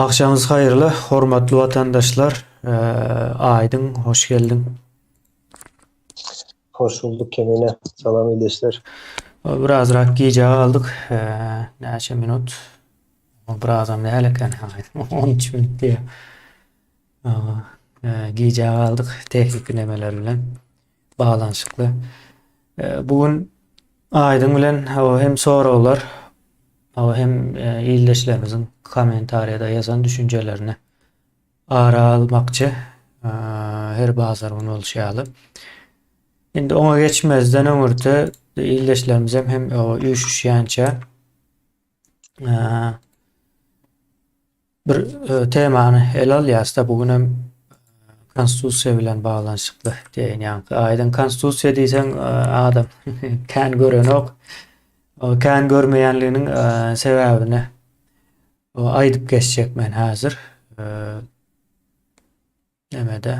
Akşamınız hayırlı, hormatly vatandaşlar. Aydın, hoş geldin. Hoş bulduk Kemine. Salam iyileşler. Birazrak giyeceği aldık. Neçe minut. Birazdan ne haleken? 13 minut diye. Giyeceği aldık. Teknik bilemelerle bağlanışıklı. Bugün Aydın bilen hem sorular hem iyilleşlerimizin komentariyada yazan düşüncelerini ara almakçı her bazılarının oluşalı. Şimdi ona geçmezden ömürde iyilleşlerimiz hem o üşüşýänçe bir temany ele alýasda bugün hem konstitusiýa bilen baglanşykly diýen ýa-ni Aýdyn konstitusiýa diýsen adam kän görenok o kän görmeýänliginiň sebäbini aýdyp geçjek men häzir. Nemede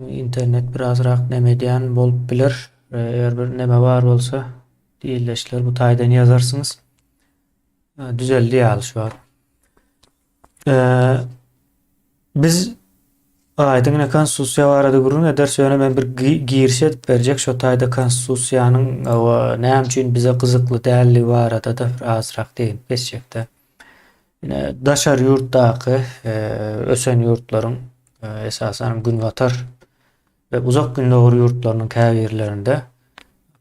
internet birazrak nemedýän bolup bilir. Eger bir neme bar bolsa diýilleşler bu taýdan ýazarsynız. Düzeldi ýaly şu an. Biz Aýdyň konstitusiýa barada gurrun eder söýne men bir girişe edip berjek şo taýda konstitusiýanyň näme üçin bize gyzykly däligi barada da azrak diýip geçjekde. Ine daşar ýurtdaky ösen ýurtlaryň esasen Günbatar ve uzak gündoğru yurtlarının käbirlerinde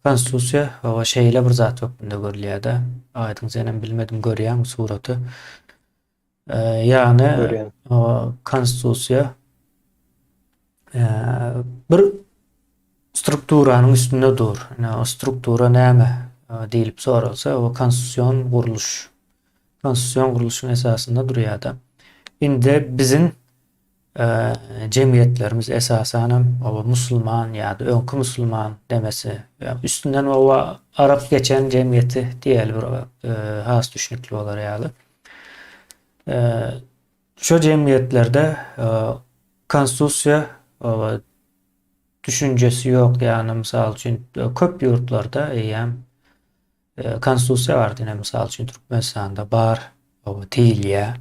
konstitusiýa şeýle bir zat hökmünde görülýär-de. Aýdyň senen bilmedim görýän suraty. Ýani Görýän. konstitusiýa bir strukturanyň üstünde dur. O struktura näme diýilip soralsa o konstitusiýon guruluş. Konstitusiýon guruluşynyň esasında durýar-da. Indi bizim cemiyetlerimiz esasen o Müslüman ya da önkü Müslüman demesi üstünden o Arap geçen cemiyeti diýeli bir has düşünükli olar ýaly. Şu cemiyetlerde konstitusiýa düşüncesi yok, yani misal üçin köp ýurtlarda eýem konstitusiýa bar diýen misal üçin Türkmenistanda bar, o diýilýär,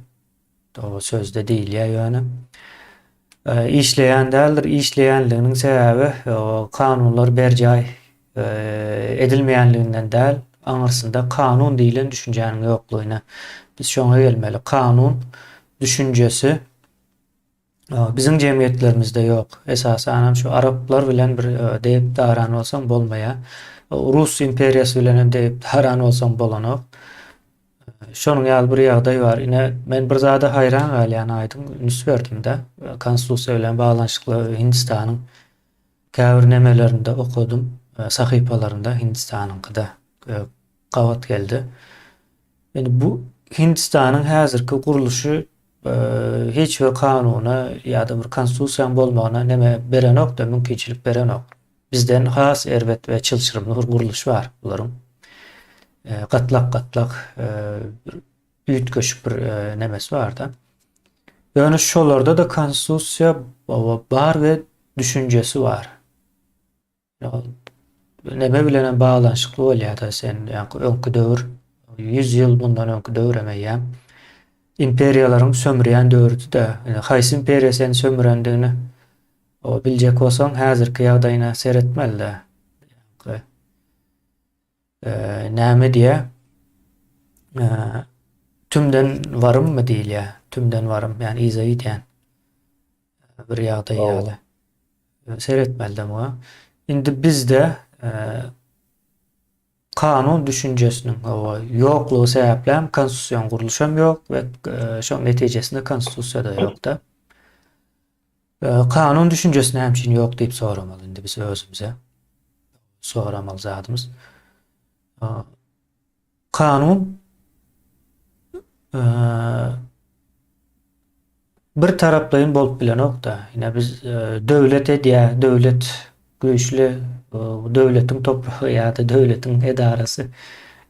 o sözde diýilýär ýöne. İşleyen däldir. İşleýänliginiň sebäbi o kanunlar berjäy edilmeýänliginden däl, aňyrsynda kanun diýilen düşünjäniň ýoklugyna biz şoňa gelmeli. Kanun düşünjesi bizim cemiyetlerimizde yok. Esasen şu Araplar bilen bir deyip daran bolsaň bolmaýar. Rus imperiýasy bilen hem deyip daran bolsaň bolanok. Şonuň ýaly bir ýagdaý bar. Ine men bir zada hayran galýan Aýdyn üns berdim-de. Konstitusiýa bilen baglanşykly Hindistanyň käbir nemelerinde okudum. Sahypalarynda Hindistanyňkyda gawat geldi. Yani bu Hindistanyň häzirki guruluşy hiç bir kanuny ýa-da bir konstitusiýa bolmagyna neme berenok da mümkinçilik berenok. Bizden has erbet we çylçyrymly bir guruluş bar bularyň. Gatlak üýtgeçik bir nemesi var da. Yani şolarda da konstitusiýa bar we düşünjesi var. Neme bilen baglanşykly bolýar-da sen öňkü döwür 100 ýyl bundan öňkü döwür emeýär. Imperiýalaryň sömürýän döwürde haýsy imperiýa seni sömürendigini biljek bolsaň häzirki ýagdaýyna seretmeli-de. Näme diye tümden varım mı değil ya, tümden varım yani izah eden bir ýagdaý ýaly seyretmeli ama indi bizde kanun düşünjesiniň ýoklugy sebäplen konstitusiýa guruluşam ýok we şoň netijesinde konstitusiýa da ýok da. Kanun düşünjesini hemçin ýok diýip soramaly indi biz özümize. Soramaly zatymyz. Kanun bir taraplayın bolup bilenok da. Yine biz döwlet edýär, döwlet güýçli, döwletiň topragy ýa-da döwletiň edarasy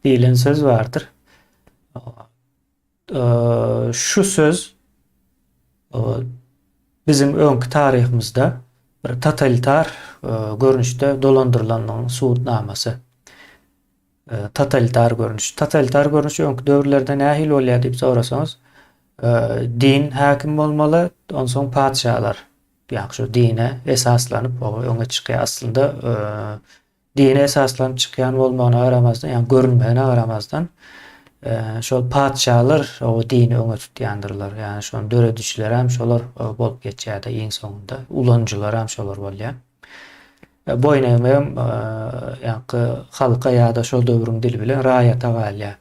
diýilen söz bardyr. Şu söz bizim öňkü taryhymyzda bir totalitar görnüşde dolandyrylanyň suwutnamasy. Totalitar görünüş. Totalitar görünüş öňkü döwürlerde nähil bolýar diýip sorasaňyz, din häkim bolmaly, ondan soň padşahlar. Ýa-ni şu dine esaslanyp öňe çykýar. Aslında dine esaslanyp çykýan bolmagyna garamazdan, ýani görünmegine garamazdan şol padşahlar o dini öňe tutýandyrlar. Ýani şoň döredişler hem şolar bolup geçýär-de iň soňunda. Ulanjylar hem şolar bolýar. Boyun eýmem ýa-ni halka ýa-da şol döwrüň dili bilen raýata galýar.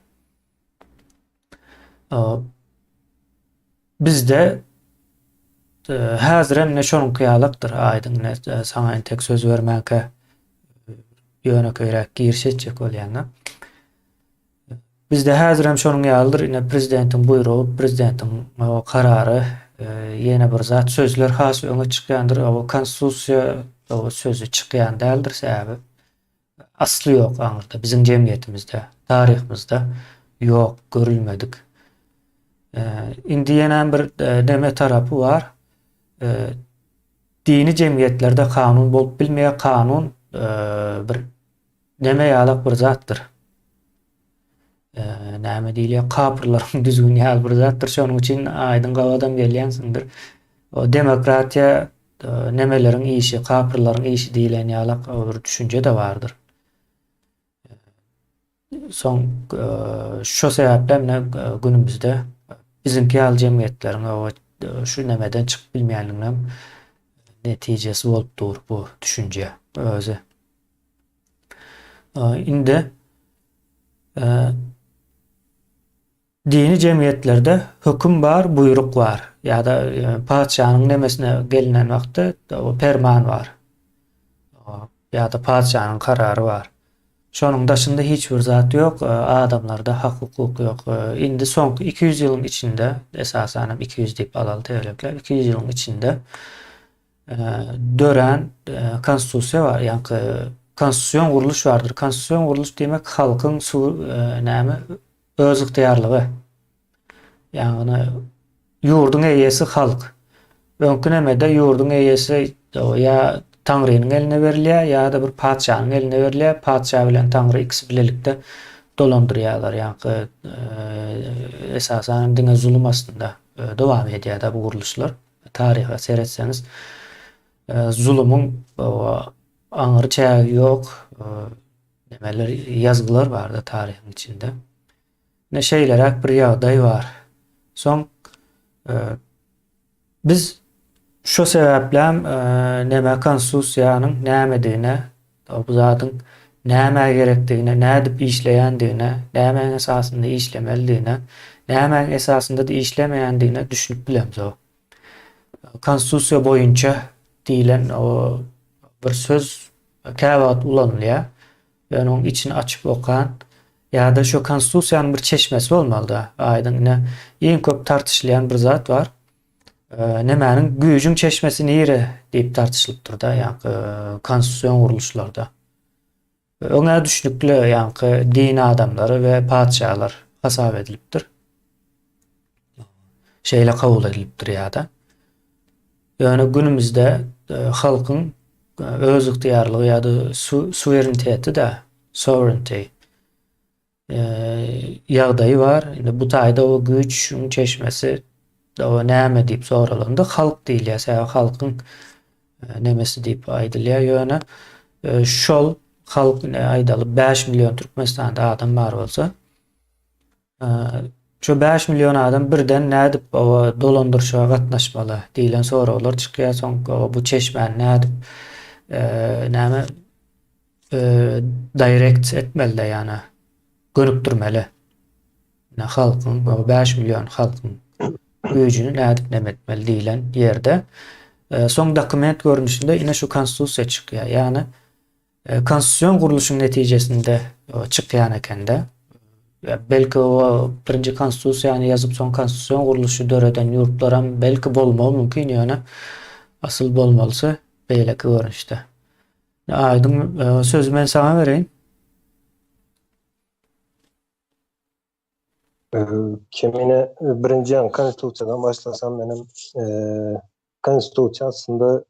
Bizde häzir hem şonuň kıyalakdyr aýdyň saňa tek söz bermäke ýönekeýärek girişetjek bolýanlar. Bizde häzir hem şonuň ýalydyr, ine prezidentiň buyrugy, prezidentiň karary, ýene bir zat sözler has öňe çykýandyr. O konstitusiýa o sözü çykýan däldir sebäbi asly ýok aňyrda biziň jemgyýetimizde, taryhymyzda ýok, görülmedik. Indi ýene bir deme tarapy bar. Dini jemgyýetlerde kanun bolup bilmeýär, kanun bir neme ýalyk bir zatdyr. Näme diýilýär? Kapyrlaryň düzgün ýaly bir zatdyr. Şonuň üçin aýdyň gabadan gelýänsiňdir. O demokratiýa nemelerin işi, kapırların işi diýilen ýalyk bir düşünje de bardyr. Son şo sebäpden günümizde bizimki ýaly jemgyýetleriň şu nemeden çykyp bilmeýänliginem netijesi bolupdyr bu düşünje özü. Indi dini jemgyýetlerde höküm bar, buyruk bar. Ýa-da padşahanyň nemesine gelinen wagtda o perman bar. Ýa-da padşahanyň karary bar. Şonuň daşynda hiç bir zat ýok, adamlarda hak hukuk ýok. Indi soňky 200 ýylyň içinde, esasen 200 diýip alaly teoretikler, 200 ýylyň içinde dören konstitusiýa bar, ýani konstitusiýon guruluş bardyr. Konstitusiýon guruluş demek halkyň näme öz ygtyýarlygy. Ýani ýurdun eýesi halk. Öňkü nemede ýurdun eýesi ýa Tanrynyň eline berilýär ýa-da bir padşahnyň eline berilýär. Padşah bilen Tanry ikisi bilelikde dolandyrýarlar. Ýani esasen diňe zulüm aslında dowam edýär da bu guruluşlar. Taryha seretseňiz zulümüň aňyry çägi ýok. Nemeler ýazgylar bar-da taryhyň içinde. Ne şeýleräk bir ýagdaý bar. Soň biz şo sebäplen näme konstitusiýanyň nämedigine, bu zatyň näme gerekdigine, nädip işleýändigine, näme esasynda işlemeligine, näme esasynda da işlemeýändigine düşünüp bilemiz o. Konstitusiýa boýunça diýilen o bir söz käwagt ulanylýar. Ýani onuň içini açyp okan ýa-da şo konstitusiýanyň bir çeşmesi bolmaly. Aýdyň iň köp tartışylýan bir zat bar. Nemäniň güýjüň çeşmesi nire diýip tartışylypdyr da, ýani konstitusiýon guruluşlarda. Öňe düşnükli ýani dini adamlary we padşahlar hasap edilipdir. Şeýle kabul edilipdir ýa-da. Ýani günümizde halkyň öz ygtyýarlygy ýa-da suvereniteti de sovereignty ýagdaýy bar. Indi bu taýda o güýçüň çeşmesi o näme diýip soralanda halk diýilýär. Sebäbi halkyň nemesi diýip aýdylýar. Ýöne şol halk aýdaly 5 milyon Türkmenistanda adam bar bolsa, şu 5 milyon adam birden nädip o dolandyrşyga gatnaşmaly diýilen soralar çykýar. Soň bu çeşmeni nädip näme direkt etmeli, ýani görüpdirmeli. Halkyň 5 milyon halkyň güýjüni nädip nemetmeli diýilen ýerde soň dokument görnüşinde ine şu konstitusiýa çykýar. Ýani konstitusiýon guruluşynyň netijesinde çykýan ekende, belki o birinji konstitusiýany ýazyp soň konstitusiýon guruluşy döreden ýurtlaram belki bolmagy mümkin, ýöne asyl bolmalysy beýleki görnüşde. Aýdyň sözü men saňa bereýin. Kemine birinci konstitusiyadan başlasam benim konstitusiya aslında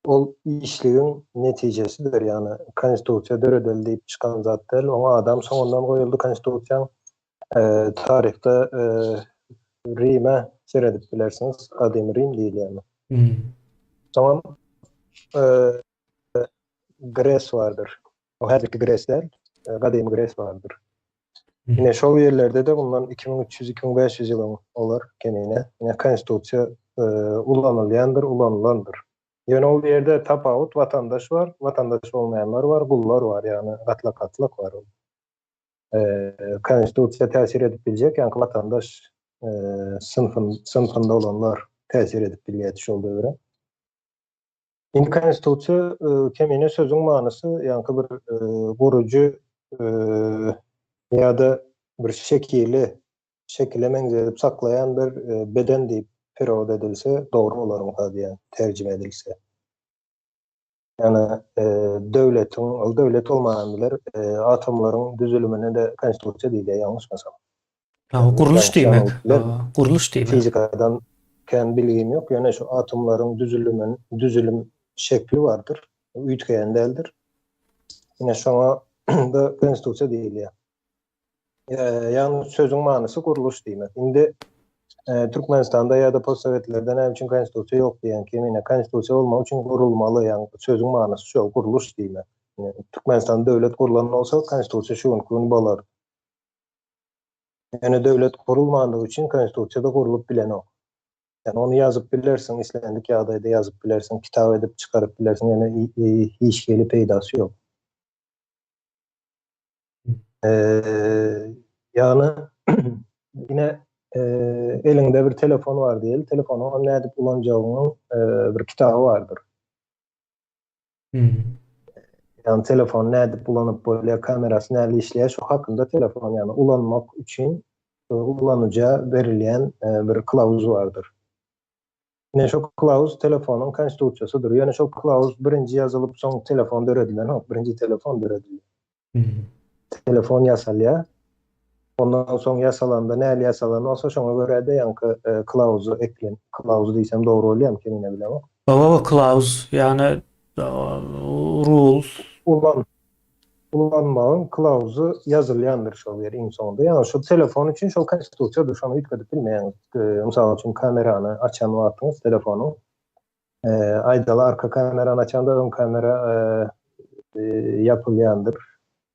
ol işliğin neticesidir. Yani konstitusiya döredel deyip çıkan zat değil. Ona adam sonundan koyuldu konstitusiyan. Tarihte Rim'e seyredip bilersiniz. Kadim Rim değil yani. Zaman e, Gres vardır. O her iki Gres değil. Kadim Gres vardır. Yine şol yerlerde de bundan 2300-2500 yılın olur kenine. Yine konstitusiya ulanılandır. Yani o yerde tapavut vatandaş var, vatandaş olmayanlar var, kullar var yani katlak var. Konstitusiya tesir edip bilecek yani vatandaş sınıfında olanlar tesir edip bilecek olduğu göre. İndi konstitusiya kemine sözün manası yani bir kurucu ya da bir şekile mengzedip saklayan bir beden deyip periyod edilse doğru olur mu diye tercüme edilse. Yani devlet olmayan bilir atomların düzülümüne de konstitusiya değil yanlış mesela. Kuruluş Yanlış demek. yanılttılar. Kuruluş demek. Fizikadan kendi bilgim yok. Yani şu atomların düzülüm şekli vardır. Ütkeyen değildir. Yine şuna da konstitusiya değil ya. Yani sözün manası kuruluş demek. Şimdi Türkmenistan'da ya da postsovetlerden ev için konstitusiya yok diyen kimine konstitusiya olmak için kurulmalı yani sözün manası şu kuruluş demek. Yani Türkmenistan'da devlet kurulan olsa konstitusiya şu ünlü bağlar. Yani devlet kurulmadığı için konstitusiyada kurulup bilen o. Yani onu yazıp bilirsin, İslendik kağıda da yazıp bilirsin, kitap edip çıkarıp bilirsin. Yani hiç gelip peydası yok. Yani yine elinde bir telefon var diyelim. Telefonu ne edip kullanacağının bir kitabı vardır. Yani telefon ne edip kullanıp böyle kamerası nerede işleyen şu hakkında telefon yani kullanmak için kullanacağı verilen bir kılavuz vardır. Yine şu kılavuz telefonun konstitusiyasıdır. Yani şu kılavuz birinci yazılıp son telefon döredilen, birinci telefon döredilen. Telefon yasal ya. Ondan sonra yasalanda ne yasalan olsa şuna göre de yankı kılavuzu eklen. Kılavuzu diysem doğru oluyor mu kendine bilemem. Baba clause yani rule. Ulan, Ulanmağın kılavuzu yazılyandır şu yer en sonunda. Yani şu telefon için şu konstitusiyadır. Şunu hiç kadar bilmeyen. Misal için kameranı açan vaktiniz telefonu. Aydalı arka kameranı açan da ön kamera yapılyandır.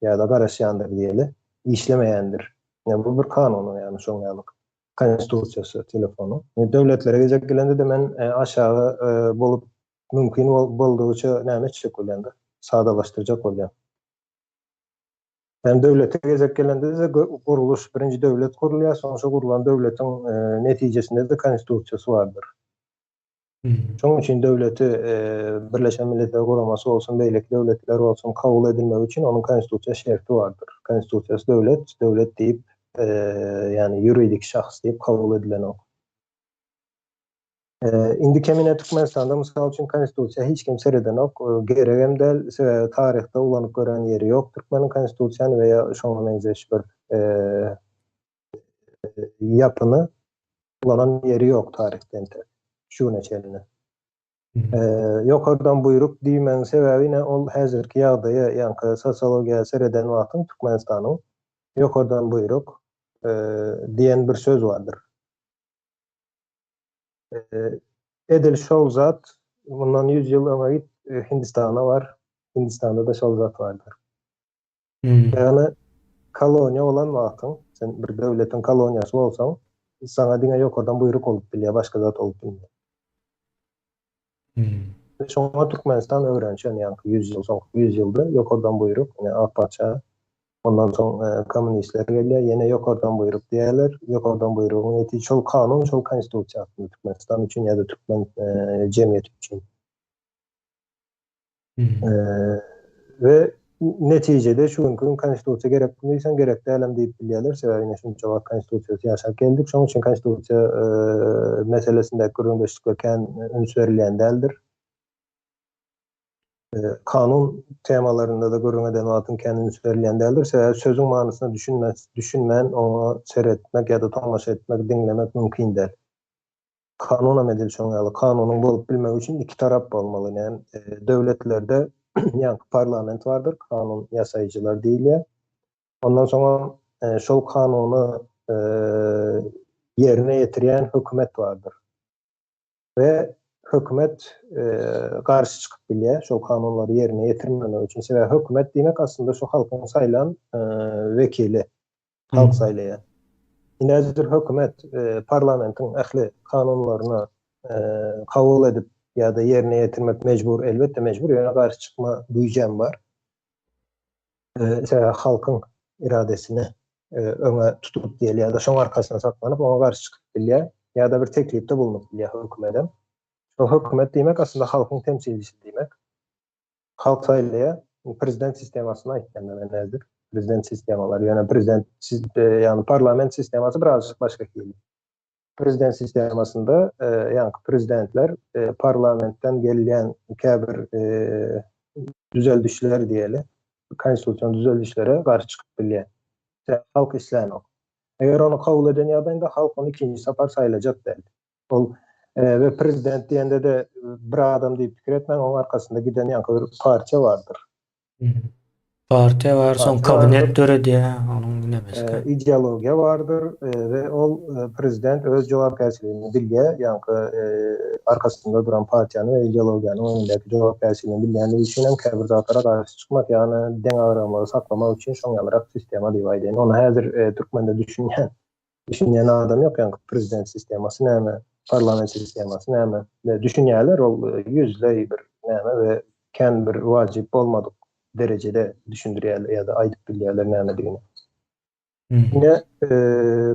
Ya da karışyandır diyelim. İşlemeyendir. Yani bu bir kanunu yani sonralık. Konstitusiyası telefonu. Devletlere gelecek gelende de ben aşağı bulup mümkün bulduğuça neyme çiçek olyandı. Sağdalaştıracak olyan. Yani devlete gelecek gelende de kuruluş, birinci devlet kuruluyor. Sonuçta kurulan devletin neticesinde de konstitusiyası vardır. Şunun için devleti Birleşen Milletler Kuraması olsun, beylik devletler olsun kabul edilmek için onun konstitusya şerti vardır. Konstitusiyası devlet deyip yani yuridik şahs deyip kabul edilen o. İndi kemine Türkmenistan'da misal için konstitusya hiç kim sereden ok. Geregem del tarihte ulanıp gören yeri yok. Türkmenin konstitusyanı veya şuna benzeş bir yapını ulanan yeri yok tarihten. Şu neçeline. Yukarıdan buyruk deymen sebebi ne ol hazırki yağdaya yankı sosyologiya sereden vaktin Türkmenistan'ın yukarıdan buyruk diyen bir söz vardır. Edil Şovzat bundan 100 yıl önce Hindistan'a var. Hindistan'da da Şovzat vardır. Yani kolonya olan vaktin sen bir devletin kolonyası olsan sana dine yukarıdan buyruk olup biliyor başka zat olup biliyor. Sonra Türkmenistan öğrenci yani 100 yıl son 100 yılda yok oradan buyruk yani Akpaça ondan sonra komünistler geliyor yine yok oradan buyruk diyorlar yok oradan buyruğun netice çok kanun çok konstitusya aslında Türkmenistan için ya da Türkmen cemiyeti için ve neticede şu gün konstitusya gerekliysen gerekli elem deyip biliyorlar sebebine şimdi cevap konstitusya yaşak geldik şu için konstitusya meselesinde kurulmuşluk öns verilen değildir. Kanun temalarında da görünmeden altın kendini söyleyen değildir. Sözün manasını düşünmeyen onu seyretmek ya da tamaşa etmek, dinlemek mümkün değil. kanuna medil şoňaly kanunun bolup bilmek üçin iki tarap bolmaly. Yani döwletlerde yani parlament vardır, kanun yasaýjylar diýilýär. Ondan soňra şol kanuny yerine ýetirýän hökümet vardır. Ve hökümet karşı çıkıp bilýär şol kanunlary yerine ýetirmemek üçin. Sebäbi hökümet diýmek aslında şu halkyň saýlan vekili, halk saýlaýar. Näzir hökümet parlamentin ähli kanunlaryna kabul edip ýa-da yerine ýetirmek mecbur, elbetde mecbur, ýöne garşy çıkma güýjem bar. Halkyň iradesini öňe tutup diýeli ýa-da şoň arkasyna saklanyp oňa garşy çıkyp bilýär ýa-da bir teklipde bulunup bilýär hökümete. O hökümet diýmek aslında halkyň temsilcisi diýmek. Halk saýlaýar, prezident sistemasyna aýtganda näzir? Prezident sistemalary, ýöne prezident ýani parlament sistemasy birazjyk başga kelýär. Prezident sistemasında ýani prezidentler parlamentden gelýän käbir düzeldişler diýeli, konstitusiýon düzeldişlere garşy çıkyp bilýär. Halk islänik. Eger onu kabul eden ýagdaýda halk onu ikinji sapar saýlajak däl. Ol ve prezident diýende de bir adam diýip pikir etmän, oň arkasynda giden ýanky bir partiýa bardyr. Partiýa var, soň kabinet döredýär, onuň nemesi. Ideologiýa bardyr ve ol prezident öz jogapkärçiligini bilýär, ýanky arkasynda duran partiýany we ideologiýanyň öňündäki jogapkärçiligini bilýänligi üçin hem käbir zatlara garşy çykmak, ýani deň agramygy saklamak üçin şoňalyrak sistema diýip aýdyn. Onu häzir türkmende düşünýän adam ýok, ýani prezident sistemasy näme, parlament sistemasy näme düşünýärler, ol ýüzlei bir näme we kän bir wajyp bolmadyk derecede düşündürýärler ýa-da aýdyp bilýärler nämedigini. Yine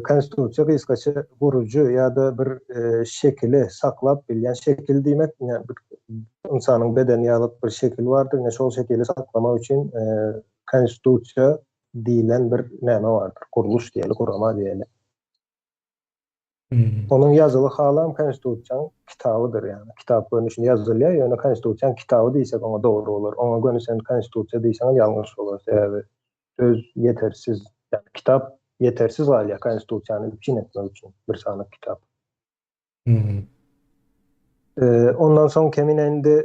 konstitusiýa gysgaça gurucu ýa-da bir şekili saklap bilýän, şekil diýmek ýani bir insanyň bedeni ýalyk bir şekil bardyr, ýa şol şekili saklamak üçin konstitusiýa diýilen bir näme bardyr, guruluş diýeli, gurama diýeli. Onun yazılı halam konstitusiýanyň kitabydyr, ýani kitap görnüşinde yazılýar, ýöne konstitusiýanyň kitaby diýsek oňa dogry bolar. Oňa görnüşende konstitusiýa diýsek ýalňyş bolar. Sebäbi söz yetersiz, ýani kitap yetersiz galýar konstitusiýany biçin etmek üçin bir sanyk kitap. Ondan soň keminendi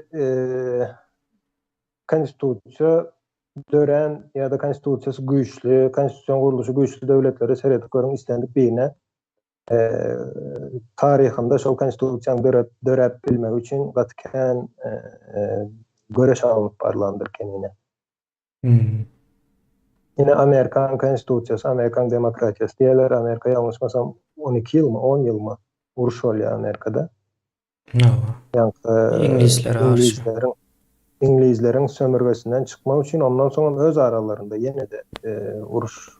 konstitusiýa dören ýa-da konstitusiýasy güýçli, konstitusiýon guruluşy güýçli döwletlere seredip görüň istendik birine tarihinde şol konstitusiýany dörep bilmek üçin gatykän göreş alyp barlandyr kenine. Yine Amerikan konstitusiýasy, Amerikan demokratiýasy diýerler. Amerika ýalňyşmasam 12 ýylmy, 10 ýylmy uruş bolýar Amerikada. İngilizleriň sömürgesinden çıkmak üçin ondan soň öz aralarında ýene de uruş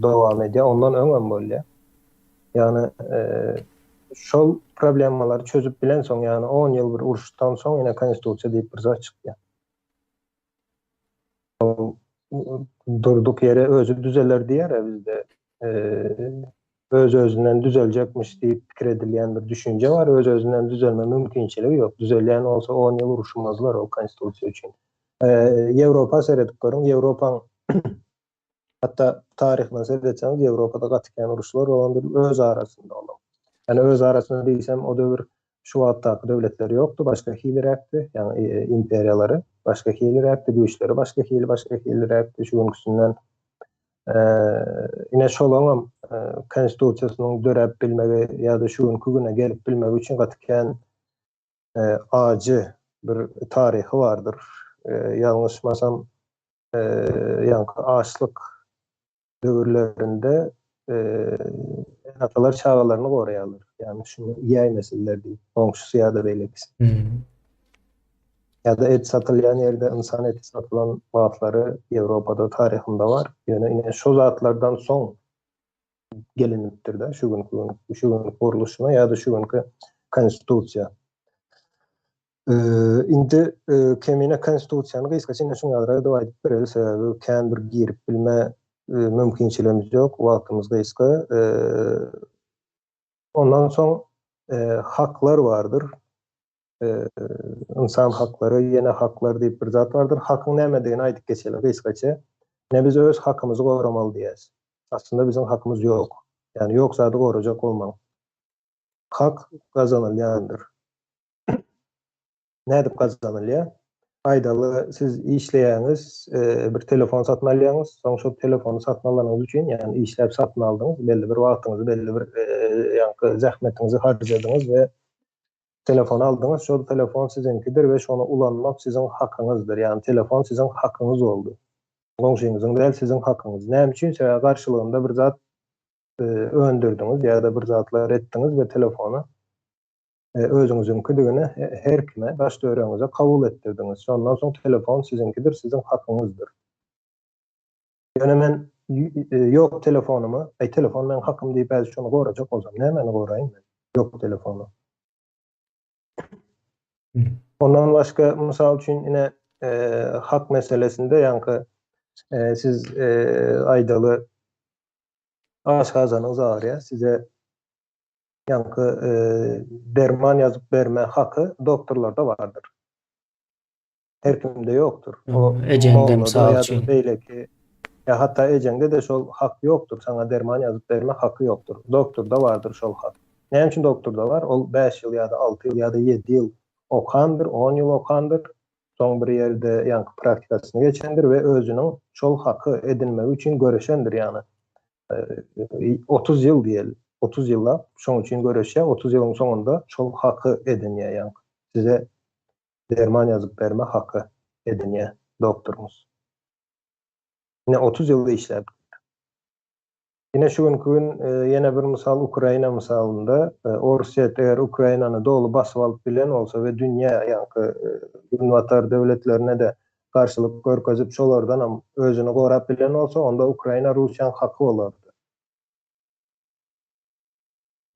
dowam edýär. Ondan öňem bolýar. Yani şol problemalary çözüp bilen soň, yani 10 ýyl bir uruşdan soň ýene konstitusiýa diýip bir zat çykdy. Durduk yere özü düzeler diýer bizde. Öz özünden düzeljekmiş diýip pikir edilýän bir düşünje var. Öz özünden düzelme mümkinçiligi ýok. Düzelýän olsa 10 ýyl uruşmazlar o konstitusiýa üçin. Ýewropa seredip görüň, Ýewropaň hatta tarihine seyretseňiz Ýewropada gatykän uruşlar olandyr öz arasynda bolan. Yani öz arasynda diýsem o döwür şu wagtdaky döwletler ýokdy, başga hilirepdi, yani imperiýalary, başga hilirepdi, güýçleri başga hilirepdi, şu günküsünden ine şolaňam konstitusiýasynyň dörep bilmegi ýa-da şu günkü güne gelip bilmegi üçin gatykän bir tarihi bardyr. Ýalňyşmasam ýa-da açlyk döwürlerinde atalar çağalaryny goraýarlar. Yani şunu ýaý meseleler diýip, oňşusy ýa-da beýlekisi. Ya da et satılyan yerde insan eti satılan wagtlary Ýewropada tarihinde var. Yani şu zatlardan soň gelinipdir de şu günkü guruluşuna ya da şu günkü konstitusiýa. Indi kemine konstitusiýany gysgaça şoňalara da aýdyp bereli, sebäbi kän bir girip bilme mümkinçiligimiz ýok, wagtymyz gysga. Ondan soň haklar bardyr. İnsan hakları, yine haklar diýip bir zat bardyr. Hakyň nämedigini aýdyp geçelim gysgaça. Ne biz öz hakymyzy goramaly diýäs. Aslında bizim hakymyz ýok. Yani ýok zady gorajak bolmaly. hak kazanılýandyr. Nädip kazanylýar? Aýdaly siz işleýäňiz, bir telefon satyn alýaňyz, soň şu telefonu satyn alanyňyz üçin, ýani işläp satyn aldyňyz, belli bir wagtyňyzy, belli bir ýa-ni zähmetiňizi harjadyňyz we telefon aldyňyz. Şol telefon sizinkidir we şonu ulanmak sizin hakyňyzdyr. Ýani telefon sizin hakyňyz boldy. Goňşuňyzyň däl sizin hakyňyz. Näme üçin? Sebäbi garşylygynda bir zat öndürdiňiz ýa-da bir zatlar etdiňiz we telefonu özüňizinkidigini her kime, baş döwreňize kabul etdirdiňiz. Şondan soň telefon sizinkidir, sizin hakyňyzdyr. Ýöne men ýok telefonumy, telefon men hakym diýip äzi şonu gorajak bolsam, nämeni goraýyn men? Ýok telefonu. Ondan başga mysal üçin ine hak meselesinde ýanky siz aýdaly aşgazanyňyz agyrýar, size ýanky derman ýazyp berme haky doktorlarda bardyr. Her kimde ýokdur. O Ejeňde mysal üçin. Beýleki ya hatta ejeňde de şol hak ýokdur. Saňa derman ýazyp berme haky ýokdur. Doktorda bardyr şol hak. Näme üçin doktorda bar? Ol 5 ýyl ýa-da 6 ýyl ýa-da 7 ýyl okandyr, 10 ýyl okandyr. Soň bir ýerde ýanky praktikasyny geçendir we özüniň şol haky edinmek üçin göreşendir ýani. 30 ýyl diýelim. 30 ýylla şoň üçin göreşýär. 30 ýylyň soňunda şol haky edinýär ýani. Size derman ýazyp berme haky edinýär doktorumuz. Yine 30 ýylda işläp. Yine şu gün yine bir misal Ukraina misalında Orsiýa eger Ukrainany dolu basyp alyp bilen bolsa we dünýä ýanky ünwatar döwletlerine de garşylyk görkezip şolardan hem özüni gorap bilen bolsa, onda Ukraina Russiýanyň haky bolardy.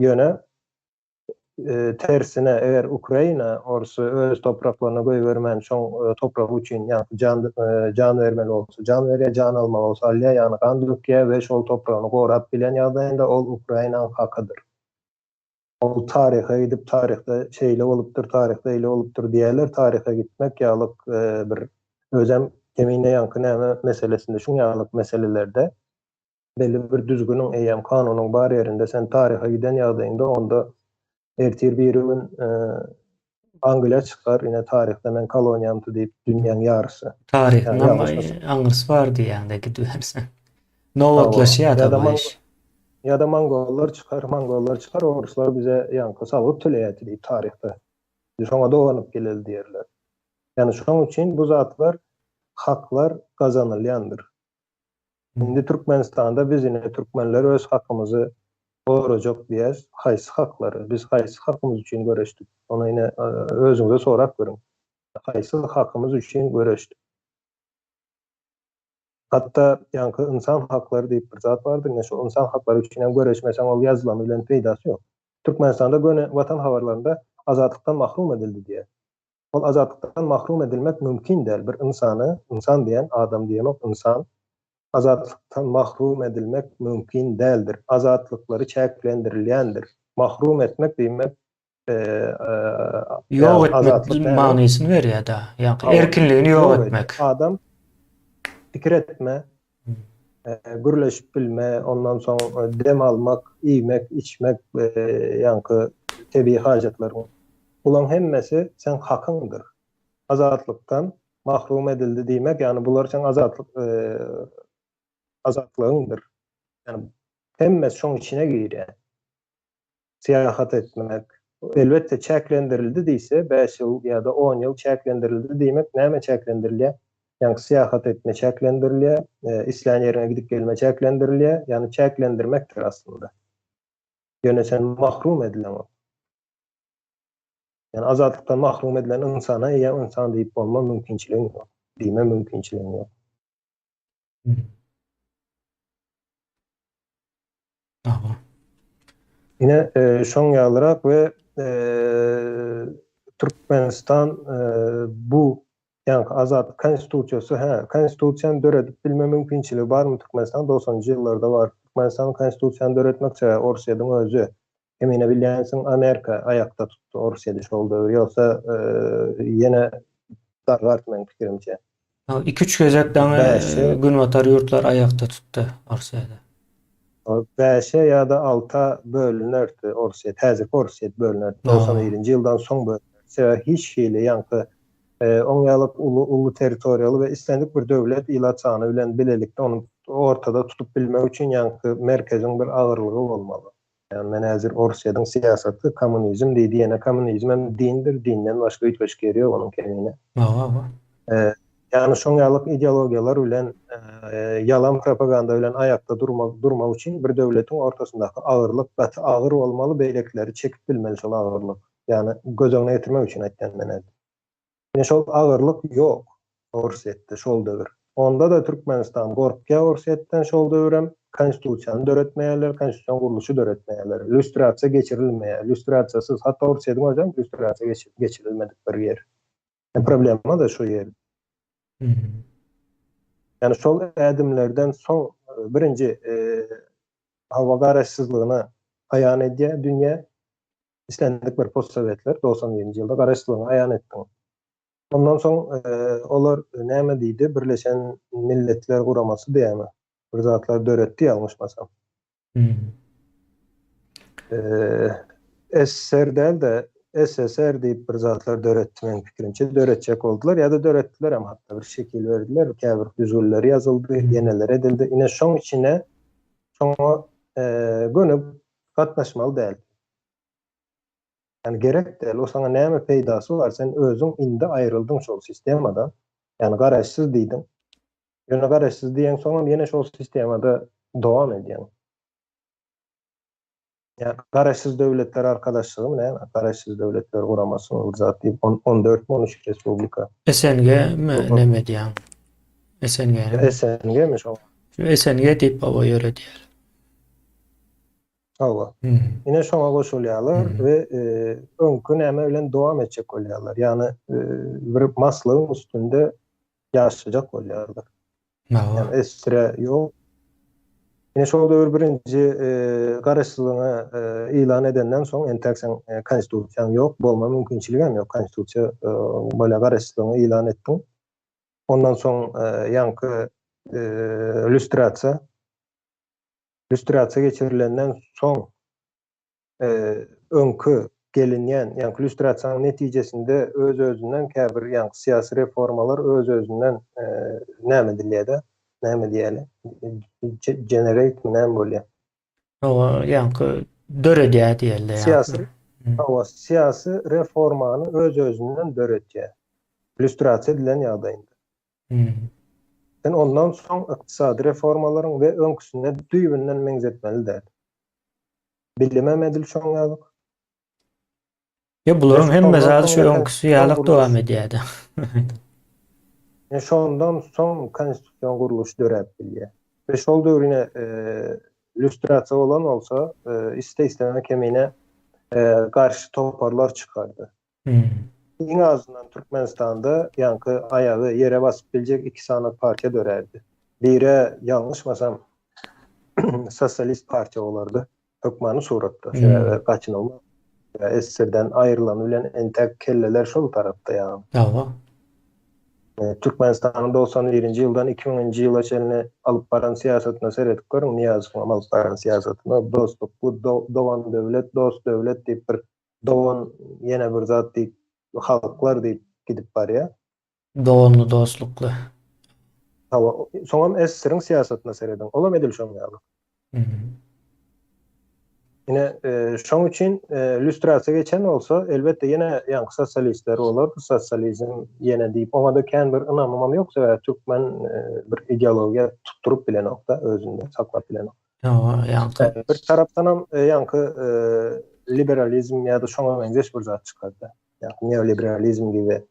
Ýöne tersine eger Ukraina orsu öz topraklaryna goýbermän şoň toprak üçin ýa-ni jan bermeli bolsa, jan berýär, jan almaly bolsa, alýar ýa-ni gan dökýär we şol topragyny gorap bilen ýagdaýynda ol Ukrainanyň hakydyr. Ol taryha gidip taryhda şeýle bolupdyr, taryhda eýle bolupdyr diýerler. Taryha gitmek ýalyk bir özem kemine ýanky näme meselesinde şu ýalyk meselelerde belli bir düzgünüň eýem kanunyň bar ýerinde sen taryha giden ýagdaýynda onda ertir bir gün Anglya çıkar, yine tarihte men kolonyamdy diýip dünýäň ýarysy. Taryhyny aňyrsy bar diýende gidersen. Nowotlaşýar da Ya da Mongollar çıkar, oruslar bize ýanky salyp töleýär diýip tarihte. Şoňa doganyp geleli diýerler. Yani şoň üçin bu zatlar haklar kazanylýandyr. Şimdi Türkmenistanda biz yine Türkmenler öz hakymyzy gorajak diýäs, haýsy haklary, biz haýsy hakymyz üçin göreşdik. Onu yine özüňize sorap görüň. Haýsy hakymyz üçin göreşdik. Hatta ýanky insan haklary diýip bir zat bardyr. Şu insan haklary üçin göreşmeseň ol ýazylan bilen peýdasy ýok. Türkmenistanda göne watan habarlarynda azatlıktan mahrum edildi diye. Ol azatlıktan mahrum edilmek mümkin değil. Bir insan diyen, adam diyen insan, azatlıktan mahrum edilmek mümkün değildir. Azatlıkları çeklendirilyendir. Mahrum etmek demek yok etmek manasını veriyor da. Yani erkinliğini yok etmek. Adam fikir etme, gürleşip bilme, ondan sonra dem almak, yemek, içmek, yankı tebii hacetlerin. Bulan hemmesi sen hakındır. Azatlıktan mahrum edildi demek, yani bunlar sen azatlığındır. Yani hemmesi şunun içine giriyor. Siyahat etmek. Elbette çeklendirildi deyse 5 yıl ya da 10 yıl çeklendirildi demek, neyme çeklendiriliyor? Yani siyahat etme çeklendiriliyor, İslam yerine gidip gelme çeklendiriliyor. Yani çeklendirmektir aslında. Yani sen mahrum edilen o. Yani azatlıktan mahrum edilen insana ya insan deyip olma mümkünçiliğin yok. Diyme mümkünçiliğin yok. Tamam. Yine şon yalarak ve Türkmenistan bu yani azat konstitusiyası konstitusiyanı döredip bilme mümkünçiliği var mı Türkmenistan? 90'cı yıllarda var. Türkmenistan'ın konstitusiyasını döretmek sebebi Orsiýadyň özü. Emine bilýänsiň Amerika ayakta tuttu Orsiýada şol döwür. Ýoksa ýene dargart men pikirimçe. 2-3 gözekden gün watar ýurtlar ayakta tuttu Orsiýada. 5'e ya da 6'a bölünürdi Orset. Häzir Orset bölünürdi. 91-nji ýyldan soň bölünürdi. Hiç şeýle ýanky on ýalyk ulu territoriýaly we islendik bir döwlet ilaçany bilen bilelikde onu ortada tutup bilmek üçin ýanky merkeziň bir agyrlygy bolmaly. Yani men häzir Orsiýadyň siýasaty kommunizm diýdi. Ýene kommunizm hem dindir, dinden başga hiç başga ýeri ýok onuň kendine. Yani şoň ýalyk ideologiýalar bilen yalan propaganda bilen ayakta durmak üçin bir döwletiň ortasyndaky agyrlyk gaty agyr bolmaly, beýlekleri çekip bilmeli şol agyrlyk. Yani göz öňüne getirmek üçin aýtdan men. Ine şol agyrlyk ýok Orsiýetde şol döwür. Onda da Türkmenistan gorkýa Orsiýetden şol döwürem konstitusiýany döretmeýärler, konstitusiýa guruluşy döretmeýärler. Lüstrasiýa geçirilmeýär. Lüstrasiýasyz hatda Orsiýadyň özüň lüstrasiýa geçirilmedik bir ýer. Problema da şu ýer. Yani şol ädimlerden soň birinji hawa garaşsyzlygyny aýan edýär dünýä. İslendik bir postsovetler 91-nji ýylda garaşsyzlygyny aýan etdi. Ondan soň olar näme diýdi? Birleşen Milletler Guramasy diýämi? Bir zatlar döretdi ýalňyşmasam. SSR däl de SSR diýip bir zatlar döretdi men pikirimçe. Döretjek boldular ýa-da döretdiler hem hatda bir şekil berdiler. Käbir düzgünleri ýazyldy, ýeneler edildi. Ine şoň içine şoňa gönüp gatnaşmaly däl. Yani gerek değil. O sana näme peýdasy var? Sen özüň indi aýryldyň şol sistemadan. Yani garaşsyz diýdin. Ýöne garaşsyz diýen soň ýene şol sistemada dowam edýän. Yani garaşsyz döwletler arkadaşlygy näme? Garaşsyz döwletler guramasy zat diýip 14-13 respublika. SNG mi näme diýen? SNG mi şol? SNG diýip bawa ýöre diýer. Hawa. Ine şoňa goşulýarlar we öňkü näme bilen dowam etjek bolýarlar. Ýani bir maslagyň üstünde ýaşajak bolýarlar. Yani estre ýok. Ine şol döwür birinji garaşsyzlygyny ilan edenden soň enteksen konstitusiýaň ýok, bolma mümkinçiligi hem ýok. Konstitusiýa bola garaşsyzlygyny ilan etdi. Ondan soň ýanky lüstrasiýa geçirilenden soň öňkü gelinýän, ýani lüstrasiýanyň netijesinde öz-özünden käbir ýanky syýasy reformalar öz-özünden näme dilýär? Näme diýeli? Generate näme bolýar? Ýanky döredýär diýerler. Syýasy reformany öz-özünden döretýär. Lüstrasiýa dilen ýagdaýynda. Sen ondan soň ykdysady reformalaryň we öňküsine düýbünden meňzetmeli däl. Bilmem edil şoň ýalyk. Bularyň hemme zady şu öňküsü ýalyk dowam edýärdi. Şondan soň konstitusiýa guruluş dörep bilýär. We şol döwrüne lüstrasiýa bolan bolsa, iste-istememe kemine garşy toparlar çykardy. En azından Türkmenistanda ýanky aýagy ýere basyp biljek 2 sanaty partiýa dörerdi. Bire ýalňyşmasam sosialist partiýa bolardy. Hökmany suratda. Gaçynylma. SSR'den aýrylan bilen entek kelleler şol tarapda ýa. Türkmenistanyň 91-nji ýyldan 2000-nji ýyla çenine alyp baran siýasatyna seredip görüň, Niýazowyň alyp baran siýasatyna dostlukly dowan döwlet, dost döwlet diýip bir dowan ýene bir zat diýip halklar diýip gidip barýar. Dowanly dostlukly. Soňam SSR'ň siýasatyna serediň. Olam edil şoň ýaly. Ine şoň üçin lüstrasiýa geçen bolsa elbetde ýene ýanky sosialistler bolardy. Sosializm ýene diýip ona da kän bir ynanmam ýoksa Türkmen bir ideologiýa tutturup bilen okda özünde saklap bilen. Ýanky bir tarapdan hem ýanky liberalizm ýa-da şoňa benzeş bir zat çykardy. Ýani neoliberalizm gibi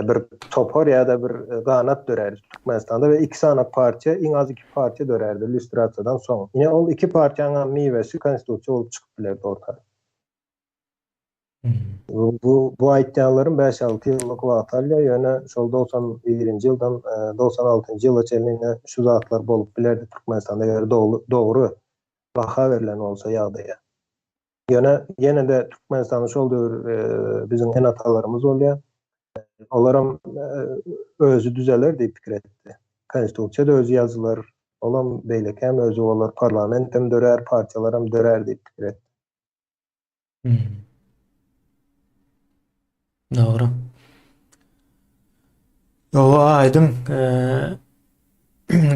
bir topar ýa-da bir ganat dörerdi Türkmenistanda we 2 sanaty partiýa, en az 2 partiýa dörerdi lüstrasiýadan soň. Ine ol 2 partiýanyň miwesi konstitusiýa bolup çykyp bilerdi ortaga. Bu aýtýanlaryň 5-6 ýyllyk wagt alýar, ýöne şol 91-nji ýyldan 96-njy ýyla çenine şu zatlar bolup bilerdi Türkmenistanda ýa-da dogry baha berilen bolsa ýagdaýa. Ýene de Türkmenistanyň şol döwür bizim en atalarymız bolýar. Olaram özü düzeler diýip pikir etdi. Konstitusiýada özü ýazylar, Olam beýleki hem özü bolar, parlament hem dörer, partiýalar hem dörer diýip pikir etdi. Doğru. O aýdym.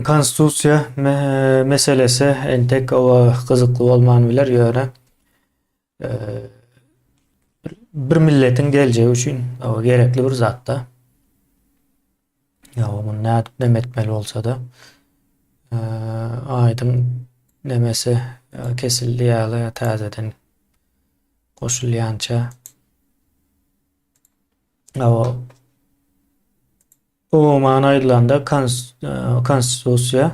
Konstitusiýa meselesi entek o gyzykly bolmany biler ýöne. Bir milletin geljegi üçin o gerekli bir zat da. Ya onu nädip demetmeli bolsa da aýdym demesi kesildi ýaly täzeden goşulýança o mana aýdylanda konstitusiýa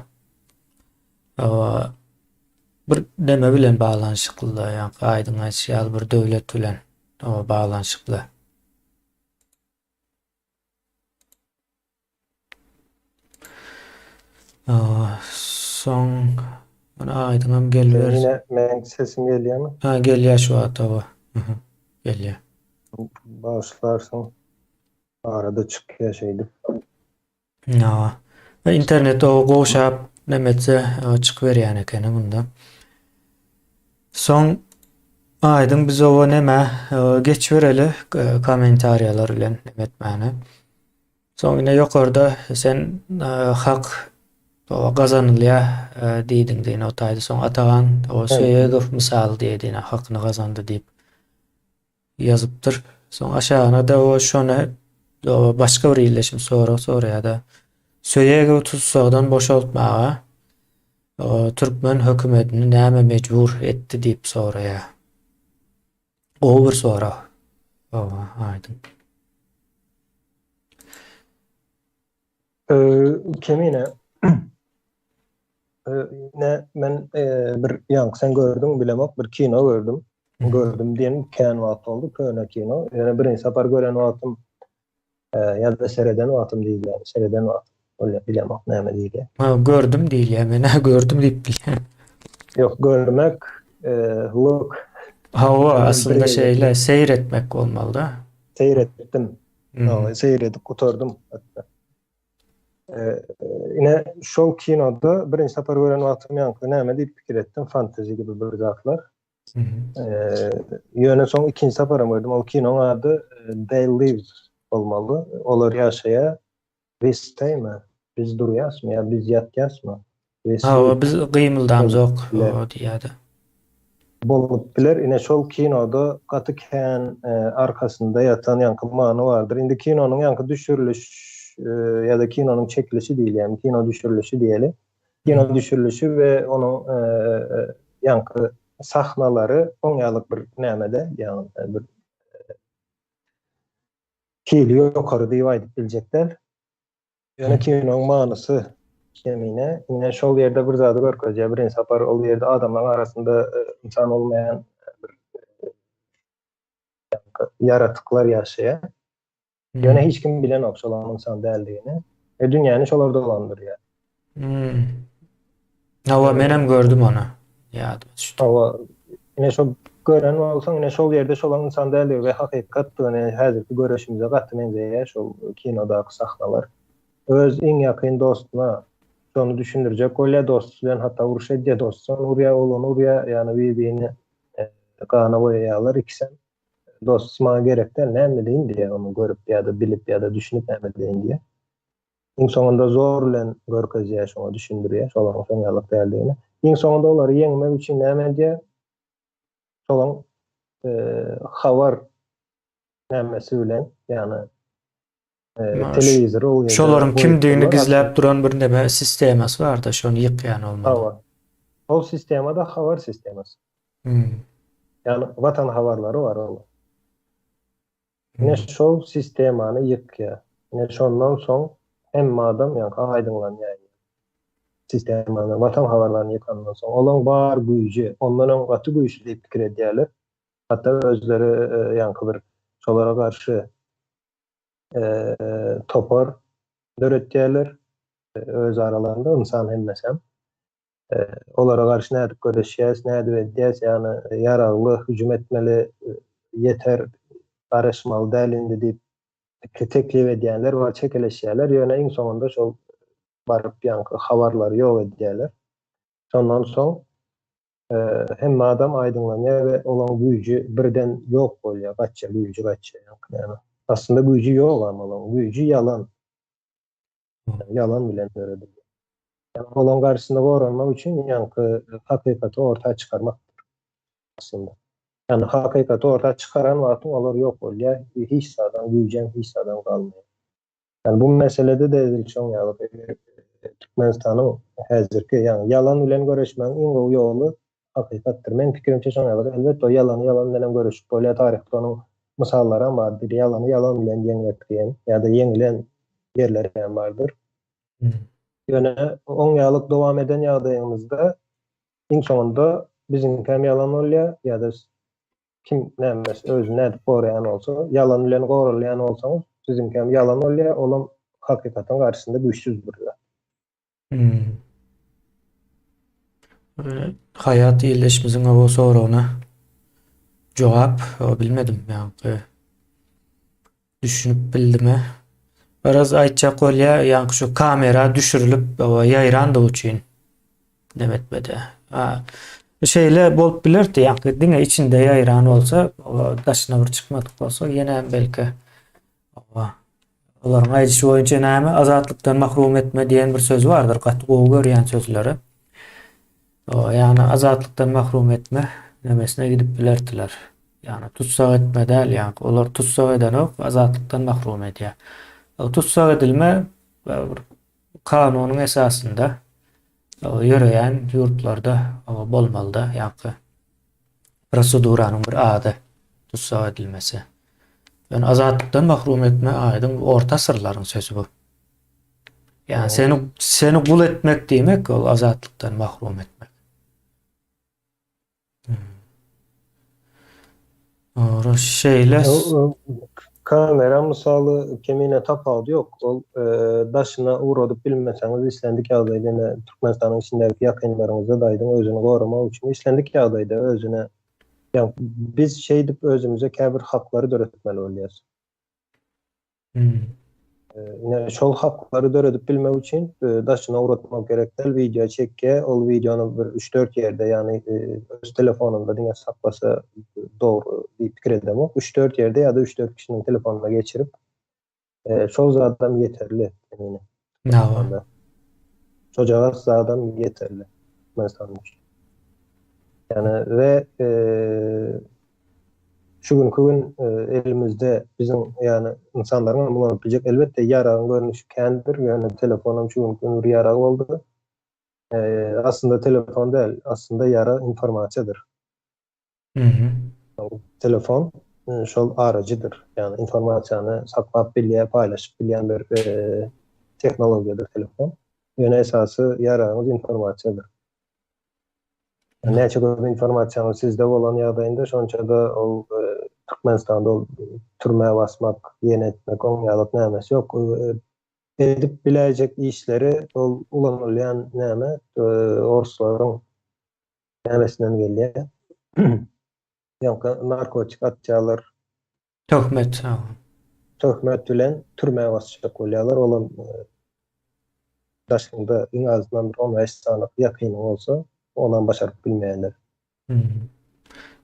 bir deme bilen bağlanşykly, ýani aýdym aýdýar bir döwlet bilen o bağlanşykly. Soň bana aýdymam gelýär. Yine men sesim gelýärmi? Ha, gelýär şu wagt o. Gelýär. Bağışlarsın. Arada çıkıyor şeydi. Ya. İnternet o goşap nemetse çıkıverýän eken bunda. Soň aýdym biz o neme geçivereli kommentariýalar bilen nemetmäni. Soň ine ýokarda sen hak o gazanylýa diýdiň diýen otaýdy. Soň Atagan o Söýegow misal diýdiň hakyny gazandy diýip ýazypdyr. Soň aşagyna da o şonu başga bir illeşim soraýa-da Söýegow tutsagdan boşaltmaga Türkmen hökümetini näme mejbur etdi diýip soraýa. O bir sora. Aýdym. Kemine ne men bir ýanky sen gördüň bilemok bir kino gördüm. Gördüm diýen kän wagt boldy, köne kino. Ýa birinji sapar gören wagtym ýa-da sereden wagtym diýilýär. Sereden wagt. Öyle bilemok näme diýilýär. Gördüm diýilýär. Men gördüm diýip bilýär. Yok görmek, look. O aslında şeyle seyretmek olmalı da. Seyrettim. Seyredip oturdum hatta. Yine şol kinoda birinci sapar gören wagtym ýanky näme diýip pikir etdim, fantezi gibi bir zatlar. Ýöne soň ikinji sapar gördüm. O kinoň ady They Live bolmaly. Olar ýaşaýar. Biz staymy? Biz durýasmy ýa biz ýatýasmy? Biz gymyldamyz ok diýýärdi. Bolup biler. Ine şol kinoda gaty kän arkasynda ýatan ýanky many bardyr. Indi kinonyň ýanky düşürülüş ýa-da kinonyň çekilişi diýilýär. Kino düşürülüşi diýeli. Kino düşürülüşi we onuň ýanky sahnalary oňýalyk bir nämede, ýani bir kili ýokary diýip aýdyp biljekler. Ýöne kinoň manysy kemine, ine şol ýerde bir zady görkezýär. Birinji sapar ol ýerde adamlaryň arasynda insan olmaýan bir yaratyklar ýaşaýar. Ýöne hiç kim bilen ok şol insan däldigini. Dünýäni şolar dolandyrýar. Menem gördüm onu. Ýadyma düşdi. Ine şol gören bolsaň, ine şol ýerde şol insan däldigi we hakykatdyny häzirki göreşimize gatdy menzeýär şol kinodaky sahnalar. Öz iň ýakyn dostuna şonu düşündirjek, golä dost bilen hatda uruş edýär dostsan, urýa olan urýa, ýani bir-birini gana boýaýarlar ikisi. Dostuma gerekler näme diýin diýe onu görüp ýa-da bilip ýa-da düşünüp näme diýin diýe. Iň soňunda zor bilen görkezýär, şoňa düşündirýär, şolaryň soňalyk däldigini. Iň soňunda olary ýeňmek üçin näme diýe? Şolaň habar nämesi bilen, ýani televizor ol. Şolaryň kimdigini gizläp duran bir näme sistemasy bar da şonu ýykýan olmaly. O sistemada habar sistemasy. Ýani watan habarlary bar ol. Ne şol sistemany ýykýar. Ne şondan soň hemme adam ýani aýdyňlanýar. Sistemany watan habarlaryny ýykandan soň olaň bar güýji, ondan gaty güýçli diýip pikir edýärler. Hatda özleri ýani bir şolara garşy topar döretýärler öz aralarında insan hemmesem. Olara garşy nädip göreşýäs, nädip edýäs, ýani yaragly hüjüm etmeli, yeter barışmaly dälindi diýip teklif edýänler bar, çekeleşýärler. Ýöne iň soňunda şol barıp yankı habarları yok edýärler. Şondan soň hemme adam aydınlanýar we olan güýji birden ýok bolýar, gaçça güýji gaçça ýani. Aslında güýji ýok ama olan güýji ýalan. Yalan bilen öğrenildi. Yani olan karşısında öğrenmek için yankı hakikati ortaya çıkarmak aslında. Yani hakikati ortaya çıkaran vaktin olur yok oluyor. Hiç sağdan güyeceğim, hiç sağdan kalmıyor. Yani bu meselede de edilçon ya. Türkmenistan'ın hazırki yani yalan bilen görüşmenin en yolu hakikattir. Men fikrimçe şon ya. Elbette o yalan bilen görüşüp böyle tarihte onun misalları vardır. Yalan bilen yenilettiğin ya da yenilen yerler vardır. Yani 10 ýyllyk dowam eden ýagdaýymyzda iň sonunda bizim hem yalan bolýar ýa-da kim nämes özüne nädip goraýan bolsa, yalan bilen goralýan bolsaňyz, sizin hem yalan bolýar, olam hakykatyn garşysynda güýçsüz durýar. Hayat ýyldaşymyzyň o soragyna jogap bilmedim ýa-ni düşünüp bildimi. Biraz aýtjak bolýar, ýa-ni şu kamera düşürilip ýaýrandy üçin demetmede. Şeýle bolup bilerdi, ýa-ni diňe içinde ýaýran bolsa, daşyna bir çykmadyk bolsa, ýene belki olaryň aýdyşy boýunça näme azatlykdan mahrum etme diýen bir söz bardyr, gaty gowy görýän sözleri. Ýani azatlykdan mahrum etme nemesine gidip bilerdiler. Ýani tutsak etme däl, ýani olar tutsak edenok azatlykdan mahrum edýär. Tutsak edilme kanunyň esasında ýöreýän ýurtlarda bolmaly-da, ýa-ni proseduranyň bir ady tutsak edilmesi. Yani azatlykdan mahrum etme aýdyň orta sırlaryň sözü bu. Yani seni kul etmek diýmek ol azatlykdan mahrum etmek. Ora şeýle Kamera misaly kemine tapawdy ýok. Ol daşyna uradyp bilmeseňiz islendik ýagdaýda Türkmenistanyň içindäki ýakynlaryňyza daýdyň özüni goramak üçin islendik ýagdaýda özüne ýa biz şeý dip özümüze käbir haklary döretmeli bolýar. Yani şol haklary döredip bilmek üçin daşyna uratmak gerekdir. Video çekke, ol videonu bir 3-4 ýerde, ýani öz telefonunda diňe saklasa dogry pikir edem. 3-4 ýerde ýa-da 3-4 kişiniň telefonuna geçirip şol zatdan ýeterli. Näme? Çojağa zatdan ýeterli. Mesela. Yani ve şu gün elimizde bizim yani insanların bulunabilecek elbette yararın görünüşü kendidir. Yani telefonum şu gün yarar oldu. Aslında telefon değil, aslında yara informasiyadır. Telefon şol aracıdır. Yani informasyonu saklap bilýär, paylaşıp bilýän bir teknologiýadyr telefon. Ýöne esasy yararymyz informasiyadır. Näçe köp informasiýany sizde bolan ýagdaýynda şonça da ol Türkmenistanda ol türmäge basmak, ýene etmek, oň ýalyk nämesi ýok. Edip biläjek işleri ol ulanylýan näme orslaryň nämesinden gelýär. Ýa-ni narkotik atjalar, töhmet bilen türmäge basjak bolýarlar. Olam daşynda iň azyndan 15 sanyk ýakyny bolsa, ondan başaryp bilmeýänler.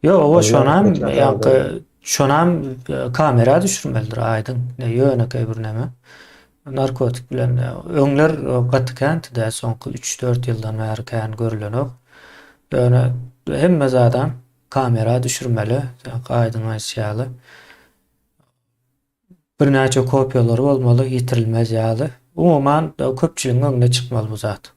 Yo, o şonam ýa-ni şonam kamera düşürmelidir aýdyn. Ýöne bir näme. Narkotik bilen öňler gatykantda soňky 3-4 ýyldan bäri kän görülenok. Ýöne hemme zadan kamera düşürmeli, aýdyn aýsýaly. Bir näçe kopýalary bolmaly, ýitirilmez ýaly. Umuman köpçüligiň öňüne çykmaly bu zat.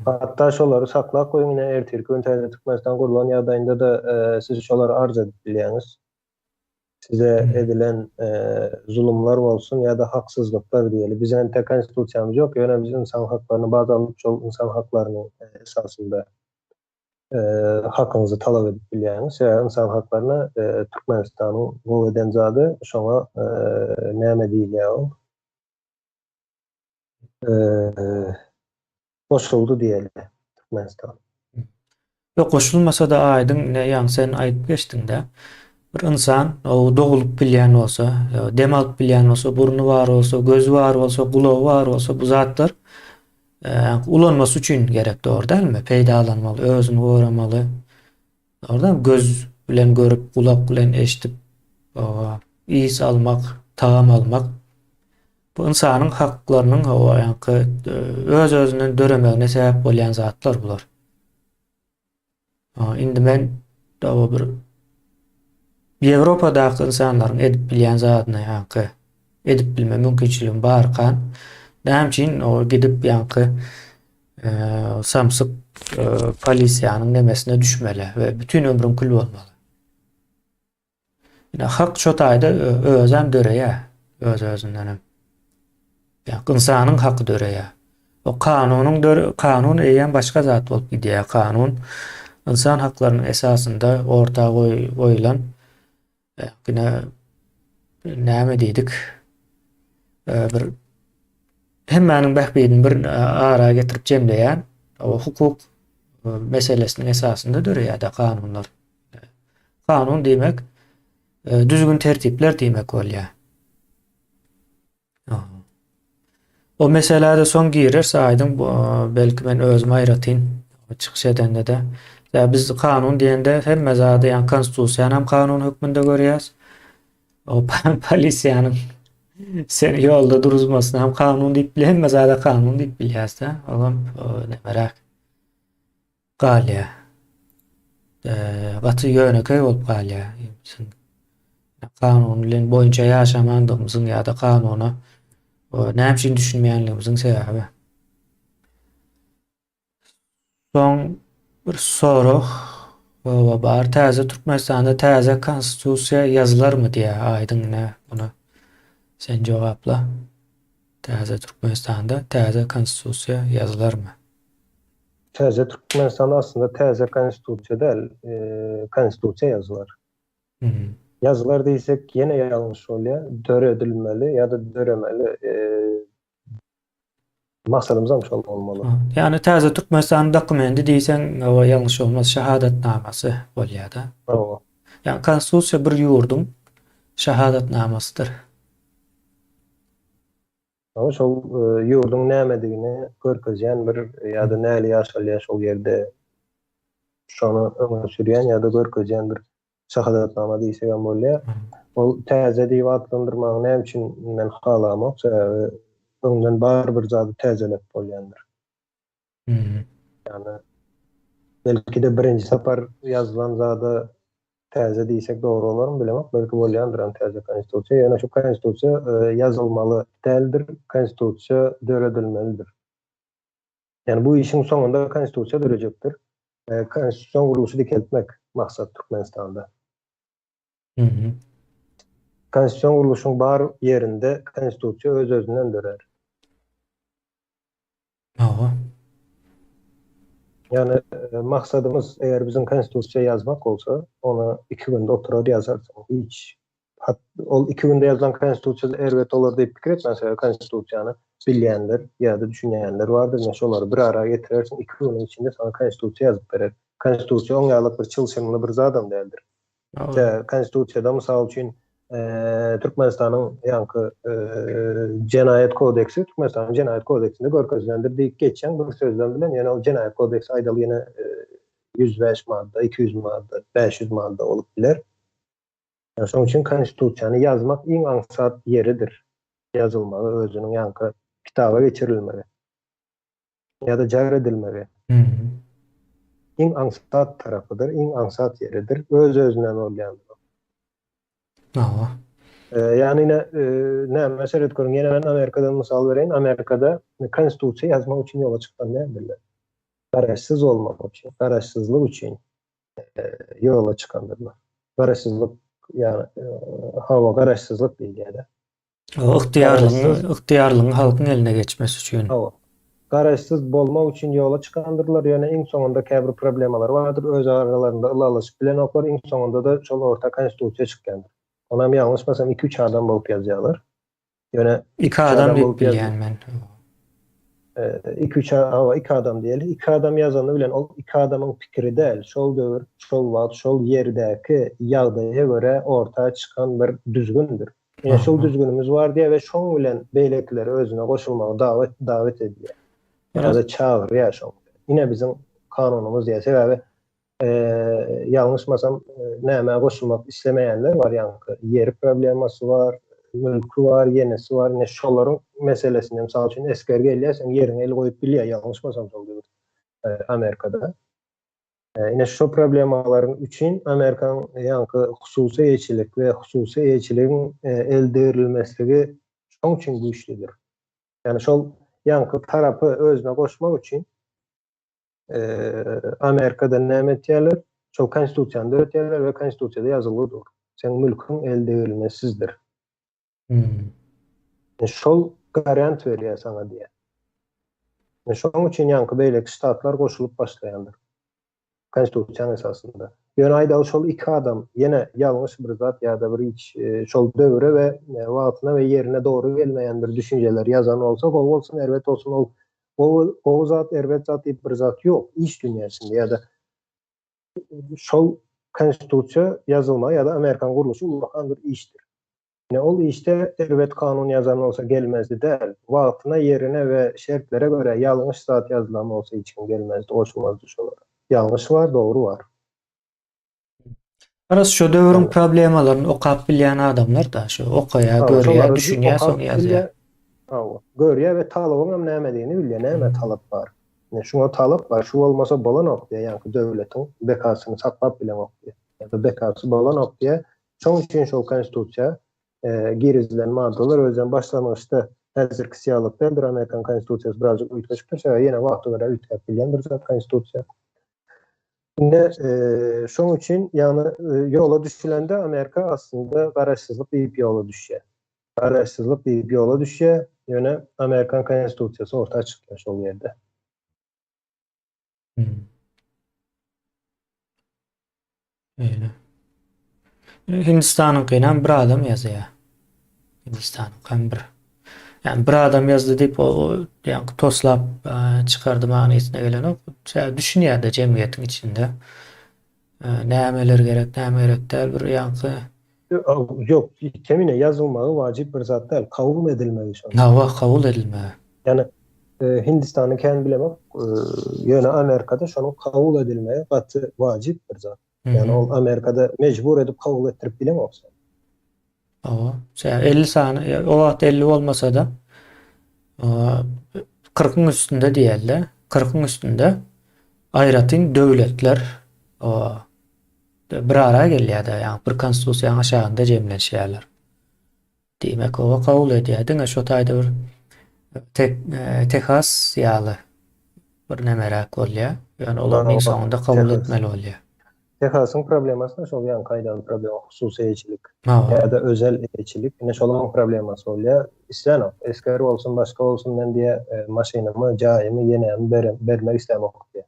Hatta şolary saklap goýun ertirki internet Türkmenistan gurulan ýagdaýynda da siz şolary arz edip bilýäňiz. Size edilen zulümler bolsun ya da haksızlıklar diýeli. Bizim de konstitusiýamyz ýok. Ýöne biz insan haklaryny bazalyp şol insan haklarynyň esasında hakkınızı talep edip bilýäňiz. Ya insan haklaryny Türkmenistanyň bu eden zady şoňa näme diýilýär? Koşuldu diyelim Türkmenistan. Yok koşulmasa da aydın ýa-ni sen aýdyp geçdiň de Bir insan o doğulup bilýän bolsa, dem alyp bilýän bolsa, burnu bar bolsa, gözü bar bolsa, gulagy bar bolsa bu zatlar ulanması üçin gerek doğru değil mi? Peýdalanmaly, özüni goramaly. Orada göz bilen görüp, kulak bilen eşitip, iýs almak, taam almak bu insanyň haklarynyň öz özünden döremegine sebäp bolýan zatlar bular. Indi men bir Ýewropadaky insanlaryň edip bilýän zadyny edip bilme mümkinçiligim barkan näme o gidip samsyk polisiýanyň nemesine düşmeli we bütün ömrüm kül bolmaly. Ýa hak şo taýda özem döreýär, öz özünden. Insanyň haky döreýär. O kanun eýen başga zat bolup gidýär. Kanun insan haklarynyň esasynda ortaga goýulan näme diýdik? Bir hemmäniň bähbidini bir ara getirip jemleýän o hukuk meselesiniň esasynda döreýär kanunlar. Kanun diýmek düzgün tertipler diýmek bolýar. O meselede son girerse aydın belki ben özüme ayratayım çıkış edende de. Ya biz kanun diýende hemme zady konstitusiýa hem kanun hükmünde görýäs. O polisiýanyň seni ýolda duruzmasyna hem kanun diýip bilýär, hemme zady kanun diýip bilýäs de. Olam nemerak galýa. Gaty ýöneköý bolup galýa. Kanun bilen boýunça ýaşamandygymyzyň ýa-da kanuna näme üçin düşünmeýänligimiziň sebäbi. Son bir soru bar. Täze Türkmenistanda täze konstitusiýa ýazylarmy diýär aýdyň buna. Sen jogapla. Täze Türkmenistanda täze konstitusiýa ýazylarmy? Täze Türkmenistanda aslında täze konstitusiýa däl, konstitusiýa ýazylar. Yazılar diýsek yine ýalňyş bolýar. Döre edilmeli ýa-da döremeli. Maksadymyz şol bolmaly. Yani täze Türkmenistan dokumendi diýsen, o ýalňyş bolmaz, şahadatnamasy bolýar-da. Yani konstitusiýa bir ýurdun şahadatnamasydyr. Şol ýurdun nämedigini görkezýän bir ýa-da näli ýaşalýar şol ýerde şonu öňe sürýän ýa-da görkezýän bir şahadatnama diýsek bolýar. Ol täze diýip adlandyrmagyň näme üçin men halamak, sebäbi öňden bar bir zady täzelep bolýandyr. Yani belki de birinji sapar ýazylan zady täze diýsek dogry bolarmy bilemok, belki bolýandyr täze konstitusiýa. Ýöne şu konstitusiýa ýazylmaly däldir, konstitusiýa döredilmelidir. Yani bu işin sonunda konstitusiýa dörejekdir. Konstitusiýa guruluşy dikeltmek maksat Türkmenistanda. Konstitusiýa guruluşyň bar ýerinde konstitusiýa öz özünden dörer. Yani maksadımız eğer bizim konstitusiýa yazmak bolsa, onu 2 günde oturar ýazarsyň. Hiç ol 2 günde yazılan konstitusiýa elbet olur diýip pikir etmezse konstitusiýany bilýänler ýa-da düşünýänler bardyr. Şolary bir ara getirersiň 2 günün içinde sana konstitusiýa ýazyp berer. Konstitusiýa oňalyk bir çylşyňly bir zadam däldir. Konstitusiýada mysal üçin Türkmenistanyň Jenayet kodeksi, Türkmenistanyň Jenayet kodeksinde görkezlendir diýip geçen bir sözden bilen, ýani o Jenayet kodeksi aýdaly ýene 105 madda, 200 madda, 500 madda bolup biler. Yani şoň üçin konstitusiýany ýazmak iň aňsat ýeridir. Ýazylmaly, özüniň kitaba geçirilmeli. ýa-da jar edilmeli. Iň aňsat tarapydyr, iň aňsat ýeridir, öz özünden bolýandyr. Yani näme meselet görün, ýene men Amerikadan mysal bereýin. Amerikada konstitusiýa ýazmak üçin ýola çykdan nämeler? Garaşsyz olmak üçin, garaşsyzlyk üçin ýola çykandyrlar. Garaşsyzlyk ýani hawa garaşsyzlyk diýilýär. O ıhtiýarlygyň halkyň eline geçmesi üçin. Garaşsyz bolmak üçin ýola çykandyrlar. Ýöne iň soňunda käbir problemalar bardyr. Öz aralarynda ılalaşyp bilenoklar iň soňunda da şol orta konstitusiýa çykýandyr. Onam ýalňyşmasam 2-3 adam bolup ýazýarlar. Ýöne 2 adam diýip bilýän men. iki adam diyelim. İki adam yazanı bilen o iki adamın fikri değil. Şol dövür, şol wagt, şol yerdäki ýagdaýa göre ortaya çıkan bir düzgündür. Ýene şol Aha. düzgünümüz var diye ve şoň bilen beýlekleri özüne goşulmagy davet edýär. Biraz Ýa-da çağırýar şoň. Ine bizim kanunumuz diýe sebäbi ýalňyşmasam näme goşulmak islemeýänler var ýa-ni ýeri problemasy var, mülkü var, yenesi var. Ne şolaryň meselesini misal üçin eskerge elýärsen ýerine el goýup bilýär ýalňyşmasam şol diýip Amerikada. Ine şu problemalaryň üçin Amerikanyň ýa-ni hususy eýçilik we hususy eýçiligiň elde edirilmesligi şoň üçin güýçlidir. Yani şol ýa-ni tarapy özüne goşmak üçin Amerikada näme etýärler? Şol konstitusiýany ötýärler we konstitusiýada ýazylydyr. Sen mülküň elde edilmesizdir. Şol garant berýär sana diye. Şoň üçin ýa-ni beýleki ştatlar goşulyp başlaýandyr. Konstitusiýa esasında. Ýöne aýdaly şol iki adam ýene ýalňyş bir zat ýa-da bir iç şol döwre we wagtyna we ýerine dogry gelmeýän bir düşünjeler ýazan bolsa, bol bolsun, erbet olsun, o zat erbet zat diýip bir zat ýok. İş dünýäsinde ýa-da şol konstitusiýa ýazylma ýa-da Amerikan guruluşy ulgahan bir işdir. Ine ol işte erbet kanun ýazan olsa gelmezdi däl. Wagtyna, ýerine we şertlere göre ýalňyş zat ýazylan bolsa hiç kim gelmezdi, goşulmazdy şolara. Ýalňyş var, dogry var. Aras şu döwrüň problemalaryny okap bilýän adamlar da şu okaýa, görýär, düşünýär, soň ýazýar. Görýär we talabyň hem näme diýeni bilýär, näme talap bar. Şuňa talap bar, şu bolmasa bolanok diýär, ýa-ni döwletiň bekasyny saklap bilen ok diýär. Ya-da bekasy bolanok diýär. Şoň üçin şol konstitusiýa girizilen maddeler özden başlanmışda häzirki siyalykda bir Amerikan konstitusiýasy birazjyk ütgeçipdir. Ýene wagty göre ütgep bilýän bir zat konstitusiýa. Inde şoň üçin ýani ýola düşülende Amerika aslında garaşsyzlyk diýip ýola düşýär. Garaşsyzlyk diýip ýola düşýär. Ýöne Amerikan konstitusiýasy ortaya çykýar şol ýerde. Öyle. Hindistan'ın kıynan bir adam yazıyor. Hindistan'ın kan bir. Yani bir adam yazdı deyip o yani toslap çıkardı manasına gelen o düşünüyor da cemiyetin içinde. Nämeler gerek, näme gerek däl bir ýanky. Yok, kemine yazılmağı vacip bir zat değil. Kabul edilmeli şu an. Nawa kabul edilme. Yani Hindistan'ı kendi bilemek, yani Amerika'da şunu kabul edilmeye katı vacip bir zat. Yani o Amerika'da mecbur edip kabul ettirip bilemeksin. O, 50 sany, o wagt 50 olmasa da 40'ın üstünde diýerler. 40'ın üstünde aýratyn döwletler o bir ara gelýär-de, ýani bir konstitusiýanyň aşagynda jemlenýärler. Demek o kabul edýär. Diňe şu taýda bir Texas ýaly bir nemerek bolýar. Ýani olaryň soňunda kabul etmeli bolýar. Texas'ın problemasına şol ýan kaýdaly problem hususy eýçilik ýa-da özel eýçilik. Ine şolaryň problemasy bolýar. İslenok, esker bolsun, başga bolsun, men diýe maşynamy, jaýymy, ýene bermek islemek diýe.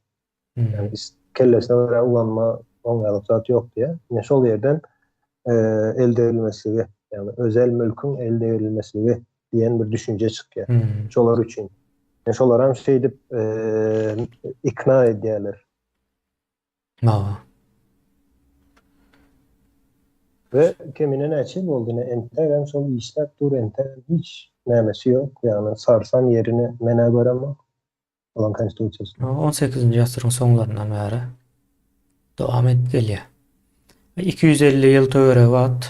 Yani kellesine göre ulanma ongalyk zat ýok diye. Ine şol ýerden elde edilmesigi, yani özel mülkün elde edilmesigi diýen bir düşünje çykýar. Şolar üçin. Şolar hem şey dip ikna edýärler. Ve kemine näçe boldy ne enter hem şol işläp dur enter hiç nämesi ýok. Yani sarsan yerini mene göremok. Olan konstitusiýasy. 18-nji ýasyryň soňlaryndan bäri dowam edip gelýär. 250 ýyl töre wagt.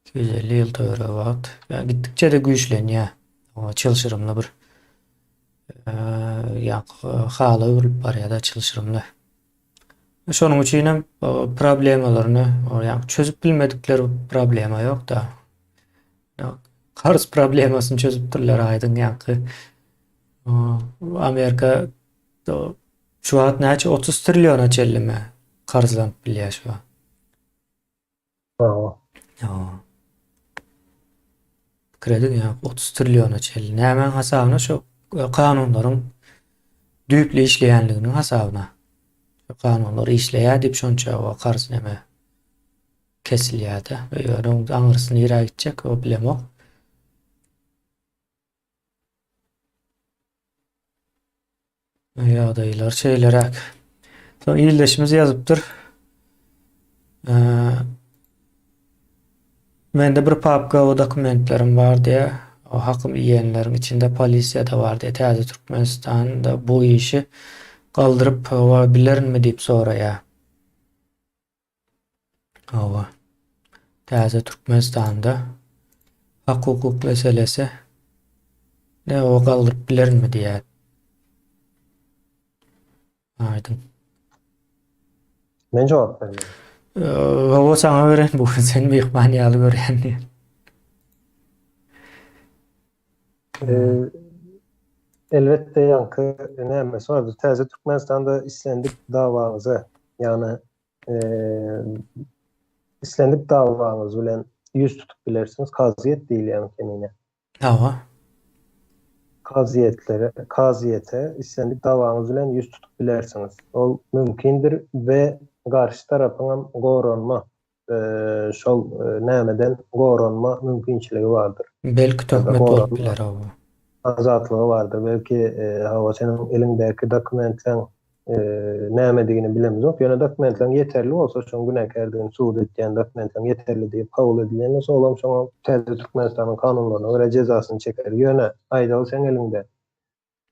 250 ýyl töre wagt. Yani gitdikçe de güýçlenýär. O çylşyrymly bir haly urup barýar-da çylşyrymly. Şonuň üçin hem problemalaryny, ýani çözüp bilmedikleri problema ýok da. Karz problemasyny çözüpdirler aýdyn ýanky. Amerika şu wagt näçe 30 trilliona çellime karzlanyp bilýär şu. Kredi ýa 30 trilliona çelli. Nämen hasabyna şu kanunlaryň düýpli işleýänliginiň hasabyna. Kanunlar işleýär diýip şonça o karz näme kesilýär-de. Ýöne aňyrsyn ýere gitjek o bilemok. Ya dayılar şeylerek. Sonra iyileşimiz yazıptır. Ee, Mende bir papka o dokumentlerim var diye. O hakkım yiyenlerin içinde polisiya da var diye. Täze Türkmenistan'da bu işi kaldırıp hava bilir mi deyip soraya. Hava. Täze Türkmenistan'da hak hukuk meselesi ne o kaldırıp bilir mi diye. Aydın. Men jogap bermeli. O sana öğren bu. Sen mihmaniyalı gören diye. Elbette yankı nämesi vardır. Täze Türkmenistan'da islendik dawanıza, yani islendik dawanız bilen yüz tutup bilersiniz. Kaziyet değil yani kenine. Hava. Kaziyete islendik dawanız bilen yüz tutup bilersiniz. Ol mümkindir ve karşı tarafın goranma şol nämeden goranma mümkinçiligi vardır. Belki Ya da töhmet bolup biler hava. azatlığı vardır. Belki hava senin elindeki dokumentlerin nämedigini bilemiz yok. Ýöne dokumentlerin yeterli bolsa, şoň günäkärdigini suwut etýän dokumentlerin yeterli diýip kabul edilýänse, olam şoňa Täze Türkmenistanyň kanunlaryna görä cezasyny çeker. Ýöne aýdaly sen elinde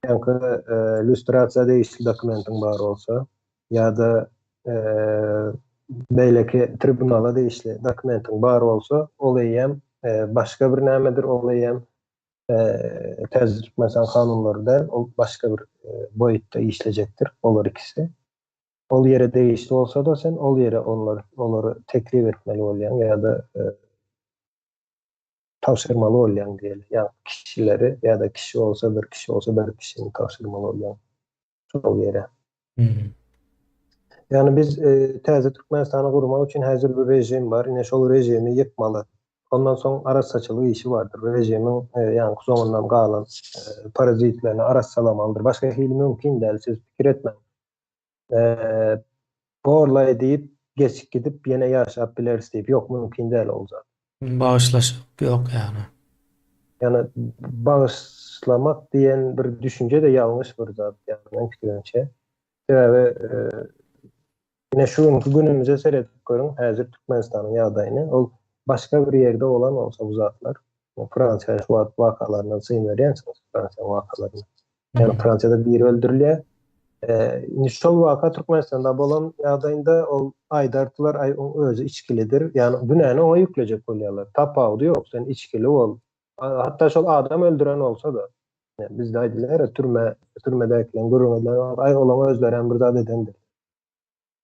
ýa-da lüstrasiýa diýişli dokumentin bar bolsa, ýa-da beýleki tribunala diýişli dokumentin bar bolsa, ol eýem başga bir nämedir, ol eýem Täze Türkmenistan kanunlarında o başka bir boyutta işleyecektir. Olur ikisi. Ol yere değişti olsa da sen ol yere onları teklif etmeli olayan ya da tavsırmalı olayan diyelim. Yani kişileri ya da kişi olsa bir kişinin tavsırmalı olayan ol yere. Yani biz Täze Türkmenistan'ı kurmak için hazır bir rejim var. Yine şol rejimi yıkmalı. Ondan sonra araç saçılığı işi vardır. Rejimin yani sonundan kalan parazitlerine araç salamalıdır. Başka hili mümkün değil. Siz fikir etmeyin. Borla edip geçip gidip yine yaşayıp biliriz deyip yok mümkün değil olacak. Bağışlaşıp yok yani. Yani bağışlamak diyen bir düşünce de yanlış bir zat. Yani ben fikrimce. Ve yine şu günümüze seyredip görün. Hazır Türkmenistan'ın yağdayını. O başka bir yerde olan olsa bu zatlar. Fransa şu vakalarından sıyım veriyorsunuz. Fransa vakalarına. Yani Fransa'da bir öldürülüyor. Şol vaka Türkmenistan'da bolan yağdayında o aydartılar özü içkilidir. Yani günahını o yükleyecek oluyorlar. Tapağı da yok. Sen içkili ol. Hatta şol adam öldüren olsa da yani bizde aydiler ya türmedekilen, gurumedilen ay olan özleren bir zat edendir.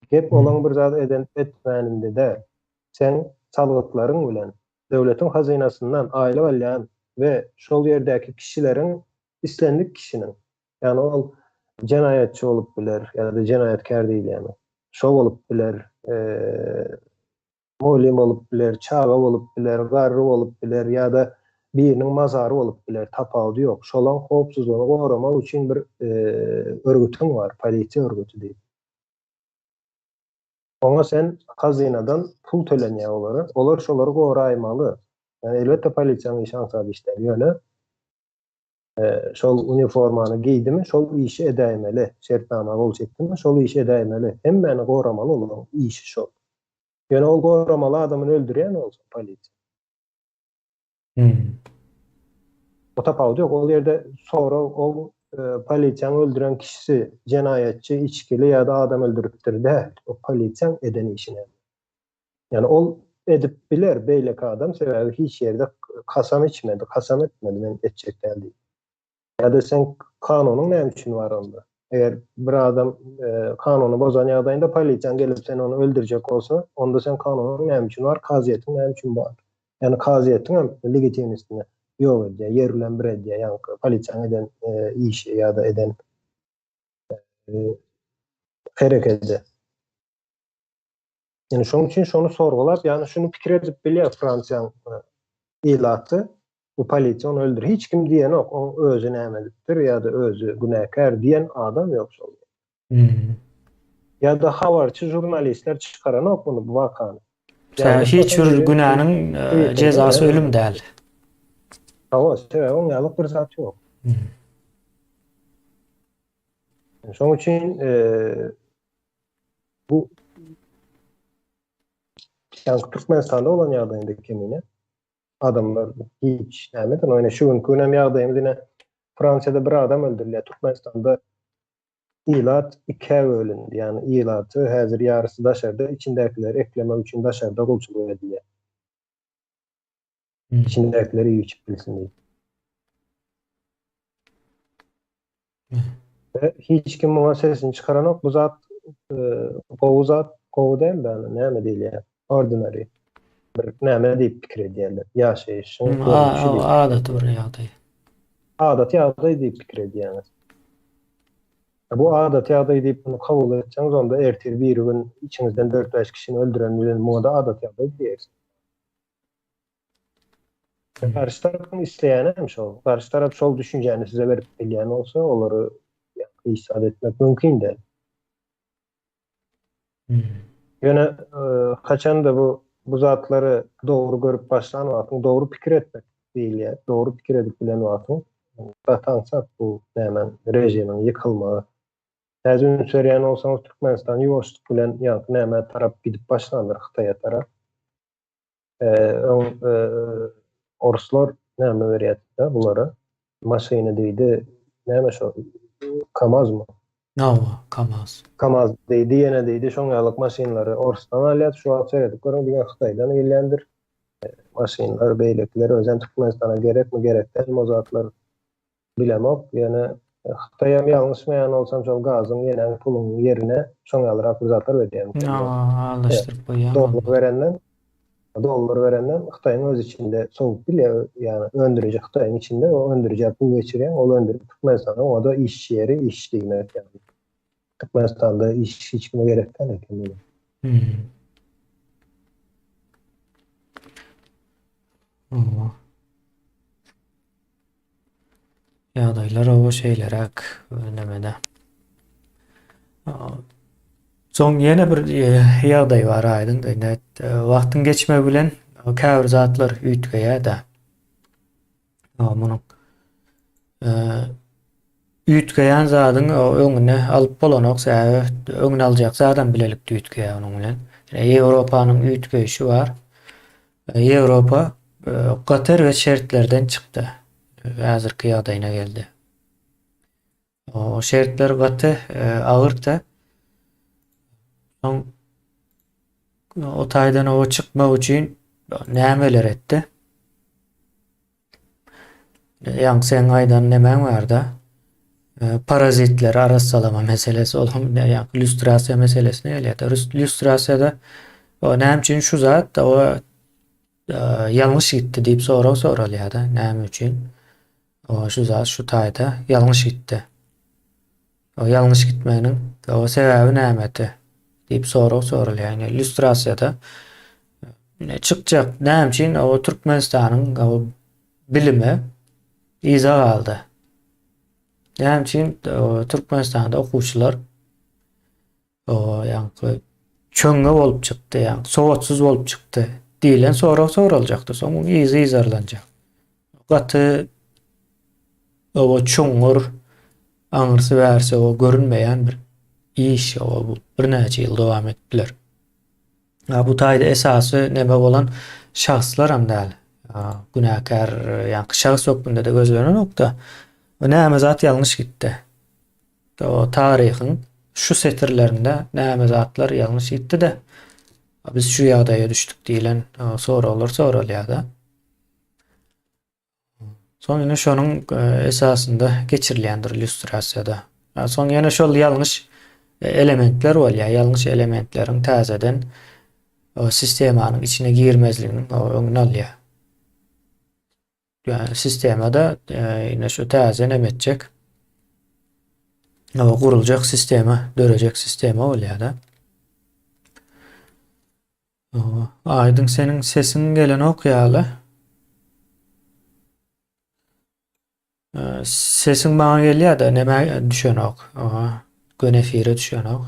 Hep olan bir zat etmeninde de sen salgıtların bilen devletin hazinasından aile alyan ve şol yerdeki kişilerin islendik kişinin yani o cinayetçi olup biler ya da cinayetkar değil yani. Şov olup biler, mulim olup biler, çağa olup biler, garrı olup biler ya da birinin mazarı olup biler. Tapağı yok. Şolan hopsuzluğunu korumak için bir örgütün var. Polisiya örgütü değil. Ona sen hazinadan pul tölenýär olarak, olar şolary goraymalı. Yani elbette polisiýanyň işi ansady işler ýöne. Şol uniformany giydimi, şol işi edäýmeli. Şertnama bol çekdimi, şol işi edäýmeli. Hemmeni goramaly olan işi şol. Ýöne ol goramaly adamyny öldürýän bolsa polisiýa. O tapağı yok. Ol yerde sonra o polisiýany öldüren kişisi cinayetçi, içkili ya da adam öldürüpdir de o polisiýan eden işine. Yani ol edip biler beýleki adam sebäbi hiç yerde kasam içmedi, kasam etmedi men etjekden diýip. Ya da sen kanunun näme üçin var onda? Eğer bir adam kanunu bozan ýagdaýynda polisiýan gelip sen onu öldürecek olsa, onda sen kanunun näme üçin var, kaziyetin näme üçin var? Yani kaziyetin hem legitimistine yok edýär, yer bilen bir edýär, yani polisiýan eden işi ya da eden hereketi. Yani şoň üçin şonu sorgulap, yani şunu pikir edip bilýär Fransiýanyň ilaty. Bu polisiýa onu öldür. Hiç kim diýen ok. O özü nämedir ya da özü günäkär diýen adam ýok şol. Ya da habarçy jurnalistler çıkaran ok bunu bu wakany. Yani hiç bir günahın cezası ölüm değil. Hawa sebäbi oňalyk bir zat ýok. Şoň üçin bu yani Türkmenistan'da olan ýagdaýynda kemine adamlar hiç nämeden oyna şu günkü hem ýagdaýymyz ine Fransiyada bir adam öldürilýär. Türkmenistan'da ilat ikiye bölündi. Yani ilatı häzir ýarysy daşarda, içindekileri eklemek üçin daşarda gulçuluk edilýär. İçindekileri iyi içip bilsin diye. Ve hiç kim buna sesini çıkaran yok. Bu zat kovu zat kovu değil de näme diýil ýa ordinary bir näme diýip pikir edýärler. Ýaşaýyşyň görünüşi diýip. Adaty bir ýagdaý. Adat ýagdaý diýip pikir edýärler. Bu adat ýagdaý diýip bunu kabul etseňiz onda ertir bir gün içinizden 4-5 kişini öldüren bilen moda adat ýagdaý diýeriz. Karşı tarafın isteýäni hem şol. Karşı taraf şol düşünjäni size berip bilýän bolsa, olary isad etmek mümkin de. Yine kaçan da bu zatları doğru görüp başlayan vaktin doğru pikir etmek değil ya. Doğru pikir edip bilen vaktin batansak bu hemen rejimin yıkılmağı. Häzir söyleyen olsanız Türkmenistan yoşluk bilen yankı hemen taraf gidip başlanır Xitay'a taraf. Oruslar näme berýär bulara? Maşyny diýdi. Näme şo? KAMAZ mı? Kamaz. KAMAZ diýdi, ýene diýdi, şoňalyk maşynlary Orusdan alýar, şu wagt seredip görüň diýen Xitaydan gelýändir. Maşynlar beýlekleri özüň Türkmenistana gerekmi, gerekden mozatlar bilemok. Ýene Xitayam ýalňyşmaýan bolsam şol gazyň ýene pulunyň ýerine şoňalyk zatlar berýär. Alıştırıp koýýan. Dollar verenden Xitay'ın öz içinde soğuk bile yani öndürücü Xitay'ın içinde o öndürücü pul geçiren o öndürüp Türkmenistan'a o da iş yeri iş demek yani. Türkmenistan'da iş hiç kime gerekten ekemiyor. Ýagdaýlar o şeylerek önemede. Soň ýene bir ýagdaý bar aýdyn. Wagtyň geçme bilen käbir zatlar üýtgeýär da. Munuň üýtgeýän zadyň öňüne alyp bolanok säbäp öňüne aljak zadan bilelik üýtgeýär onuň bilen. Ýewropanyň üýtgeýişi bar. Ýewropa gater we şertlerden çykdy. Häzirki ýagdaýyna geldi. O şertler gaty agyrda. O taýdan o çykmak üçin nämeler etdi? Ýa-ni sen aýdan nämeň barda? Parazitler arassalama meselesi bolan ýa illüstrasiýa meselesine gelýär. Illüstrasiýada o näme üçin şu zat o ýalňyş gitdi diýip soralýar da näme üçin? O şu zat şu taýda ýalňyş gitdi. O ýalňyş gitmeginiň o sebäbi nämedi? Diýip soralýar. Ýani illüstrasiýada çykjak näme üçin o Türkmenistanyň o bilimi iza aldy. Näme üçin Türkmenistanda okuwçylar o ýa-ni çöňe bolup çykdy, ýa-ni sowatsyz bolup çykdy diýilen soraljakdy. Soň izarlanjak. Gaty o çöňür aňyrsy bärse o görünmeýän bir iş o bir näçe ýyl dowam etdiler. Bu taýda esasy näme bolan şahslar hem däl. Günäkär ýa-ni şahs hökmünde de gözlenen nokta. O näme zat ýalňyş gitdi. O taryhyň şu setirlerinde näme zatlar ýalňyş gitdi de biz şu ýagdaýa düşdük diýilen soralýar da. Soň ýene şonuň esasynda geçirilýändir illüstrasiýada. Soň ýene şol ýalňyş elementler bolýar. Ýalňyş elementleriň täzeden o sistemanyň içine girmezligini öňüne alýar. Yani sistemada ýene şu täze nämetjek o guruljak sistema, dörecek sistema bolýar da. Aýdyn seniň sesiň gelen okýaly. Sesin bana gelýär da näme düşenok. Gönefire düşenok.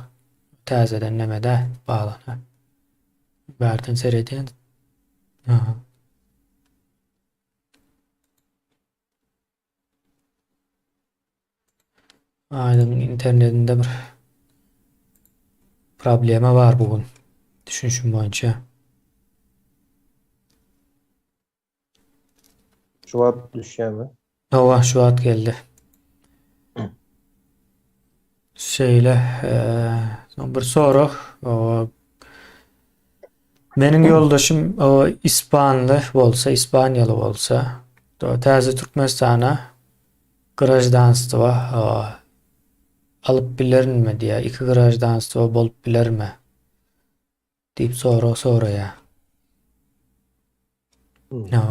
Täzeden näme-de bağlana. Berden seredýän. Aydın internetinde bir problemi var bugün. Düşünüşüm boyunca. Şubat düşýärmi? Hava şu an geldi. Şeyle bir soru. O, Menin yoldaşım o İspanlı bolsa, İspanyalı bolsa, täze Türkmenistana grajdanstywa alyp bilermi diýe, iki grajdanstywa bolup bilermi diýip soraýar. Hmm. No.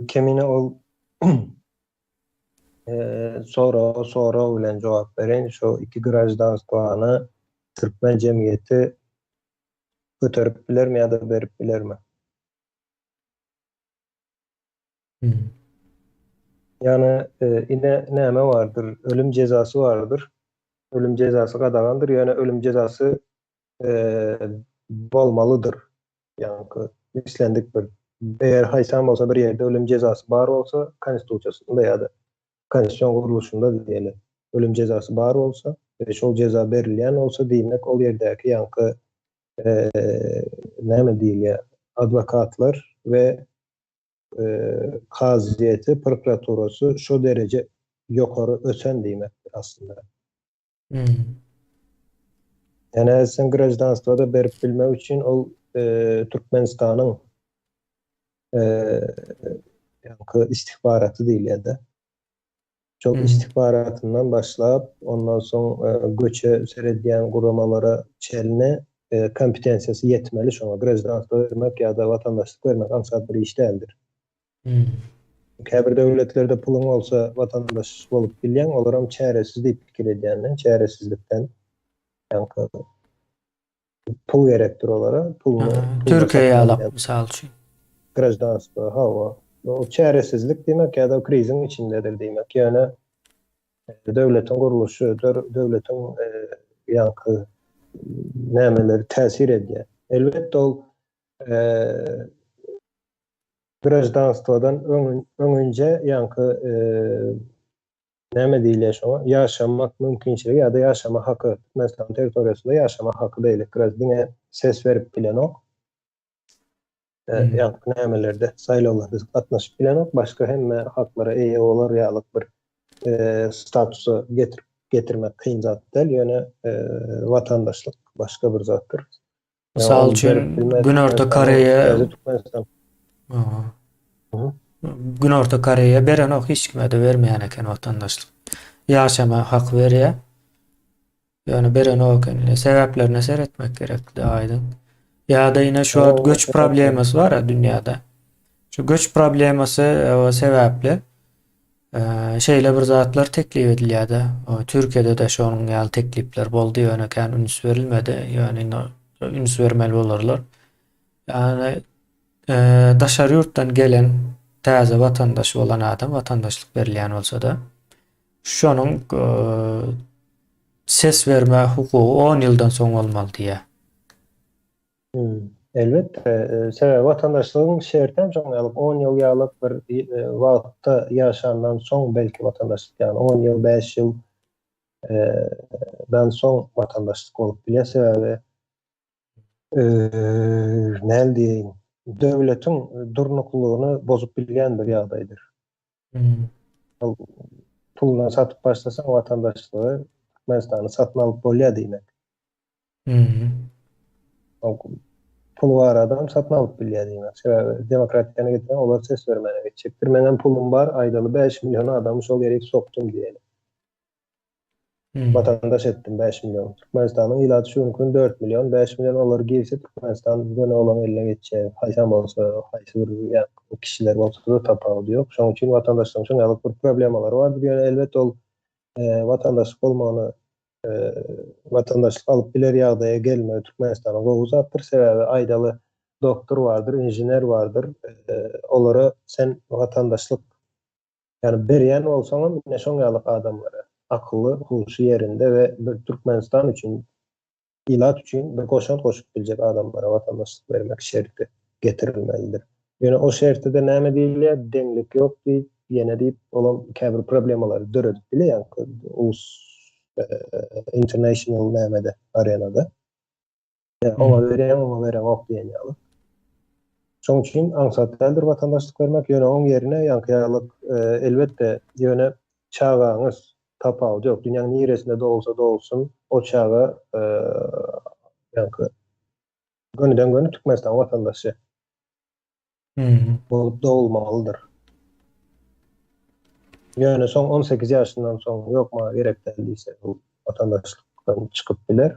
Kemine ol sonra bilen jogap beren şu iki grajdanstwany Türkmen jemgyýeti göterip bilermi ýa-da berip bilermi? Hmm. Yani ine näme vardır? Ölüm cezası vardır. Ölüm cezası gadagandyr. Yani ölüm cezası e, bolmalıdır. Yani üstlendik bir. Eğer haysam olsa bir yerde ölüm cezası bar olsa konstitusiýasynda ýa-da konstitusiýon guruluşunda diýelim. Ölüm cezası bar olsa ve şol ceza berilýän olsa diýmek ol ýerdäki ýanky näme diýilýär? Adwokatlar we kaziyeti, prokuraturası şu derece yukarı öten diýmekdir aslında. Hmm. Yani sen grajdanstwada berip bilmek için ol Türkmenistanyň yani istihbaratı diýilýär. Çok Hmm. istihbaratından başlap ondan soň göçe seredýän guramalara çeline kompetensiyasy yetmeli şoňa grajdanstwa bermek ýa-da watandaşlyk bermek ansat bir iş däldir. Hmm. Käbir döwletlerde pulun olsa vatandaş bolup bilýän olaram çäresiz diýip pikir edýänden, çäresizlikden ýanky pul gerekdir olara. Pulla Türkiye'ye satyn alak alýan misal üçün. grajdanstwa, hawa. O çäresizlik demek ýa-da kriziň içindedir demek. Ýöne döwletiň guruluşy, döwletiň ýanky nämeleri täsir edýär. Elbetde ol grajdanstwadan öňünje ýanky näme diýilýär şoňa? Ýaşamak mümkinçiligi ýa-da ýaşama haky. Türkmenistan territoriýasynda ýaşama haky beýle. Grajdiňe ses berip bilenok, Hmm. ýanky nämelerde, saýlawlarda gatnaşyp bilenok, başga hemme haklara eýe bolar ýalyk bir statusy getirmek kyn zat däl. Ýöne watandaşlyk başga bir zatdyr. Misal Ol berip üçün bilmez Günorta Türkmenistanyň Koreýe täze Türkmenistan. Hı. Günorta Koreýe beren ok hiç kime de bermeýän eken watandaşlyk. Ýaşama hak berýär. Yani beren ok sebäplerine seretmek gerekli aydın. Ya da yine şu an O göç probleması var ya dünyada. Şu göç probleması o sebeple şeyle bir zatlar teklif edilýär da. Türkiýede de şonuň ýaly teklipler boldy ýöne kan üns verilmedi. Ýöne üns vermeli bolarlar. Yani daşary ýurtdan gelen täze watandaş bolan adam watandaşlyk berilýän bolsa da şonuň ses verme hukuky 10 ýyldan soň bolmaly diýär. Elbette. Sebäbi vatandaşlygyň şertem joňalyk 10 ýyl ýalyk bir wagtda ýaşandan soň belki watandaşlyk ýani 10 ýyl 5 ýyl dan soň watandaşlyk bolup bilýär. Sebäbi näme diýeň, döwletiň durnuklugyny bozup bilýän bir ýagdaýdyr. Hmm. Puluna satyp başlasaň watandaşlygy Türkmenistany satyn alyp bolýar diýmek. Pulu var adam satın alıp bilýär diýmek. Sebäbi demokratiýany getiren olar ses vermene geçecektir. Menen pulum bar, aýdaly 5 milyon adamy şol ýere sokdum diýelim. Vatandaş etdim 5 milyon. Türkmenistanyň ilaty şunkun 4 milyon, 5 milyon olar girse Türkmenistan döne olan eline geçecek. Haýsam bolsa, haýsy bir ýa kişiler bolsa da tapagy ýok. Şoň üçin vatandaşlaryň şoň ýaly bir problemler bardyr. Ýöne elbet ol vatandaşlyk bolmagyny vatandaşlyk alıp biler ýagdaýa gelme Türkmenistana gowuzatdyr. Sebäbi aýdaly doktor vardır, injener vardır. Olara sen vatandaşlyk yani berýän bolsaň ne şoň ýalyk adamlara akylly, huşy ýerinde we bir Türkmenistan üçin ilat üçin bir goşant goşup biljek adamlara vatandaşlyk bermek şerti getirilmelidir. Ýöne o şertde näme diýilýär? Deňlik ýok diýip yine deyip olan käbir problemaları döredip bile yani ulus international nämede arenada. Ona veren ok diyen yalı. Şoň üçin aňsatdaldyr vatandaşlyk bermek ýöne oň ýerine ýankyýarlyk elbetde ýöne çağaňyz tapaw ýok. Dünýäniň niresinde de bolsun o çağa ýanky gönüden göni tükmezden vatandaşy bolup doğulmalıdır. Ýöne soň 18 ýaşyndan soň ýokma gerek däldiýse bu vatandaşlykdan çykyp biler.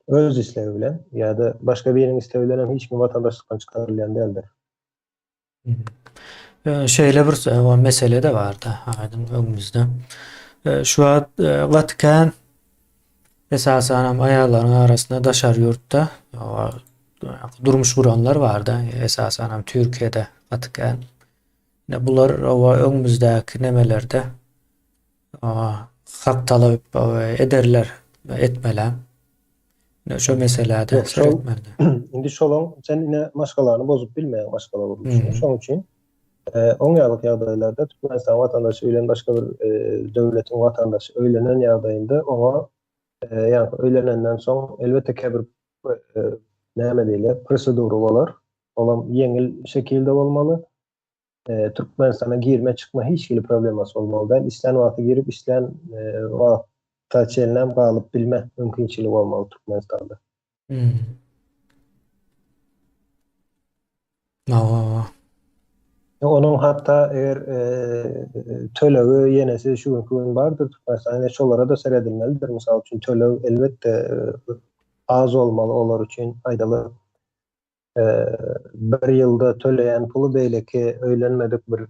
Öz islevi bilen ýa-da başga biriniň islevi bilen hiç kim vatandaşlykdan çykarylýan däldir. Şeýle bir mesele de var da aydın öňümizde. Şu an Vatikan esasen aýallaryň arasynda daşar ýurtda durmuş guranlar var da esasen Türkiýede Vatikan. Bular öňümüzdäki nemelerde hak talap ederler, etmeler. Şu meselede Indi şolaň sen ine maşgalaryny bozup bilmeýän maşgala bolupdyň. Şoň üçin oň ýalyk ýagdaýlarda Türkmenistan watandaşy öýlen başga bir döwletiň watandaşy öýlenen ýagdaýynda oňa ýani öýlenenden soň elbetde käbir näme diýler prosedury bolar. Olam ýeňil şekilde bolmaly. Türkmenistana girme çıkma hiç gibi probleması olmalı. İslen vakti girip islen vakta çelinem kalıp bilme mümkünçülük olmalı Türkmenistan'da. Onun hatta eğer tölevi yenesi şu gün vardır Türkmenistan'da şolara da seyredilmelidir. Misal için tölev elbette az olmalı olar için aydalı bir yılda töleyen pulu beyleki öýlenmedik bir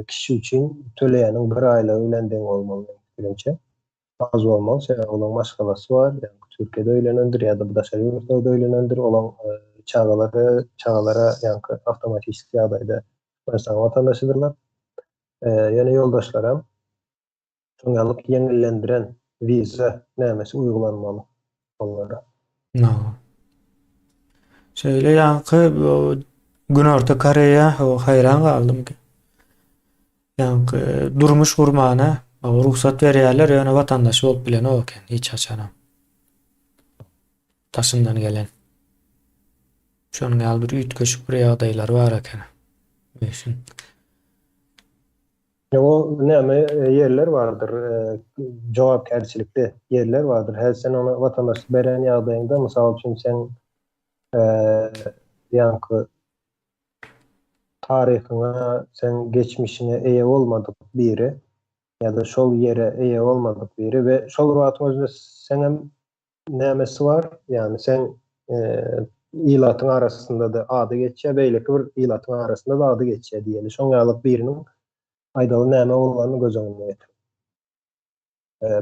kişi için töleyenin bir ayla öýlendiğin olmalı. Birinci. Az olmalı. Olan maşgalası var. Yani Türkiye'de öýlenendir ya da bu da şeýlerde öýlenendir. Olan çağalara yani avtomatik ýagdaýda mesela vatandaşıdırlar. Yani yoldaşlara şoňalyk ýeňillendiren viza nämesi uygulanmalı onlara. Şöyle yankı Günorta Koreýa hayran galdım ki. Yankı durmuş gurmana ruhsat berýärler ýöne vatandaşy bolup bilen o eken hiç açanam. Taşyndan gelen. Şonuň ýaly bir üýtgeçik bir ýagdaýlar bar eken. Meşin. O näme yerler vardır, jogapkärçilikli yerler vardır. Her sen ona vatandaşlyk beren ýagdaýynda mysal üçin sen yankı tarihine sen geçmişine eýe olmadık biri ya da şol yere eýe olmadık biri ve şol rahatın özünde senem nämesi var yani sen ilatyň arasında da ady geçýär beýleki bir ilatyň arasında da ady geçýär diýeli şoň ýalyk biriniň aýdaly näme bolanyny göz öňüne getir.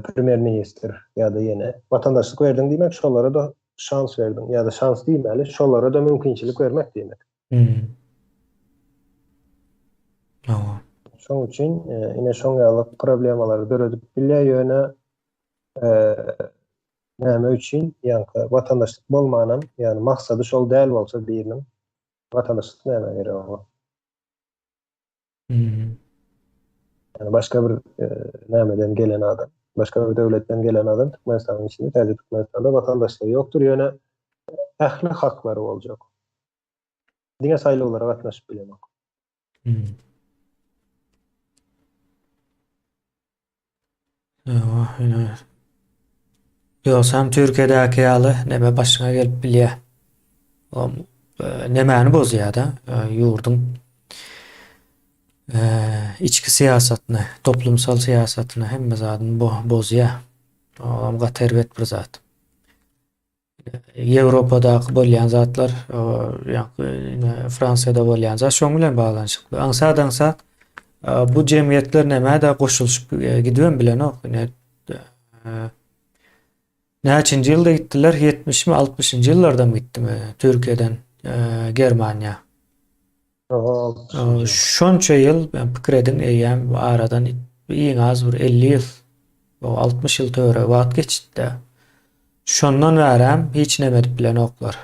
Premier minister ya da yine vatandaşlyk berdiň diýmek şolara da şans verdim ya da şans diýmeli, şolara da mümkinçilik vermek diýmek. Şoň üçin ine şoň ýalyk problemalary döredip bilýär ýöne näme üçin ýa-da vatandaşlyk bolmanam, ýani maksady şol däl bolsa diýelim, vatandaşlyk näme gerek olar? Yani başka bir nämeden gelen adam, başka bir döwletden gelen adam Türkmenistan'ın içinde, täze Türkmenistan'da vatandaşlığı yoktur. Ýöne ähli haklary boljak. Diňe saýlawlara gatnaşyp bilemek. Ýoksam Türkiýedäki ýaly näme başyna gelip bilýär. O nämäni bozýar da ýurdun içki siýasatyny, toplumsal siýasatyny hemme zadyny bozýar. O gaterbet bir zat. Ýewropadaky bolýan zatlar, ýa-ni Fransiýada bolýan zat şoň bilen baglanyşykly. Aňsat bu jemgyýetler nämäde goşulyşyp gidýän bilen ok. Näçinji ýylda gitdiler? 70-mi 60-njy ýyllardan gitdimi Türkiýeden Germaniýa. Şonça ýyl ben pikir edin eýem aradan iň az bir 50 ýyl, 60 ýyl töre wagt geçdi. Şondan bäri hiç näme bilen oklar.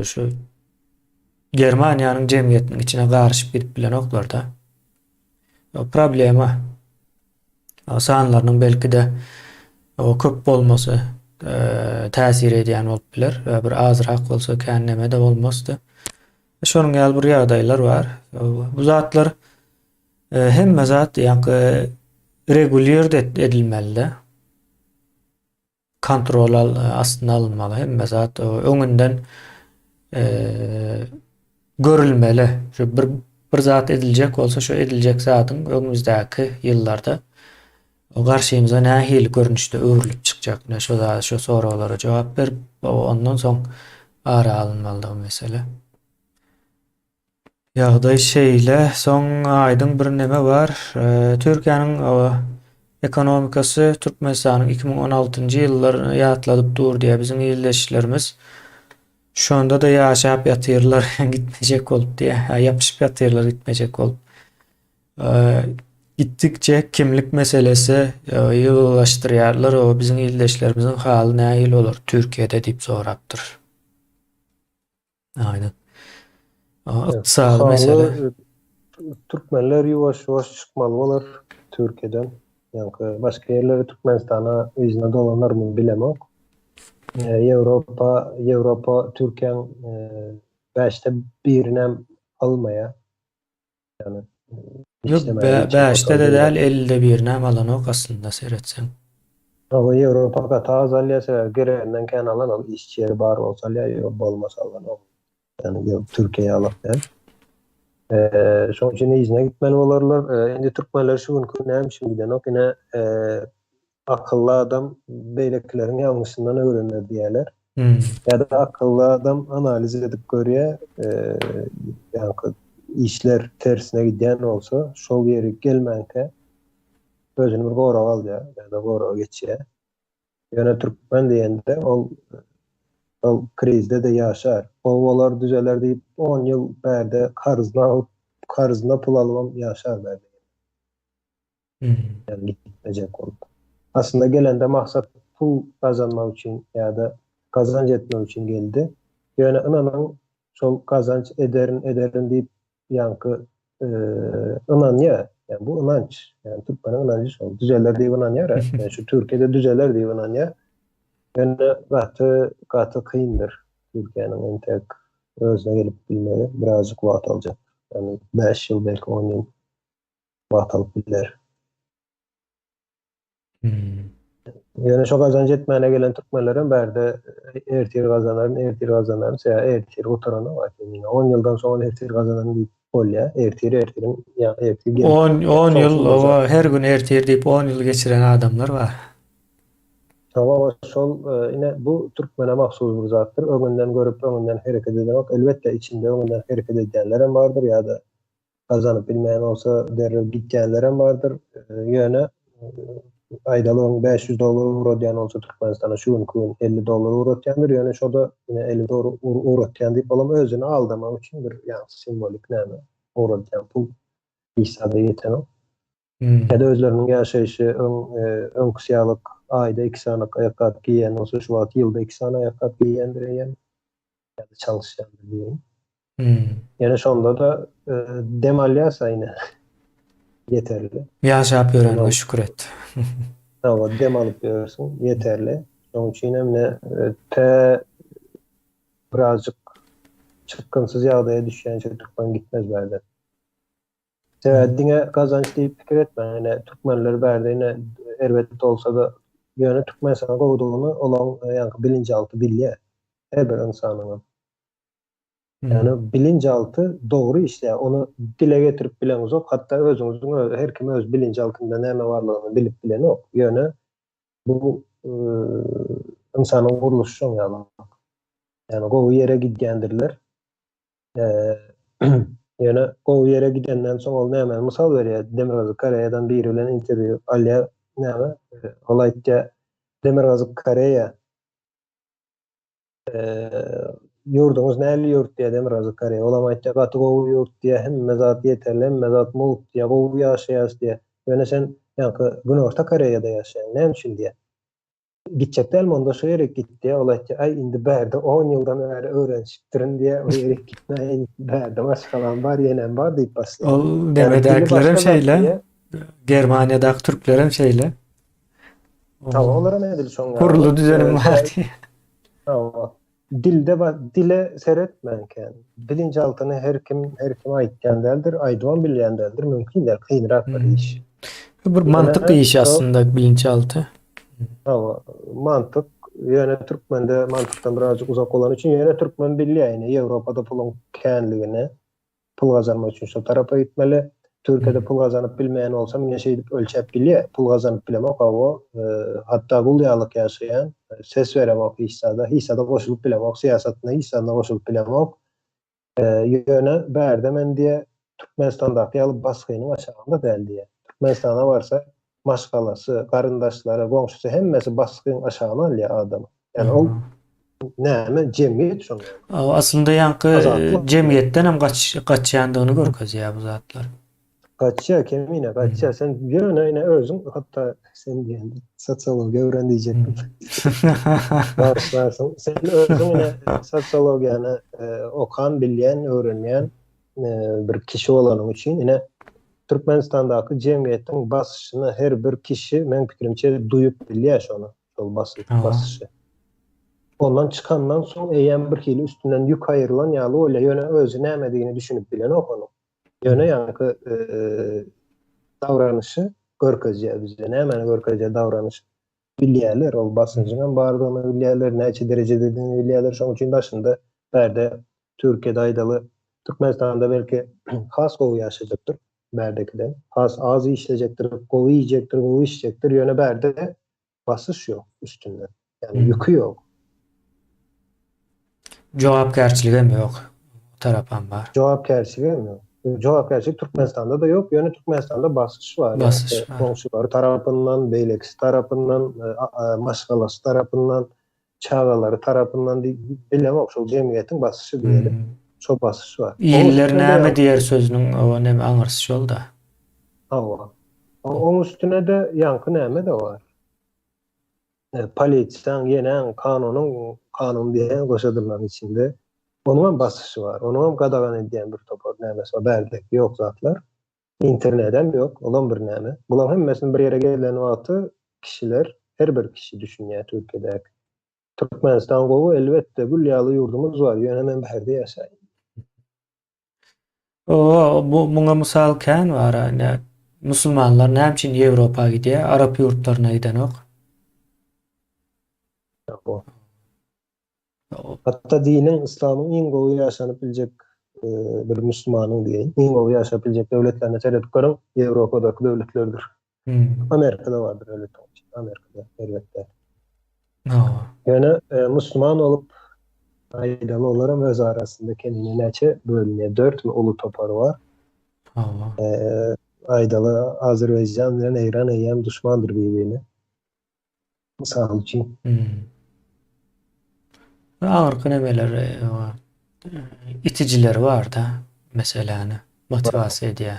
Şu Germaniýanyň jemgyýetiniň içine garşyp gidip bilen oklarda o problema o sanlarynyň belki de o köp bolmasy täsir edýän bolup biler we bir azrak bolsa känneme de bolmasdy. Şonuň ýaly bir ýagdaýlar bar. Bu zatlar hemme zat ýa-ni regulýer edilmeli. Kontrol astyna alınmaly. Hemme zat öňünden görülmeli. Şu bir zat ediljek bolsa şu ediljek zatyň öňümüzdäki ýyllarda o garşymyza nähili görnüşde öwrülip çykjak. Şu soralara jogap berip ondan soň ara alınmaly bu mesele. Ýagdaý şeýle soň aýdyň bir neme bar. Türkiýanyň ekonomikasy Türkmenistanyň 2016-njy ýyllaryny ýatladyp dur diýe biziň ýyldaşlarymyz şonda da ýaşap ýatyrlar gitmejek bolup diýe, ýapyşyp ýatyrlar gitmejek bolup. Gitdikçe kimlik meselesi ýylaşdyrýarlar, o biziň ýyldaşlarymyzyň haly nähili bolar Türkiýede diýip sorapdyr. Aýdyn. Iqtisady mesele. Türkmenler ýuwaş-ýuwaş çykmaly bolar Türkiýeden. Ýa-ni başga ýerlere Türkmenistana izne dolanarmy bilemok. Ýewropa Türkiýanyň 5de 1-nem almaýa. Ýani 5de de däl 50de 1-nem alanok aslında seretsen. Ama Ýewropa ta azalýasa gerenden kän alan işçileri bar bolsa ýa bolmasa alan. Yani Türkiye'ye alıp yani. Şoň üçin izne gitmeli bolarlar. Indi türkmenler şu gün näme şimdiden ok ine akıllı adam beýlekleriň ýalňyşyndan öwrenler diýerler. Ya da akıllı adam analiz edip görýär. Yani işler tersine gidýän bolsa şol ýeri gelmenke özüni bir gorag alýar ya da gorag geçýär. Ýöne türkmen diýende ol krizde de ýaşar. Owalar düzeler diýip 10 ýyl bärde karzna pul alyp ýaşar bärde. Yani gitmejek bolup. Aslında gelende maksat pul kazanmak üçin ýa-da kazanç etmek üçin geldi. Ýöne inanyň şol kazanç ederin diýip ýankı inanýar. Yani bu inanç. Yani Türkmeniň inancı şol. Düzeler diýip inanýar. Yani şu Türkiýede düzeler diýip inanýar. Yani gaty kyndyr. Türkiýanyň entek özüne gelip bilmeli. Birazcık wagt aljak. Yani 5 ýyl belki 10 ýyl wagt alyp biler. Yani şo kazanç etmäne gelen türkmenleriň bärde ertir gazanaryn, ertir oturany var. 10 ýyldan soň ertir gazanaryn diýip bolýar. Ertirin ýa ertir 10 ýyl her gün ertir diýip 10 ýyl geçiren adamlar bar. Ama şol ine bu türkmene mahsus bir zatdır. Öňünden görüp öňünden hereket eden elbette içinde öňünden hereket edenler bardır ya da kazanıp bilmeyen olsa derrel gitkenler vardır. Ýöne aýdalyň $500 uğratýan olsa Türkmenistana şu gün $50 uğratýandyr. Ýöne şoda ine $50 uğratýan diýip bolam özüni aldamak üçin bir ýa simbolik näme uğratýan pul hissada ýeten o. Ya da özleriniň ýaşaýşy öňküsýalyk ayda 2 sanalyk aýakat giýen olsa şu wagt ýylda 2 sana aýakat giýendir ýa da çalışýandyr diýeň. Ýene şonda da dem alýasa ine yeterli. Ýaşap ýörenige şükür et. Tawa dem alyp ýörsin yeterli. Şoň üçin hem birazcık çykgynsyz ýagdaýa düşýänçe Türkmen gitmez bärde. Sebädine kazanç diýip pikir etme. Yani türkmenler bärde ine elbette olsa da ýöne Türkmenistan gowdugyny olan ýa-ni bilinçalty bilýär. Her bir insanyň. Yani bilinçalty dogry işler. Onu dile getirip bilen uzak. Hatta özüňiziň her kim öz bilinçaltynda näme barlygyny bilip bilen ok. Ýöne bu insanyň guruluşy ýaly. Yani gowy ýere gidýändirler. Ýöne gowy ýere gidenden soň ol näme mysal berýär. Demirgazy Kareýadan biri bilen interwýu alýar. Näme? Olaýtja Demirgazy Kareýa yurduňyz näli yurt diýe Demirgazy Kareýa. Olam aýtja gaty gowy yurt diýe hemme zat ýeterli, hemme zat mowt diýe gowy ýaşaýas diýe. Ýöne sen ýa-ni Günorta Kareýada ýaşaýan. Näme üçin diýe? gidecek değil mi? Onda şu yere gitti. Ola ki ay indi berde 10 yıldan öyle öğrenşiptirin diye o yere gitmeyin. Berde başkalan var, yenen var deyip başlayan. O Yani dili demedeklerim başka zat şeyle diye. Germanya'daki Türklerin şeyle Tamam, o onlara ne edil son kurulu yani? düzenim var diye. Tamam. Dile seyretmen yani. Bilinçaltına her kim aitken deldir, aydıvan bilyen deldir. Mümkün değil. Kıyınrak bir Hmm. iş. Bir mantık Yine iş şu aslında bilinçaltı. ama mantık yine Türkmen'de mantıktan birazcık uzak olan için yine Türkmen biliyor yani Avrupa'da pulun kendiligini pul kazanmak için şu tarafa gitmeli. Türkiye'de Hmm. pul kazanıp bilmeyen olsa yine şey deyip ölçep biliyor. Pul kazanıp bilemek o hatta bulyalık yaşayan ses veremek hissada koşulup bilemek siyasatına hissada koşulup bilemek yöne berdemen diye Türkmenistan'daki alıp baskıyının aşağında değil diye. Türkmenistan'a varsa maşgalası, karındaşları, komşusu hemmesi baskının aşağına alıyor adamı. Yani o Aa. ne hemen cemiyet şunu yani. O aslında yankı Azatlık diye. cemiyetten hem kaçıyandığını görkez ya bu zatlar. Kaçça kemine kaçça Hmm. sen yine özün hatta sen diyen sosyoloji öğren diyecektim. Hmm. Bağışlarsın. Sen özün yine sosyoloji yani okan, bilyen, öğrenmeyen bir kişi olanın için yine Türkmenistan'daki cemiyetin basışını her bir kişi men fikrimçe duyup biliyor şonu. Şol Aa. basışı. Ondan çıkandan sonra eğen bir hili üstünden yük ayrılan yalı öyle yöne özü nemediğini düşünüp bilen o konu. Yöne Hmm. yankı davranışı görközüye bizde. Ne hemen görközüye davranış bilyeler ol basıncından bardığını bilyeler neçe derece dediğini bilyeler şu için başında berde Türkiye'de aydalı Türkmenistan'da belki has kovu yaşayacaktır berdekiden. Has ağzı işleyecektir, kovu yiyecektir, kovu içecektir. Yöne berde basış yok üstünden. Yani Hmm. yükü yok. Cevapgerçiliği mi yok? O tarafan var. Cevap gerçeği mi? Cevap gerçeği Türkmenistan'da da yok. Yani Türkmenistan'da basış var. Yani Basış var. komşuları tarafından, Beyleksi tarafından, Maşgalası tarafından, Çağlaları tarafından bilemem. Şu cemiyetin basışı diyelim. Hmm. Çok basış var. Onun İyiller üstüne de näme yankı diğer sözünün o näme aňyrsy şol da. hava. Onun üstüne de yankı neme de var. Polisiýaň ýenen kanun diýen goşadyrlar içinde. Onun basışı var. Onun gadagan edýän bir topar nämesi var. Berdek yok zatlar. İnternetden yok. Olan bir näme. Bular hemmesini bir yere gelen wagty kişiler, her bir kişi düşünýär Türkiýede. Türkmenistan gowy elbetde gül ýaly ýurdumuz var. Ýöne hemen berde ýaşaýar. O buňa mysal kän bar ene musulmanlar näçin Ýewropa gidýär, Arap ýurtlaryna gidenok. Bu. O Hatta dinin, İslam'ın en gowy ýaşanyp biljek bir musulmanyň diýen, en gowy ýaşap biljek döwletlerine serediklerim Ýewropadaky döwletlerdir. hmm. Amerikada vardır öyle tabii. Amerikada elbette. O. Yani Müslüman olup aydalı olarak öz arasında kendine neçe bölünüyor. 4 mü ulu toparı var. O. E, aydalı Azerbaycan ile İran eyyem düşmandır birbirine. Misal için. Hmm. Ağırkı nemeler o iticiler var da mesela hani motivasiýa edýän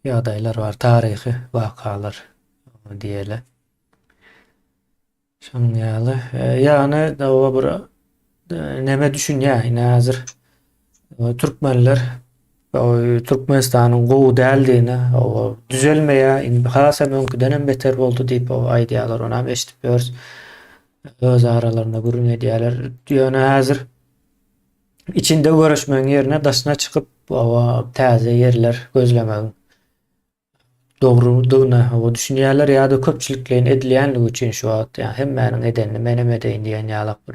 ýagdaýlar var, taryhy wakalar diýeli. Şonuň ýaly ýagny o bir neme düşünýär ine hazır Türkmenler o Türkmenistanyň gowy däldiğine o düzelmeýä hasa mümkinden beter boldy diýip o aýdýarlar onam eşitip ýörüs öz aralarynda gurrun edýärler. Ýöne hazır içinde görüşmeň ýerine daşyna çykyp o täze ýerler gözlemäň dogrudygyna o düşünýärler ýa-da köpçüliklerin edilýänligi üçin şu wagt ýa hemmäniň edenini menem edeýin diýen ýalyk bir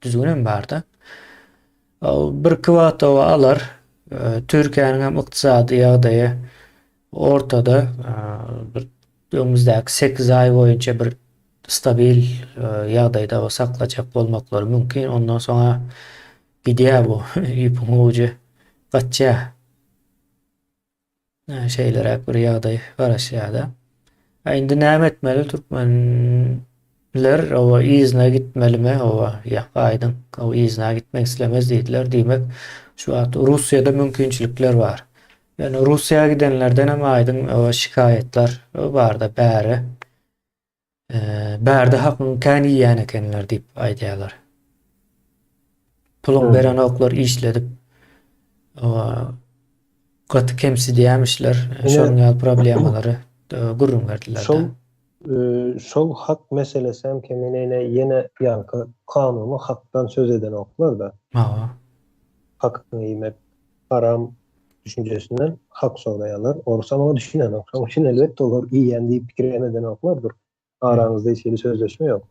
düzgünem bar-da. O bir kwata alar Türkiýanyň hem ykdysady ýagdaýy ortada bir öňümüzdäki 8 ay boýunça bir stabil ýagdaýda saklajak bolmaklary mümkin. Ondan soňra gidýär bu ýüpüň uçy gaçýar. Şeylere bir ýagdaý garaşýar-da. Indi näme etmeli Türkmenler o izne gitmelimi o ýa gaýdyn o izne gitmek islemez diýdiler. Diýmek şu wagt Russiýada mümkinçilikler bar. Yani Russiýa gidenlerden hem aýdyn o şikayetler bar da bäri. Bärde hakyň kän ýýän ekenler diýip aýdýarlar. Pulun beren oklar işledip gaty kemsidýän işler, Ine şonuň ýaly problemalary gurrun berdiler-de. şol hak meselesi hem kemenine yine yankı kanunu haktan söz eden oklar da Hawa. hakkını yemek haram düşüncesinden hak sorayalar. Orsama düşünen oklar. Için elbette olur. İyi yendiği fikir eden oklardır. Aranızda hiç sözleşme yok.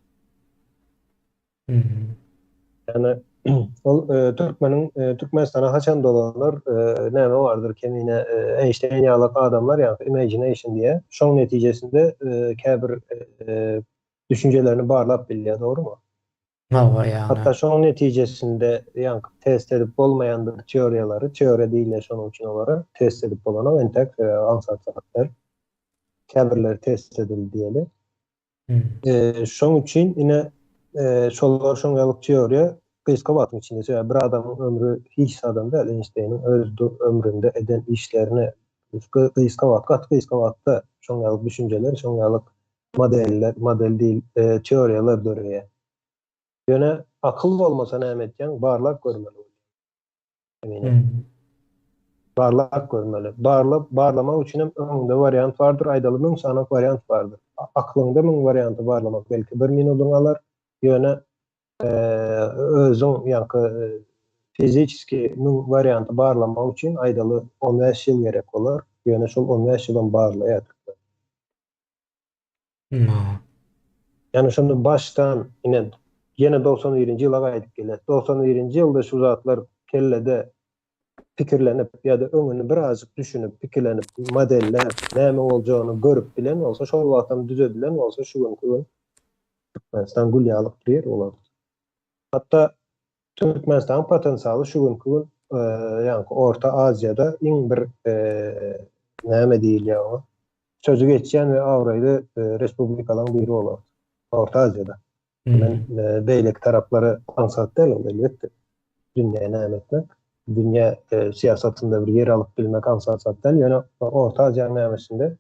Mhm. Yani Türkmenistan'a haçan dolanlar näme vardır kemine Einstein ýaly adamlar ya imagination diye. Şoň netijesinde käbir düşüncelerini barlap bilýär, doğru mu? Hawa ýagny. Hatta şoň netijesinde ýa test edip bolmaýandyr teoriýalary, teoriýa diýilýär şonuň üçin olara test edip bolan entek ansatlar. Käbirleri test edildi diýeli. Şoň üçin ine şollar şoň ýaly teoriýa gyska wagtyň içinde bir adamyň ömrü hiç adam da Einstein'in öz ömründe eden işlerini gyska wagtda şoň ýaly düşünjeler, şoň ýaly modeller, model değil, teoriýalar döreýär. Ýöne akıl bolmasa näme etýän? Barlap görmeli. Barlap görmeli. Barlamak üçin hem öňünde variant bardyr, aýdaly 1000 sanaky variant bardyr. Aklyňda 1000 varianty barlamak belki 1 minutyň alar. Ýöne özüň ýa-ni fiziski 1000 varianty barlamak üçin aýdaly 15 ýyl gerek bolar. Ýöne şol 15 ýyldan barlaýar. Yani şonu baştan yine 91-nji ýyla gaýdyp gelet. 91-nji ýylda şu zatlar kellede pikirlenip ýa-da öňüni birazjyk düşünüp, pikirlenip, modellep, näme boljagyny görüp bilen bolsa, şol wagtdan düzedilen bolsa şu gün Türkmenistan gulýalyk bir ýer bolar. Hatta Türkmenistan potensialy şu gün ýa-ni Orta Aziýada iň bir näme diýilýär o? Sözü geçýän we awraýly respublikalaryň biri bolar. Orta Aziýada. Beýlek tarapları ansat değil elbette. Dünya nämetmek. Dünya siyasatında bir yer alıp bilmek ansat değil. Yani Orta Asya nämesinde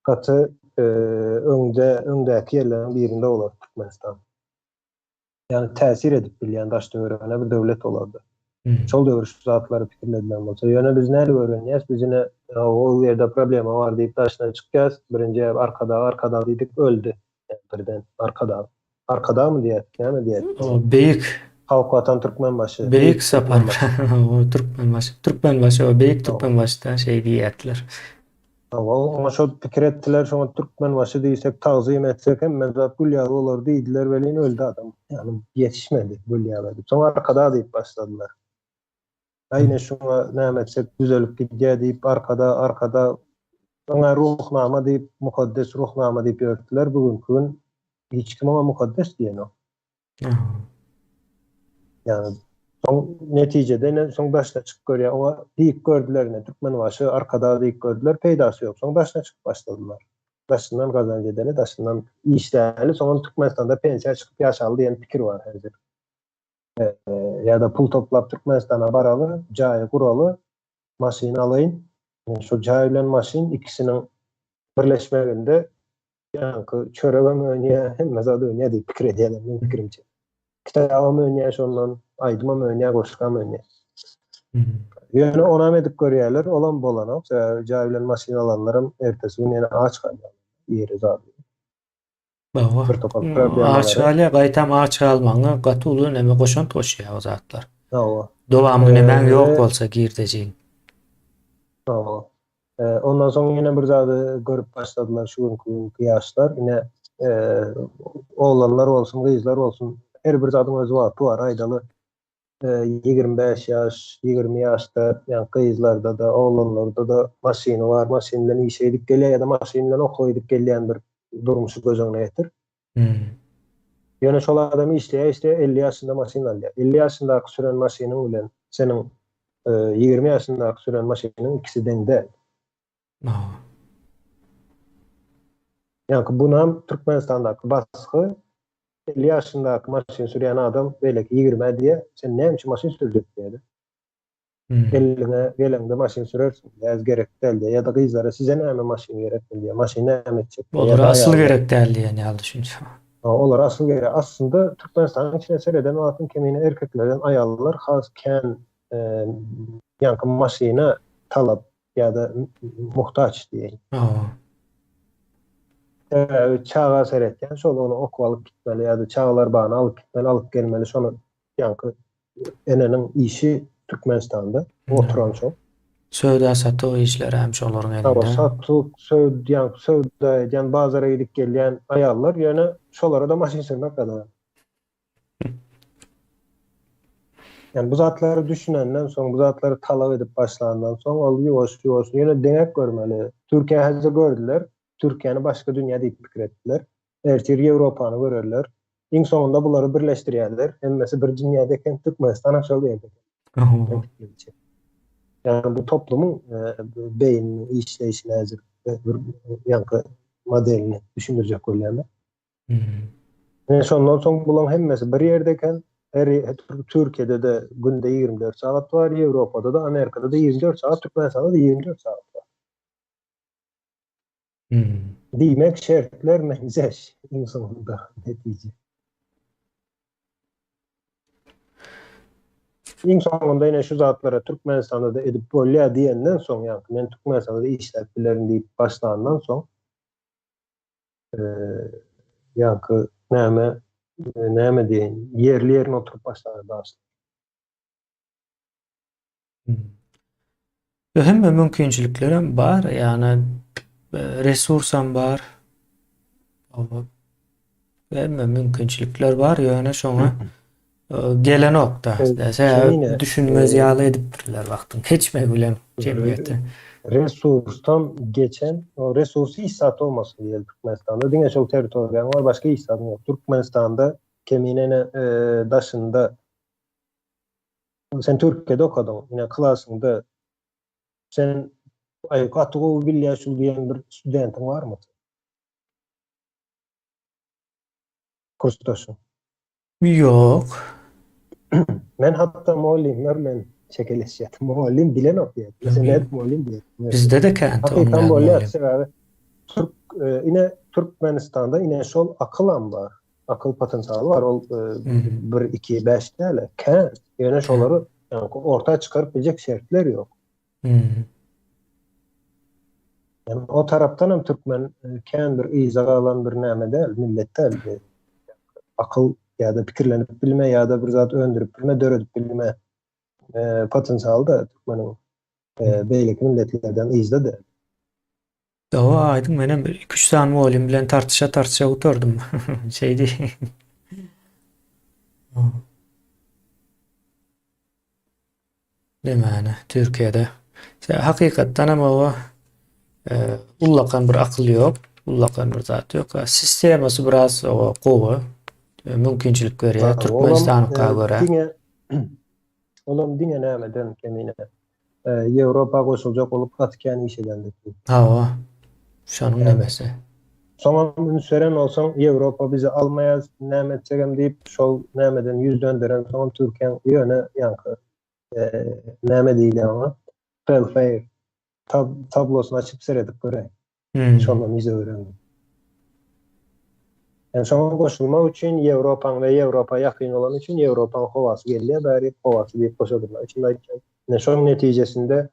katı öňdäki ýerleriň birinde bolar Türkmenistan. Yani täsir edip bilýän daş döwrüne bir döwlet bolardy. Şol döwür zatlary pikirledilen bolsa, ýöne biz näle öwrenýäs? Biz ine o ýerde problema bar diýip daşyna çykýas. Birinji arkada diýdik, öldü. Birden arkada mı diye, näme diye? O beýik Hawkatan Türkmenbaşy. beýik sapar. O Türkmenbaşy o beýik Türkmenbaşyda şey diýetler. Ama şol pikir etdiler, şoňa Türkmenbaşy diýsek, tagzym etsek hem mezat gulýaly bolar diýdiler, welin öldü adam. Yani yetişmedi gulýaly. Soň arkada diýip başladylar. Aýne şoňa näme etsek düzelip gidýär diýip arkada ona ruhnama diýip, mukaddes ruhnama diýip ýörtdiler. Bugünkü gün hiç kim ama mukaddes diýen o. Yani son neticede son daşla çık görüyor. Ona deyip gördüler ne Türkmenbaşy arkada deyip gördüler. Peýdasy yok. Son daşla çıkıp başladılar. Daşından kazanç edeli, daşından işleri. Sonra Türkmenistan'da pensiya çıkıp yaşalı diyen fikir var hazır. Ya da pul toplap Türkmenistan'a baralı, caýy kuralı, maşin alayın. Yani şu caýy bilen maşin ikisinin birleşmeginde yankı çörebe möňe hem mezada öňe diýip pikir edýärler men pikirimçe. Kitaba möňe şondan aýdyma möňe goşga möňe. Ýöne ona edip görýärler, olan bolana, caýy bilen maşin alanlarym ertesi gün ýene aç kalýar. Ýeri zat. Bir topal problemler. Ağaçgaly gaýtam ağaç almaňa gaty uly näme goşan toşýar o zatlar. Hawa. Dowamly näme ýok bolsa girdejin. Hawa. Ondan soň ýene bir zady görüp başladylar şu gün kıyaşlar. Ýine oğlanlar bolsun, gyzlar bolsun, her bir zadyň öz wagty bar. Aýdaly 25 ýaş, 20 ýaşda, ýani gyzlarda da, oğlanlarda da maşiny bar, maşin bilen işe edip gelýär ýa-da maşin bilen okula edip gelýän bir durmuşy gözüňe ýetir. Ýöne şol adam işleýär, 50 ýaşynda maşin alýar. 50 ýaşyndaky süren maşinyň bilen seniň 20 ýaşyndaky süren maşinyň ikisi deňde. Yani buna Türkmenistan'daki baskı 50 yaşındaky maşin sürýän adam belki 20 diye sen näme üçin maşin sürdük diýdi. Gelende maşin sürersin diye, ez gerek değil diye, ya da kızlara size ne maşin gerek diye, maşin ne edecek diye, Olur ya da asıl ayarlar. gerek değil diye ne düşünüyorum. Olar asıl gerek. Aslında Türkmenistan'ın içine seyreden o altın kemiğini erkeklerden ayarlar, hasken yankı maşine talap ya da muhtaç diye. Oo. Çağa seyretken şol onu oku alıp gitmeli ya da çağlar bağını alıp gitmeli, alıp gelmeli. Şonu yankı enenin işi Türkmenistan'da oturan şol. Söwda satı o işler hemşe olorun Ama elinde. satuk, söwdyan, söwdayan, bazara gidip gelyen ayarlar yani şolara da maşin sürmek kadar. Yani bu zatları düşünenden sonra, bu zatları talep edip başlandan sonra ol yavaş yine denek görmeli. Türkiye hazır gördüler. Türkiye'ni başka dünya deyip fikir ettiler. Ertir Avrupa'nı görürler. En sonunda bunları birleştirirler. Emmesi bir dünyadayken Türkmenistan aşağı bir yerde. Oo. Yani bu toplumun beyninin işleyişine hazır bir yankı modelini düşündürecek olanlar. Hmm. Ondan sonra bulan hemmesi bir yerdeyken Türkiye'de de günde 24 saat var, Avrupa'da da Amerika'da da 24 saat, Türkmenistan'da da 24 saat var. Hmm. Demek şartlar menzeş insanında netice. İnsanında yine şu zatlara Türkmenistan'da da edip böyle diyenden son yani ben Türkmenistan'da da işletmelerini deyip başlandan son e, yankı neme diyen yerli yerine oturup başlanır da aslında. Hmm. Hem mümkünçiliklerim var yani resursam var. Hem mümkünçilikler var yani şoňa gelen nokta. Dese Şeyine düşünmez ýaly edipdirler wagtyň. Hiçme bilen e, cemiyeti. resurstan geçen o resursu ihsat olmasın diye Türkmenistan'da. Dine çok teritoryan var. Başka ihsatın yok. Türkmenistan'da kemiğine daşında sen Türkiye'de okudun. Yine klasında sen Atığı Vilyaşul diyen bir studentin var mı? Kursdaşın. Yok. Men hatta muallimler men çekeleşiyat. Muallim bilen okuyat. Mesela net muallim diye. Bizde de kent Hakikan olmayan böyle muallim. yapsa Türk yine Türkmenistan'da yine şol akıl var. Akıl potansiyeli var. O Hmm. 1 2 5 tane kan yine Kent. şoları yani ortaya çıkarıp bilecek şartlar yok. Hmm. Yani o taraftan hem Türkmen kan bir izaga alan bir näme değil, millet değil. Akıl ya da fikirlenip bilme ya da bir zat öndürüp bilme, döredip bilme potansiyeli da Türkmenin beýleki milletlerden izde de. Dawa aýdyň menem 2-3 tane muallim bilen tartışa oturdum. Şeydi. Demäne Türkiýede. Hakykatdan ama o ullakan bir akıl yok. Ullakan bir zat yok. Sistemasy biraz o gowy. Mümkinçilik görýär. Olam Türkmenistanyňka görä. dine olam dine nämeden kemine Ýewropa goşuljak bolup gatken iş edendik. Hawa. Şonuň Yani nemesi. sonra münseren olsan Ýewropa bizi almaýar, näme edjegem diýip şol nämeden yüz döndüren sonra Türkiýe ýöne ýankı näme diýilýär ona welfare tablosyny açyp seredip görä. Hmm. Şondan ize öğrendim. Yani şoňa goşulmak üçin Ýewropaň we Ýewropa ýakyn bolan üçin Ýewropaň howasy gelýär, bäri howasy diýip goşadyrlar. Içinde aýtjan. Şoň netijesinde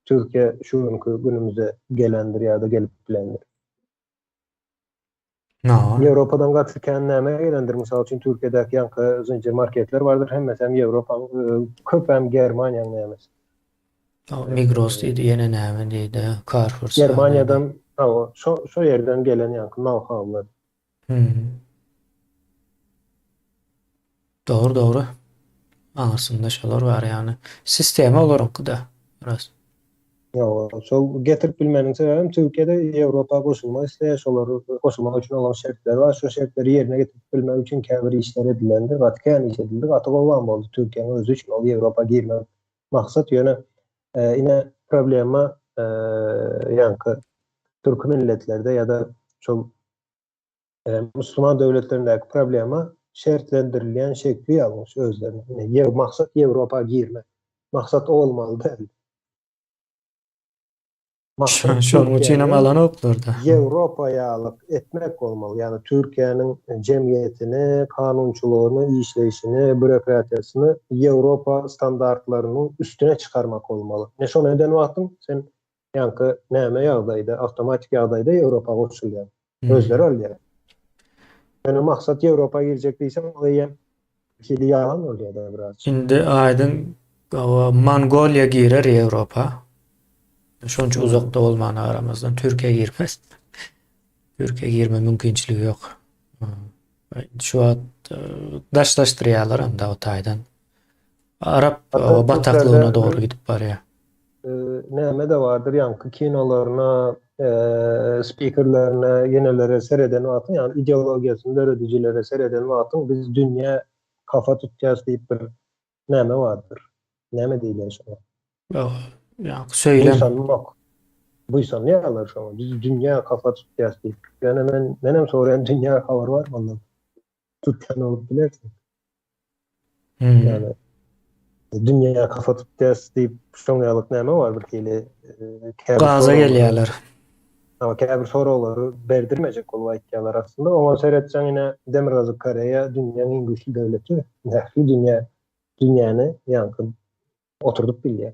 Türkiýe şu günümüze gelendir ya da gelip bilendir. No. Ýewropadan gatyrken näme gelendir? Mysal üçin Türkiýedäki ýankı zincir marketler bardyr. Hemmesem Ýewropa, köp hem Germaniýanyň nämesi. Migros diýdi, ýene näme diýdi, Carrefour diýdi. Germaniýadan, şo ýerden gelen ýankı know-how'lar. Hmm. Doğru. Aňyrsynda şolar bar ýani. Sistema olarak-da biraz. Şol getirip bilmeniň sebäbi Türkiýede Ýewropa goşulmak isleýär, şolary goşulmak üçin olan şertler bar. Şu şertleri ýerine getirip bilmek üçin käbir işler edilendir. Gatken iş edildi. Gaty bolwan boldy Türkiýeň özü üçin ol Ýewropa girmek maksat ýöne ine problema ýankı Türk milletlerde ya da şol Müslüman döwletlerindäki problema şertlendirilýän şekli almış özlerine. Maksat Ýewropa girmek. Maksat o olmalı değil. Maksat Şonuň üçin hem Türkiye'nin alan oklardı. Avrupa'ya alıp etmek olmalı. Yani Türkiye'nin cemiyetini, kanunçuluğunu, işleyişini, bürokrasisini Avrupa standartlarının üstüne çıkarmak olmalı. Ne şu neden baktım? Sen yankı näme ýagdaýda, awtomatik ýagdaýda Avrupa goşulýar. Özleri alýar. Yani maksat Avrupa girecek diysem o ýa kili yalan oluyor da biraz. Şimdi aydın Mongolia girer Avrupa. Şonça uzakta olmayan aramızdan Türkiye girmez. Türkiye girme mümkinçiligi yok. Şu an daşlaştırýarlar hem o taýdan. Arap Hatta bataklığına Türklerde doğru gidip barýar. näme de vardır yankı kinolarına, speakerlerine, yenilere seyreden watyn, yani ideologiyasını öğreticilere seyreden watyn biz dünya kafa tutýas diýip bir näme vardır. Näme diýilýär şoňa? Yani söylem. Buýsanmak. Buýsan ýalar şoňa. Biz dünya kafa tutýas diýip. Yani menem soraýan dünya habar var boldy. Tutýan olup bilersin. Yani dünyaya kafa tutýas diýip şoňalyk näme var bir kili Gaza gelýärler. ama käbir soraglary berdirmejek bol aýtýarlar aslında. Oma seyretseň ine Demirgazy Koreýa dünýäniň iň güçlü döwleti. Nähli dünýäni ýankı oturdup bilýär.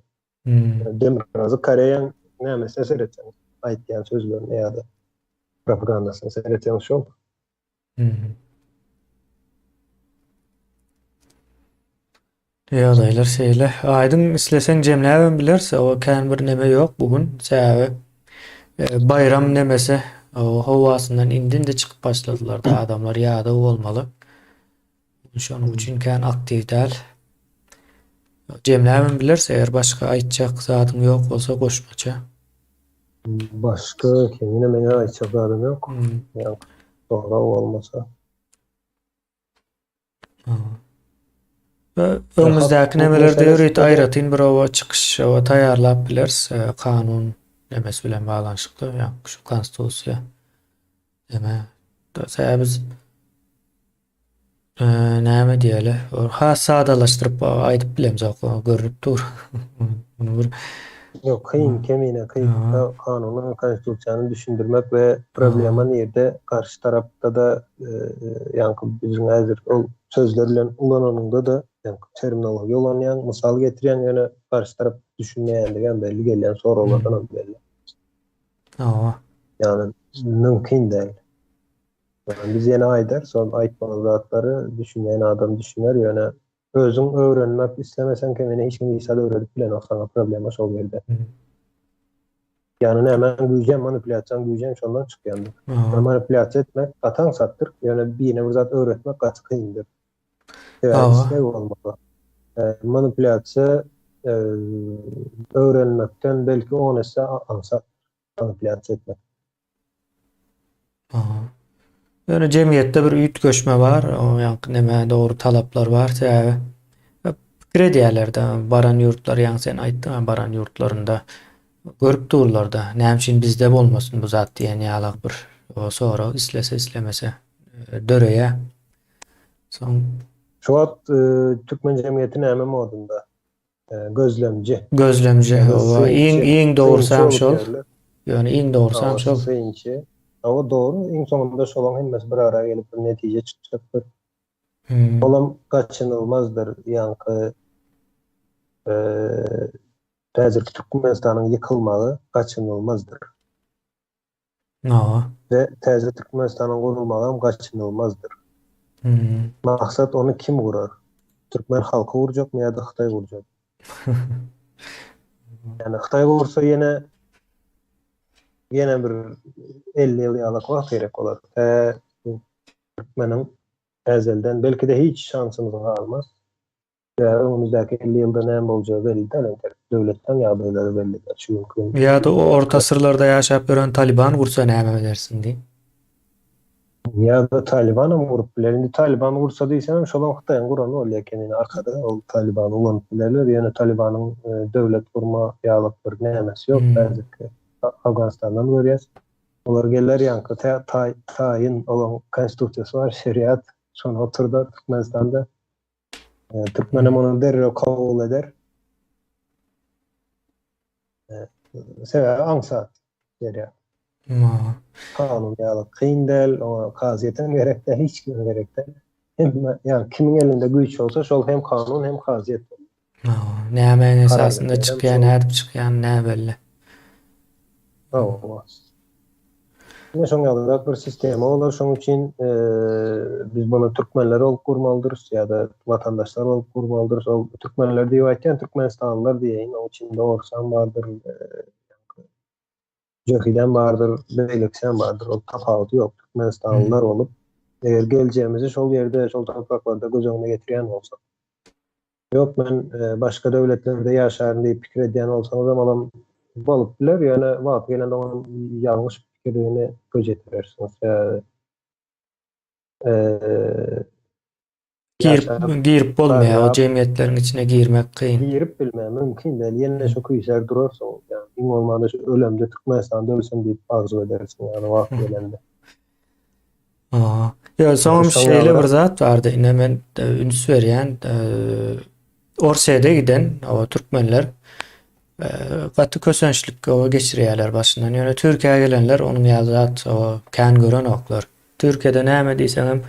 Demirgazy Koreýanyň nämesine seyretseň aýtýan sözlerini ýa-da propagandasyny seyretseň şol. Ýagdaýlar şeýle. Aýdyň isleseň jemläbem bilerse o kän bir neme ýok bugün. Sebäbi bayram nemesi o howasyndan indinde çykyp başladylar da adamlar ýa-da bolmaly. Şonuň üçin kän aktiw däl. Jemläbem bilerse eger başga aýtjak zadyň ýok bolsa goşmaça. Başka kendine mene aýtjak adam ýok. Ýa sonra olmasa. Öňümüzdäki nemelerde ýöret aýratyn bir owa çykyş owa taýýarlap bilerse kanun nemesi bilen baglanyşykly ýa şu konstitusiýa deme. Sebäbi biz näme diýeli? Sadalaşdyryp aýdyp bilemiz görüp dur. Bunu bir Yok, kıyın kemine kıyın kanunu, konstitusiyanı düşündürmek ve problema nerede karşı tarafta da yankı bizim hazır o sözlerle ulananında da yankı terminoloji olan misal getiren yani karşı taraf düşünmeyen de belli gelen sorulardan belli. Yani mümkün değil. Yani biz yine ayder son aytmalı zatları düşünmeyen adam düşünür yani özün öğrenmek istemesen kendine hiç kimse isade öğrenip bilen sana problema sol yerde. Yani hemen güyeceğim manipülasyon güyeceğim şundan çıkıyordur. Manipülasyon etmek atan sattır. Yani birine bir zat öğretmek katı kıyındır. Yani şey olmalı. Manipülasyon öğrenmekten belki 10 ise ansat manipülasyon etmek. Yani cemiyette bir üyüt göçme var. O yani doğru talaplar var. Yani krediýärlerde baran ýurtlar ýa sen aýtdyň baran ýurtlarynda görüp durlarda näme bizde bolmasyn bu zat diýen ýalyk bir o sonra islese islemese döreýe. Son şu an Türkmen cemiyeti näme modunda gözlemci o iň doğursam şol. Yani iň doğursam şol. O doğru. İň sonunda şolan hemmes bir araya gelip bir netije çıkacakdır. Olam kaçınılmazdır. Yankı Täze Türkmenistan'ın yıkılmağı kaçınılmazdır. Ve Täze Türkmenistan'ın kurulmağı kaçınılmazdır. Maksat onu kim kurar? Türkmen halkı vuracak mı ya da Xitay vuracak? Yani Xitay vursa yine bir 50 yıl yalık wagt gerek olar. Türkmenin ezelden belki de hiç şansımız kalmaz. Önümüzdeki 50 yılda näme bolacağı belli değil. Devletten ýagdaýlary bellidir. Çünkü ya da o orta sırlarda yaşap gören Taliban vursa näme edersin diye. Ya da Taliban'a mı vurup bilerini Taliban vursa diýsem şolan Xitayň gurany bolýar kendini arkada o Taliban ulanıp bilerler. Yani Taliban'ın devlet kurma ýalyk bir nämesi yok. Belki Afganistan'dan görýäs. Olar geller yankı taýin olan konstitusiýasy var, şeriat. Şonu oturdu Türkmenistan'da. Türkmenim onu derre kabul eder. Sebäbi aňsat berýär. Ma. Kanun ýaly kyn däl, o kaziýeten gerek däl, hiç kime gerek däl. Hem ýani kimiň elinde güýç bolsa şol hem kanun hem kaziýet Ma. Näme karar esasında berýär. Hem çykýan, nädip çykýan, näme belli. şol. Ne şoň ýaly bir sistema bolar, şoň üçin biz bunu türkmenler bolup gurmalydyr ýa-da vatandaşlar bolup gurmalydyr. Ol türkmenler diýip aýtýan türkmenistanlylar diýeýin, oň içinde orsan bardyr, Jöhiden bardyr, beýleksen bardyr. O tapawaty ýok. Türkmenistanlylar bolup, eger geljegimizi şol ýerde, şol topraklarda göz öňüne getirýän bolsak. Ýok, men başga döwletlerde ýaşaryn diýip pikir edýän bolsaňyz adam bolup biler, ýöne wagt gelende onuň ýalňyş pikirlerini göz etirirsiniz. Girip bolmaýar, o jemgyýetleriň içine girmek kyn. Girip bilmem mümkin däl. Ýene şo küýser durarsa, ýani iň bolmanda şu ölemde Türkmenistanda ölsem diýip arzu edersin, ýani wagt gelende. Ýa, soňam şeýle bir zat bardy. Ine men üns berýän, Orseýede giden o türkmenler gaty kösençlik o geçirýärler başyndan. Ýöne Türkiýe'ye gelenler onuň ýaly zat o kän gören oklar. Türkiýede näme diýseňem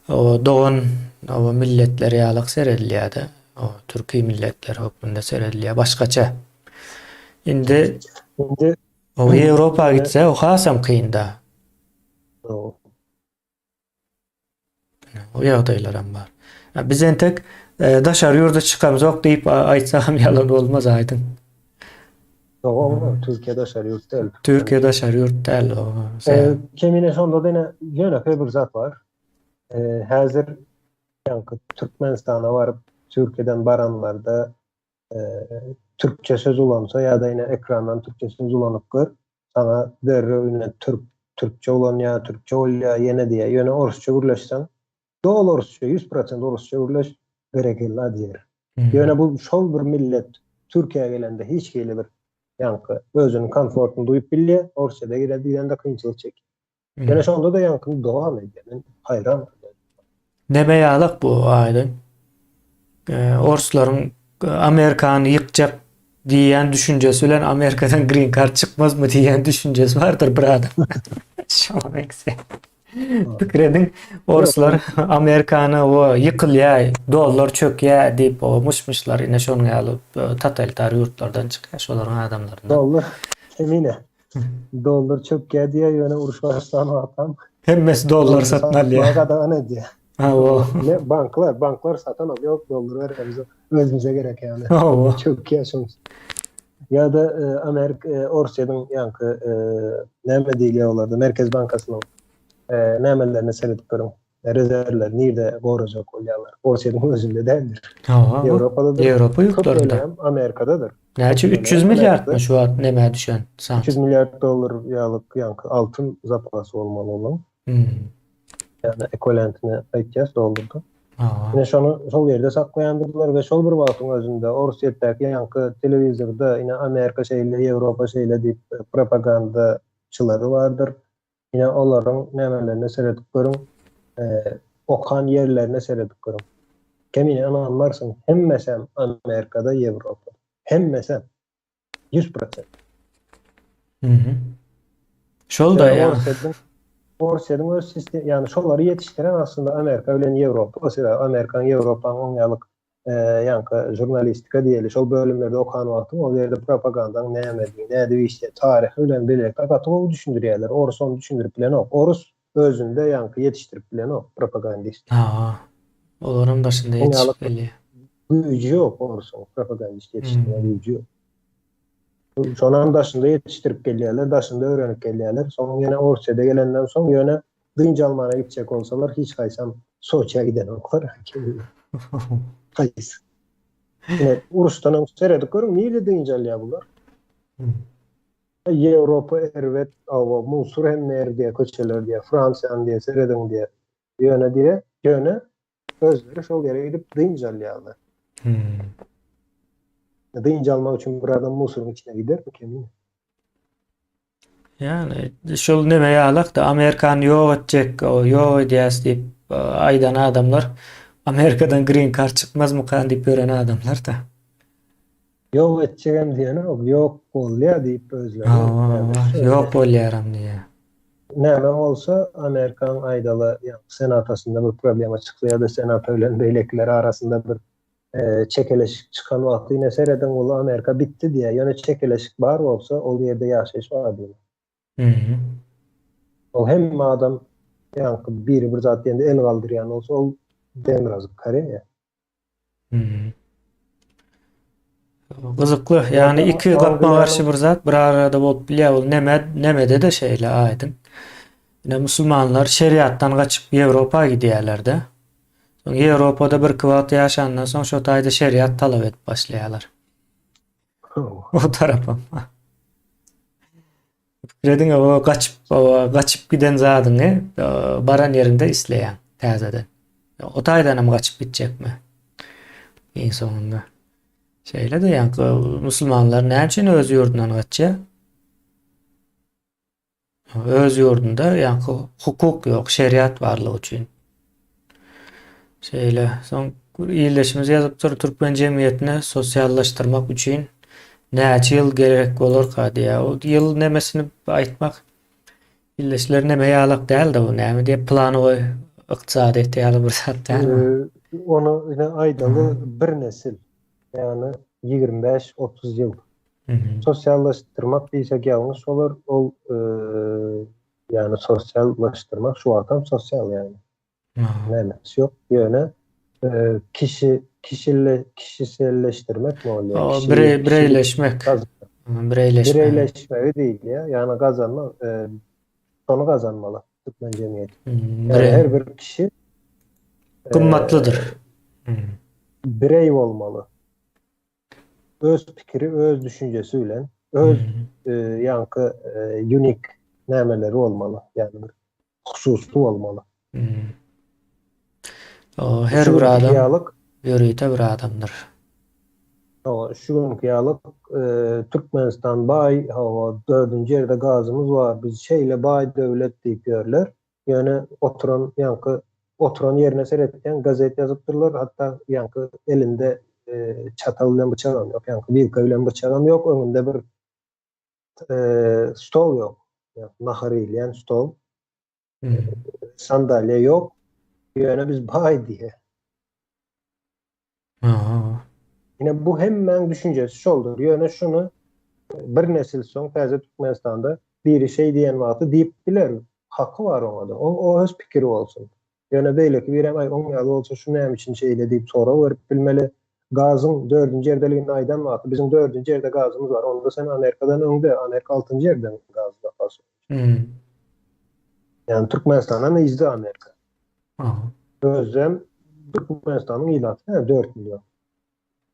o dogan o milletler ýalyk seredilýärdi. O türki milletler hökmünde seredilýär başgaça. Indi Indi o Ýewropa gitse o hasam kynda. O ýagdaýlaram bar. Biz entek daşary ýurda çykamyzok diýip aýtsam ýalan bolmaz aýdyn. Türkiýede daşary ýurt däl. Türkiýe daşary ýurt däl o. Kemine şonda da ýöne bir zat bar. Häzir ýa-ni Türkmenistana baryp Türkiýeden baranlarda türkçe söz ulansa ýa-da ýine ekrandan türkçe söz ulanyp gör. Sana derrew türkçe ulan ýa türkçe bolýa ýene diýe. Ýöne orusça gürleşsen, dol orusça 100% orusça gürleş berekeli diýer. Ýöne bu şol bir millet Türkiýe'ye gelende hiç geli bir ýa-ni özüniň komfortunu duýup bilýär, orusçada gelende kynçylyk çek. Ýöne şonda da ýa-ni dowam edýär. Hayran. Näme ýalyk bu aýdyn? Orslaryň Amerikany ýykjak diýen düşünjesi bilen Amerikadan green card çykmazmy diýen düşünjesi bardyr bir adam. Şoň ekse. Pikredin Orslar Amerikany o ýykylýar, dollar çökýär diýip o muşmuşlar ine şoň ýaly totalitar ýurtlardan çykýar şolaryň adamlaryndan. Dollar emine. Dollar çökýär diýe ýöne uruş başlany atam. Hemmesi dollar satyn alýar. Bagada ne diýe? O. Ne banklar satan alıyor, dollar veremiz özümüze gerek yani. Çok yaşamış. Ya da Amerika Orseýanyň ýa-ni näme diýilýär olarda Merkez Bankasynyň nämelerini seredip görüň. Rezerwler nirde gorajak bolýarlar. Orseýanyň özünde däldir. Ýewropada da, Ýewropa ýurtlarynda. Amerikada da. Näçe 300 milliardmy şu wagt näme düşen? 300 milyar dollar ýalyk ýa-ni altyn zapasy bolmaly olan. Yani ekvivalentini aýtýas doldurdy. Ine şonu şol ýerde saklaýandylar we şol bir wagtyň özünde Orseýetdäki ýa-ni telewizorda ine Amerika şeýle, Ýewropa şeýle diýip propagandaçylary bardyr. Ine olaryň nämelerini seredip görüň, okan ýerlerini seredip görüň. Kemine anlarsın, hemmesem Amerikada, Ýewropa. Hemmesem 100%. Şol da ya. Orseýanyň öz sistemi, ýani şolary ýetişdiren aslında Amerika bilen Ýewropa. Mesela Amerikanyň, Ýewropanyň oň ýalyk ýa-ni jurnalistika diýeli şol bölümlerde okan wagtym ol ýerde propagandaň näde işte tarih bilen belek agatyny düşündirýärler. Orus onu düşündirip bilen ok. Orus özünde ýa-ni ýetişdirip bilen ok propagandist. Olaryň başynda ýetişip gelýär. Güýji ýok Orusyň propagandist ýetişdirýän güýji ýok. Şonun daşında yetiştirip gelýärler, daşında öğrenip gelýärler. Soň ýene Orseýede gelenden soň ýöne dynç Almany'a gitjek bolsalar hiç gaýsam Soçiýa giden oklar. Gaýsy. Ine urusdan seredip görüň, niýe dynç alýar bular? Ýewropa erwet, awa Musur hemmer diýe köçeler diýe, Fransiýany diýe seredin diýe. Ýöne özleri şol ýere gidip dynç alýarlar. Dynç almak üçin bir adam Musur'un içine gider mi kemin? Yani şol näme ýalyk da Amerikany ýok etjek, ýok edýäs diýip aýdan adamlar Amerikadan green card çykmazmy kan diýip gören adamlar da. Yok edeceğim diyene yok ol ya deyip özleri. Yani Yok bolýaram diye. näme bolsa Amerikan aýdaly senatasında bir problem çyksa ya da senata bilen beýlekleri arasında bir çekeleşik çıkan wagty ine sereden ol Amerika bitti diye. Yani çekeleşik bar bolsa ol ýerde ýaşaýyş bar diye. Mhm. O hem adam biri bir zat diýende el galdyrýan bolsa ol demirazyk kare ya. Mhm. Gyzykly. Yani Orada iki gapma Angliýanyň garşy bir zat bir arada bolup bilýär. Ol nemede de şeýle aýdyn. Ine musulmanlar şeriatdan gaçyp Ýewropa gidýärler-de. Soň Ýewropada bir kwat ýaşandan soň şo taýda şeriat talap edip başlaýarlar. O tarapam. Redin o gaçyp giden zadyny baran ýerinde isleýän täzeden. O taýdanam gaçyp gitjekmi? En sonunda. Şeýle de ýa musulmanlar näçe öz ýurdundan gaçýar? Öz ýurdunda hukuk ýok, şeriat barlygy üçin. Şeýle. Soň ýerleşimiz ýazyp Türkmen jemgyýetini sosiallaşdyrmak üçin näçe ýyl gerek bolar ka diýär. O ýyl nemesini aýtmak ýerleşler neme ýalyk däl-de bu näme diýip plany goý. Ykdysady ýaly bir zat däl. Onu ine aýdaly bir nesil. Yani 25-30 ýyl. Sosyallaşdyrmak diýsek ýalňyş bolar. Ol yani sosyallaşdyrmak şu adam sosyal yani. Nämesi ýok. Ýöne kişiselleşdirmek mi oluyor? O bireyleşmek. Bireyleşmek. Bireyleşme değil ya. Yani kazanma, onu kazanmalı Türkmen cemiyeti. Yani her bir kişi kımmatlıdır. Birey olmalı. Öz pikiri, öz düşüncesiyle, öz unik nämeleri olmalı. Yani bir hususlu olmalı. O her bir adam ýöreýte bir adamdyr. Şu günkü ýalyk Türkmenistan baý, 4-nji ýerde gazymyz bar. Biz şeýle baý döwlet diýip ýörler. Ýöne oturan ýerine seretken gazet ýazypdyrlar. Hatda elinde çatal bilen bıçagam ýok. Bilka bilen bıçagam ýok. Öňünde bir stol ýok. Nahar edilýän stol. Sandalye ýok. Ýöne biz baý diýe. Yine bu hemen düşüncesi şoldur. Yani şunu bir nesil soň täze Türkmenistanda biri şey diýen wagty diýip biler. Hakkı var onda. O öz pikiri bolsun. Yani beýleki bir ay oň ýaly bolsa şu näme üçin şeýle diýip sonra berip bilmeli. Gazyň 4-nji ýerdeligini aýdan wagty bizim 4-nji ýerde gazymyz bar. Onda sen Amerikadan öňde, Amerika 6-njy ýerden gaz tapasy. Yani Türkmenistandan izdi Amerika. Özlem Türkmenistanyň ýylaty 4 milyon.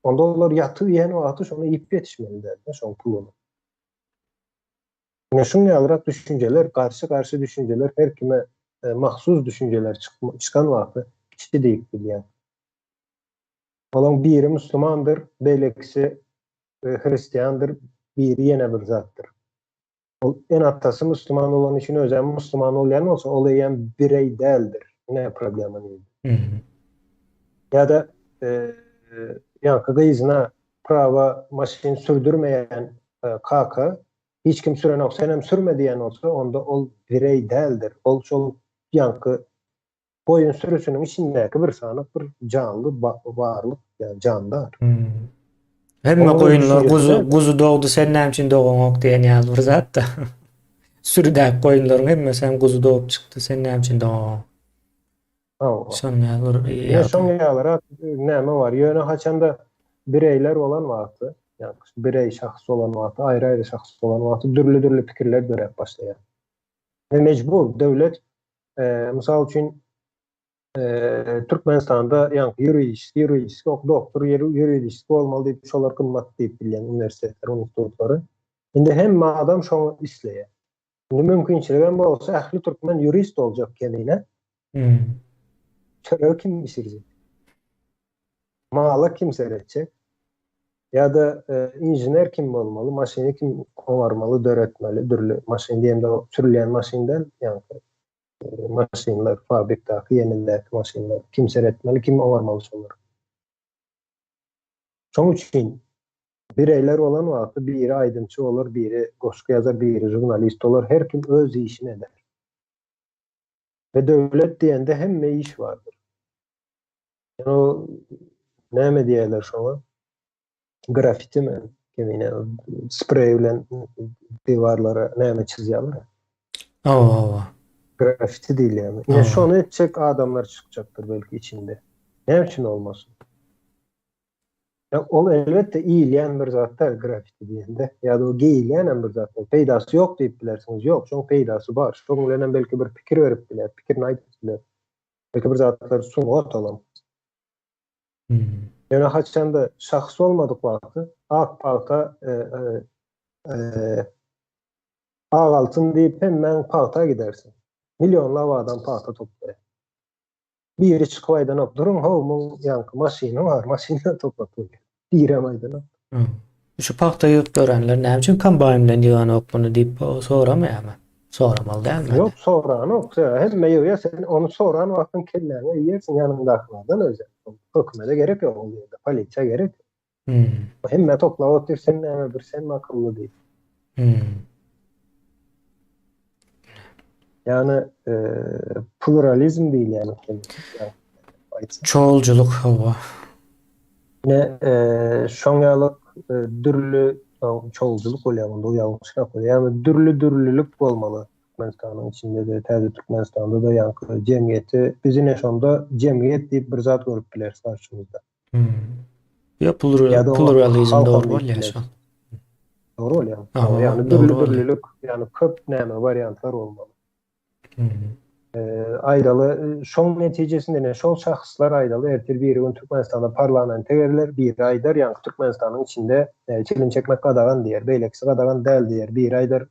Onda onlar yatı ýen wagty şonu ip ýetişmeliler, şoň puluny. Ine şuň ýalyrak düşünjeler, karşı düşünjeler, her kime mahsus düşünjeler çykan wagty kişi diýip bilýär. Olaň biri musulmandyr, beýlekisi hristiýandyr, biri ýene bir zatdyr. Ol en attasy musulman bolan üçin özem musulman bolýan bolsa, ol ýen birey däldir. Ne problemi? Ya da kızına prava maşin sürdürmeyen kaka hiç kim süren yok, senem sürme diyen olsa onda ol birey däldir. Ol şol boyun sürüsünün içindeki bir sanık bir canlı varlık yani canlı. Hemme koyunlar kuzu doğdu sen näme üçin dogan ok diyen ýaly bir zat da. Sürüdäk koyunlaryň hemme sen kuzu doğup çykdy sen näme üçin dogan. Şoň ýalyra näme bar? Ýöne haçanda bireyler olan wagty, yani birey şahs olan wagty, aýry-aýry şahs olan wagty dürli pikirler berip başlaýar. Ve mecbur döwlet mysal üçin Türkmenistanda jurist, doktor, jurist bolmaly diýip şolar kymmat diýip bilýän universitetler, institutlary. Indi hemme adam şoňu isleýär. Indi mümkinçiligem bolsa ähli türkmen jurist boljak kendine. Çöreği kim pişirecek? Mala kim seyredecek? Ya da injiner kim olmalı? Maşini kim kovarmalı, döretmeli? Dürlü maşin diyeyim de sürüleyen maşinden maşinler, fabriktaki yenildeki maşinler kim seyretmeli, kim kovarmalı solar? Şoň üçin bireyler olan vakti biri aydınçı olur, biri goşku yazar, biri jurnalist olur. Her kim öz işini eder. Ve devlet diyende hemme iş vardır. Yani o näme diýerler şoňa? Grafiti mi? Kemine sprey bilen diwarlara näme çizýärler? Oo. Grafiti değil yani. Yine Oo. şonu edecek adamlar çıkacaktır belki içinde. Ne için olmasın? Ya ol elbette iyileyen bir zatlar grafiti diyende. Ya da o giyileyen bir zatlar. Peydası yok deyip bilersiniz. Yok. Şoň peydası var. Şoň bilen belki bir pikir verip biler. Pikirini aýdyp biler. Belki bir zatlar sunup atalım. Hmm. Yani haçanda şahs olmadık vakti ak palta ağ altın deyip hemen palta gidersin. Milyonla adam palta toplayır. Biri çıkıp aydan durun hovmun yankı maşini var. Maşinle toplatıyor. Direm aydan. Hmm. Şu paxta yığıp görenler näme üçin kombayndan ýygan ok bunu diýip soramayýarmy? Soramaly dälmi? Yok soran yok. Hem meyve sen onu soran vaktin kellerine yersin yanındakilerden özel. Hükümete gerek yok. Oluyor da. Poliçe gerek yok. Hmm. Hem topla otur sen näme bir sen akıllı değil. Hmm. Yani pluralizm değil yani. Yani, Çoğulculuk hava. ne şoňalyk dürlü çoğulculuk bolýar, bu ýalňyşlyk bolýar. Yani dürlülük bolmaly. Türkmenistanyň içinde de, täze Türkmenistanda da ýanky jemgyýeti, bizi neşonda jemgyýet diýip bir zat görüp biler karşymyzda. Hmm. Ya Ya da pluralizm halkam doğru diýip bolýar biler. şu. Doğru bolýar. Aha, Yani doğru bolýar. dürlülük, yani köp näme variantlar bolmaly. Hmm. Aydaly şoň netijesinde ne şol şahslar aydaly ertir bir gün Türkmenistanda parlamente gerler, bir aýdar ýa-ni Türkmenistanyň içinde çilim çekmek gadagan diýer, beýlekisi gadagan däl diýer. Bir aýdar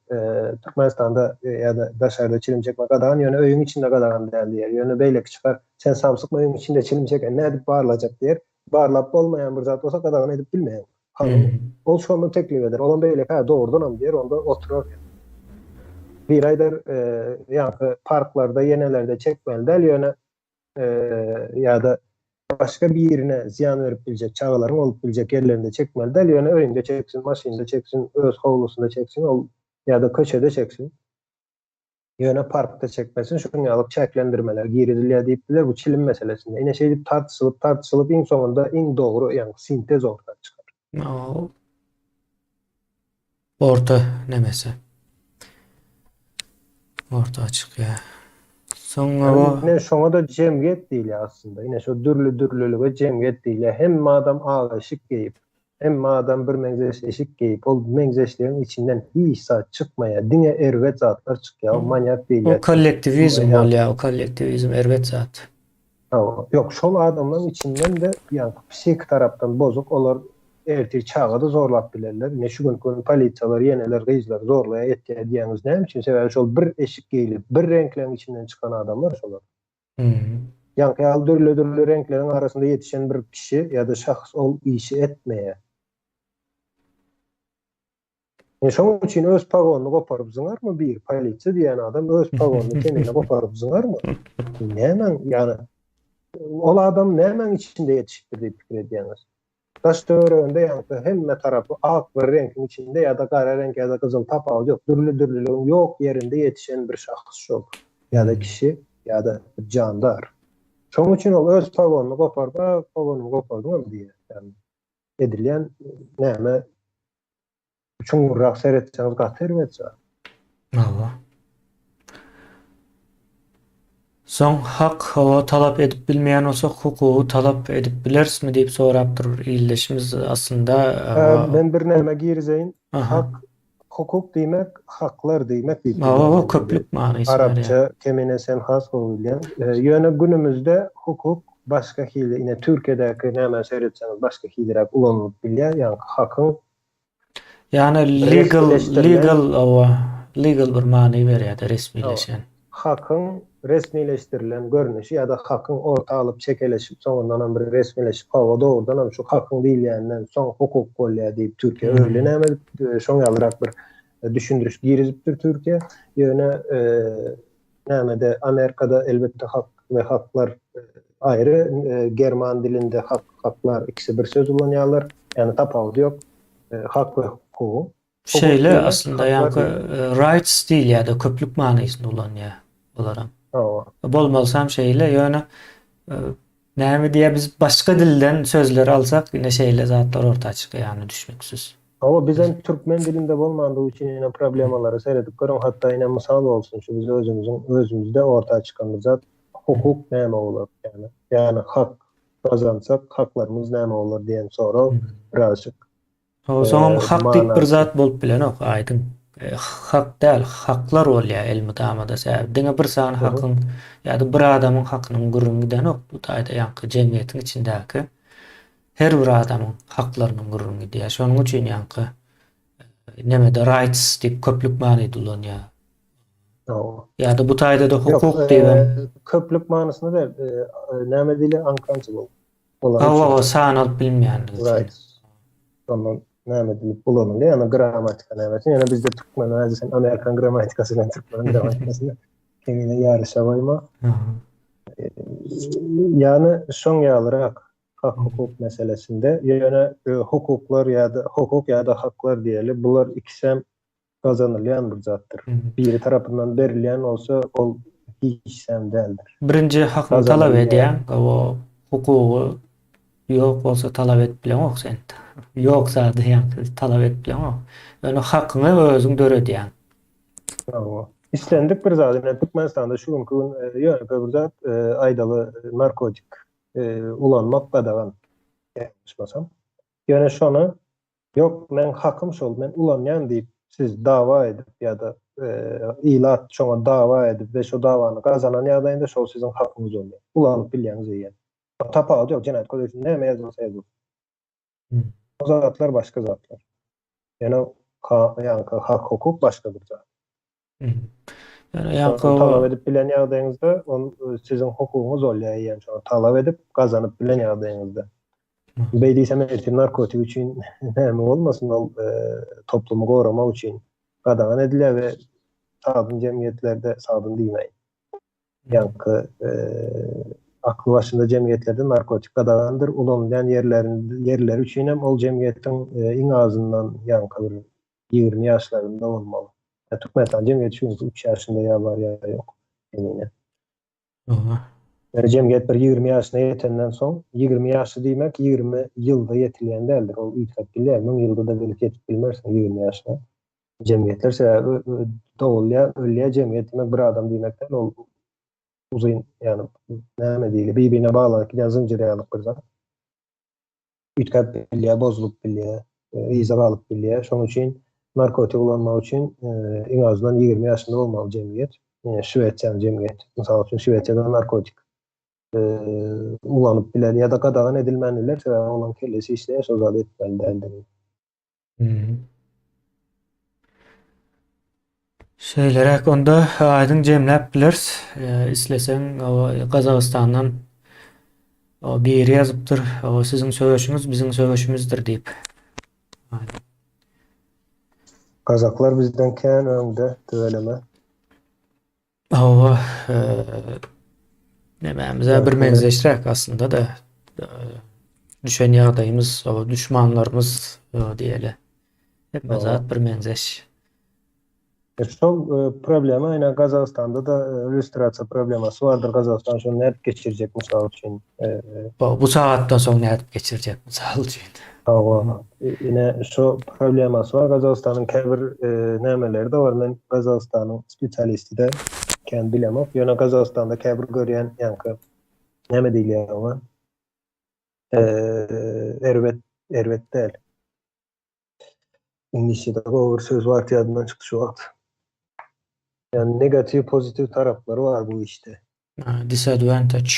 Türkmenistanda ýa-da daşarda çilim çekmek gadagan, ýöne öýüň içinde gadagan däl diýer. Ýöne beýlek çykar, sen samsyk öýüň içinde çilim çeken nädip barlajak diýer. Barlap bolmaýan bir zat bolsa gadagan edip bilmeýän. Hanım ol şonu teklif eder. Olan beýlek ha doğrudan diýer, onda oturar. Bir aýdar ýa-ni parklarda, ýenelerde çekmeli däl ýöne ýa-da başga bir ýerine ziýan berip biljek, çagalaryň olup biljek ýerlerinde çekmeli däl ýöne öýünde çeksin, maşynda çeksin, öz howlusunda çeksin, ol ýa-da köçede çeksin. Ýöne parkda çekmesin, şoňalyk çäklendirmeler giridilýär diýipdiler bu çilim meselesinde. Ine şeýdip tartışylyp iň soňunda iň dogry ýa-ni sintez ortaya çykar. O orta nemesi. Orta açık ya. Sonra Ine şoňa da jemgyýet diýilýär aslında. Ine şo dürlülüge jemgyýet diýilýär. Hem adam ağa eşik geyip, hem adam bir meňzeş eşik geyip, ol meňzeşleriň içinden hiç zat çykmaýar. Diňe erwet zatlar çykýar. O manýak diýilýär. o kollektivizm bolýar, o kollektivizm erwet zat. Yok, şol adamların içinden de ýa-ni psik tarapdan bozuk olar ertir çağda zorlap bilerler. Ne şu gün polisiýalar, ýeneler, gyzlar zorlaya etýär diýeniz näme üçin? Sebäbi şol bir eşik geyilip, bir renklerin içinden çıkan adamlar şolar. Ýa-ni dürlü renkleriň arasynda ýetişen bir kişi ýa-da şahs ol işi etmeýär. Şoň üçin öz pagonuny goparyp zyňarmy bir polisiýa diýen adam öz pagonuny kenine goparyp zyňarmy? Nämen ýani ol adam nämen içinde ýetişipdir diýip pikir edýäňiz. Daş döwründe ýa-ni hemme tarapy ak bir renkin içinde ýa-da gara renk ýa-da gyzyl tapagy ýok, dürlülügiň ýok ýerinde ýetişen bir şahs şol. Ýa-da kişi ýa-da jandar. Şoň üçin ol öz pagonuny gopardy, pagonuny gopardyňam diýer. Yani edilýän näme üçin rak seretseňiz gatyr etsa. Allah. Soň hak hawa talap edip bilmeýän olsak hukuky talap edip bilersmi diýip sorap durur. İlleşimiz aslında Ben bir näme girizeyim. Aha. Hak, hukuk diýmek, haklar diýmek diýip. o köplük manysy bar. Arapça kemine sen has bolýan. Ýöne günümizde hukuk başga hili, ine Türkiýedäki näme seretseňiz başga hilirä ulanyp bilýär. Ýani hakyň Yani legal bir many berýär resmileşen. Hakyň resmileşdirilen görnüşi ýa-da hakyň orta alyp çekeleşip soňundan bir resmileşip hawa doğrudan şu hakyň diýilýänden soň hukuk bolýar diýip Türkiýe öyle näme şoň ýalyrak bir düşündürüş girizipdir Türkiýe. Ýöne näme Amerikada elbette hak ve haklar ayrı, German dilinde haklar ikisi bir söz ulanýarlar. Yani tapagy ýok. hak ve hukuku. Şeyle demek aslında haklar yankı rights değil ya da köplük manysynda ulan ya olaram. Hawa. Bolmasam şeyle yani e, näme diye biz başka dilden sözler alsak yine şeyle zatlar ortaya çıkıyor yani düşmeksiz. Ama bizden Türkmen dilinde bolmandığı için yine problemaları seyredip görün. Hatta yine misal olsun şu biz özümüzde ortaya çıkan zat hukuk näme olur yani. Yani hak kazansak haklarımız näme olur diyen soru birazcık O zaman hak dik bir manasız. zat bolup bilen ok aydın. Hak değil, haklar ol ya ilmi damada sebäp. Diňe bir san Hı hı. hakyň ýa-da bir adamyň hakynyň gurrun giden ok. Bu taýda ýanky jemgyýetiň içindäki her bir adamyň haklarynyň gurrun gidýär. Şonuň üçin ýanky nemede rights diýip köplük many dulanýar. Hawa. Ýa-da bu taýda da Yok, hukuk diýip köplük manasında değil. Näme dili uncountable. Olan için o san alyp bilmeýänligi üçin. rights. Ondan näme dili bulanın diye. Yani gramatika näme. Yani bizde Türkmen sen Amerikan gramatikasıyla Türkmen gramatikasıyla kendine yarışa koyma. Hı. Yani son ýalyrak hak hukuk meselesinde yani hukuklar ya da haklar diýeli bular ikisem kazanylýan bir zatdır. Hı. Biri tarapyndan berilýän bolsa ol hiç sem däldir. Birinji hakyny talap edýän, o hukugy yok bolsa talap etbilen ok sen. Yok zady ýanky talap etbilen ok. Yani hakyny özüň döredýän. İstendik bir zat. Yani Türkmenistan'da şu günkü yönetme bir zat aydalı narkotik ulanmak qadağan yapmışmasam. Yani şonu yok men hakım şol men ulanyan deyip siz dava edip ya da ilat şona dava edip ve şu davanı kazanan ýagdaýynda şol sizin hakkınız oluyor. Ulanıp bilýäňiz ýa. Tapa yok Cenayet Kodeksinde näme ýazylsa ýazylsın. O zatlar başka zatlar. Yani yani hak hukuk başka bir zat. Yani Şonu talap edip bilen ýagdaýyňyzda sizin hukukunuz bolýar ýa-ni şonu talap edip gazanyp bilen ýagdaýyňyzda. Beýdisem narkotik üçin näme bolmasyn ol toplumy goramak üçin gadagan edilýär we sadyn jemgyýetlerde sadyn diýmeýin. Ýa-ni akly başynda jemgyýetlerde narkotik gadagandyr. Ulanýan yerler üçin hem ol jemgyýetiň iň azyndan ýa-ni 20 ýaşlarynda bolmaly. Türkmenistan cemiyeti şu 3 yaşında ya var ya yok. Emine. Yani cemiyet bir 20 yaşına yetenden son 20 yaşlı demek 20 yılda yetilyen değildir. O itiraf bilir. 10 yılda da belki yetip bilmersin 20 yaşına. Cemiyetler sebebi doğulya, ölüye cemiyet demek bir adam demekten o uzun yani näme diýili birbirine bağlanıp giden zinciryalyk bir zat. İtiraf bilir, bozulup bilir, iza galyp bilir. Şonuň üçin narkotik ulanmak için en azından 20 yaşında olmalı cemiyet. Şüvetsel cemiyet. Mesela için Şüvetsel narkotik ulanıp bilen ya da qadağan edilmeliler. Olan kellesi işte sözade etmelidir. Şeylerek onda aydın jemläp bilers. İsleseň o Gazagstandan o bir ýazypdyr. O siziň söýüşiňiz biziň söýüşimizdir diýip. Kazaklar bizden kän öňde töveleme. O nämämize bir menzeşrek aslında da düşen ýagdaýymyz, o düşmanlarymız diýeli. Hep zat bir menzeş. Şol problema aynen Gazagstanda da illüstrasiýa problemasy bardyr. Gazagstan şonu nädip geçirecek misal üçin. Bu saatdan soň nädip geçirecek misal üçin. Yine şu probleması var. Gazagstanyň käbir nämeleri de var. Men Gazagstanyň spesialisti de kän bilemok. Ýöne Gazagstanda käbir görýän ýanky näme diýilýär ona? Erwet del. İngilizce'de o söz var ýadymdan çykdy şu wagt. Yani negatif pozitif tarafları var bu işte. Disadvantage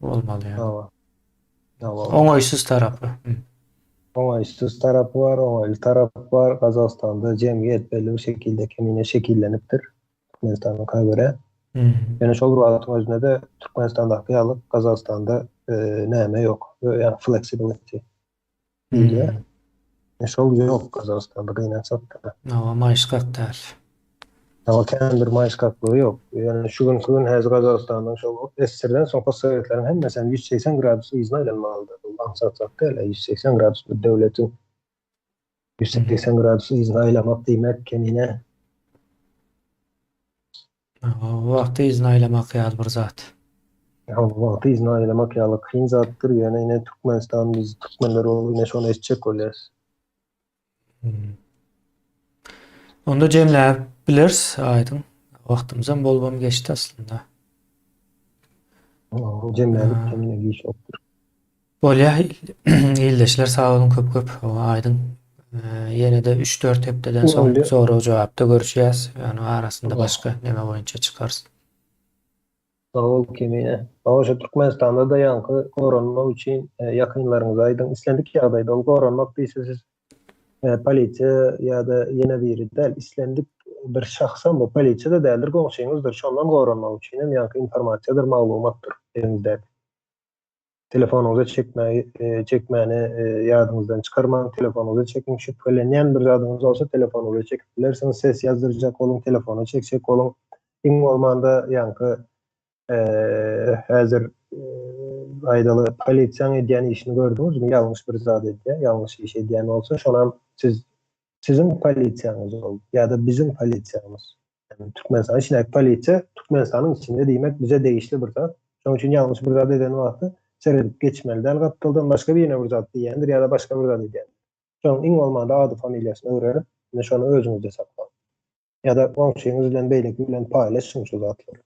olmalı yani. Tamam. Oňaýsyz tarapy. Oňaýsyz tarapy var, oňaýly tarapy var. Gazagstanda jemgyýet belli bir şekilde kendine şekillenipdir. Türkmenistanyň göre. Yani şol ruhatyň özünde de Türkmenistanda ýalyp Gazagstanda näme yok. Yani flexibility. diýilýär. Şol yok Gazagstanda gynansak da. Maýşgaklar. Ama kendir maýşgaklygy yok. Yani şu gün häzir Gazagstanyň şol SSR'den soňky Sowetlerin hemmesini 180 gradus yzyna aylanmalydy. Ansatsak da 180 gradus bir döwletiň 180 gradus izin aylamak demek kendine O vakti izin aylamak ýaly bir zat. wagty izin aylamak ýaly kyn zatdyr. Ýöne Türkmenistan biz Türkmenler ol ine şonu etjek bolýar. Onda jemläp bilers aýdym. Wagtymyzam bolbam geçdi aslında. Cemlälik kendine giş okdur. Bolýa ildeşler sağ olun köp. O aýdym. Ýene de 3-4 hepdeden soň Öyle. soraw jogapda görüşýäs. Ýani arasynda başga neme boýunça çykarsyn. Sağ ol kemine. Şu Türkmenistan'da da yankı koronmak için yakınlarınıza aydın. İslendik ýagdaýda ol koronmak diýse siz polisiýa ýa-da ýene biri del islendik bir şahsan bu polisiýa da däldir goňşyňyzdyr. Şondan koronmak üçin hem yankı informasiýadyr, maglumatdyr elinizde. Telefonunuza çekmäni ýadyňyzdan çykarmaň, telefonunuza çekin. Şüphelenýän bir ýadyňyz bolsa telefonunuza çekip bilersiňiz. Ses ýazdyrjak bolun, telefona çekjek bolun. Iň bolmanda yankı häzir aýdaly polisiýaň edýän işini gördüňizmi? Ýalňyş bir zat edýär, ýalňyş iş edýän bolsa şonam sizin polisiýaňyz bol ýa-da bizim polisiýamyz. Yani Türkmenistan içindäki polisiýa Türkmenistanyň içinde diýmek bize değişli bir zat. Şoň üçin ýalňyş bir zat eden wagty seredip geçmeli. Däl gapdyldan başga bir bir zat diýendir ýa-da başga bir zat edýär. Şoň iň bolmanda ady familiýasyny öwrenip, şonu özüňizde saklaň. Ýa-da goňşyňyz bilen beýleki bilen paýlaşyň şu zatlary.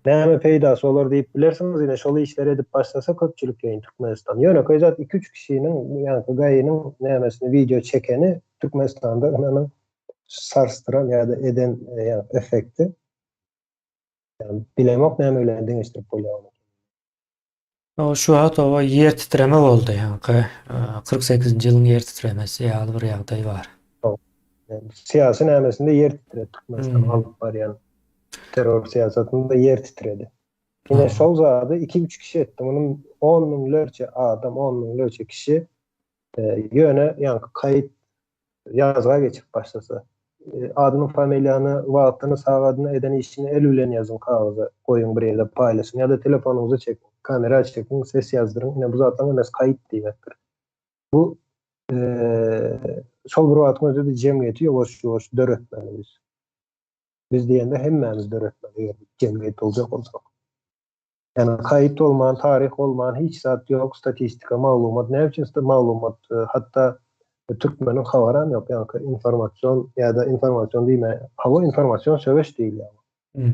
Näme peýdasy bolar diýip bilersiňiz, ýene şol işleri edip başlasa köpçülik ýeň Türkmenistan. Ýöne köýzat 2-3 kişiniň ýa-da gaýynyň nämesini video çekeni Türkmenistanda ony sarstıran ýa-da eden efekti. Yani bilemek näme bilen deňişdirip bolýar. O şu wagt o yer titreme boldy ýa-ni 48-nji ýylyň yer titremesi ýaly bir ýagdaý bar. Yani siyasi nämesinde yer titret Türkmenistan alyp barýan. Terör siyasatında yer titredi. Yine şol zady 2-3 kişi etdi. Bunun 10 miňlerçe adam, 10 miňlerçe kişi ýöne ýa-ni kaýıt ýazga geçip başlasa. Adyny, familiýany, wagtyny, sagatyny eden işini el bilen ýazın kagaza goýun bir ýerde paýlaşyň ýa-da telefonuňuza çekin, kamera çekin, ses ýazdyryň. Ine bu zatdan emes kaýıt diýmekdir. Bu şol bir wagtyň özünde jemgyýeti ýoş döretmeli biz. Biz diýende hemmämiz döretmeli jemgyýet boljak bolsak. Yani kaýıt bolman, tarih bolman hiç zat ýok, statistika, maglumat, näme üçin maglumat, hatta Türkmenin habaram ýok, ýa-ni informasiýon ýa-da informasiýon diýme, hawa informasiýon söwüş diýil ýa-ni.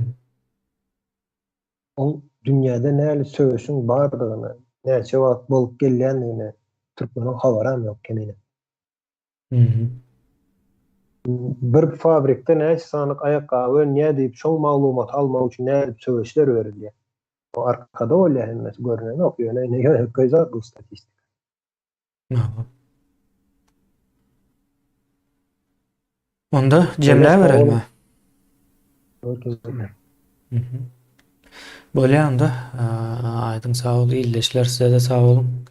O dünýäde näli söwüşiň bardygyny, näçe wagt bolup gelýändigini Türkmenin habaram ýok kemine. Bir fabrikde näçe sanyk ayakkabı näme diýip şol maglumat almak üçin näme söwüşler berilýär. O arkada bolýar hemmäsi görünen ok, ýöne köýzat bu statistika. Onda jemläp berilme. Bolýa onda aýdyň sağ ol, ildeşler size de sağ olun.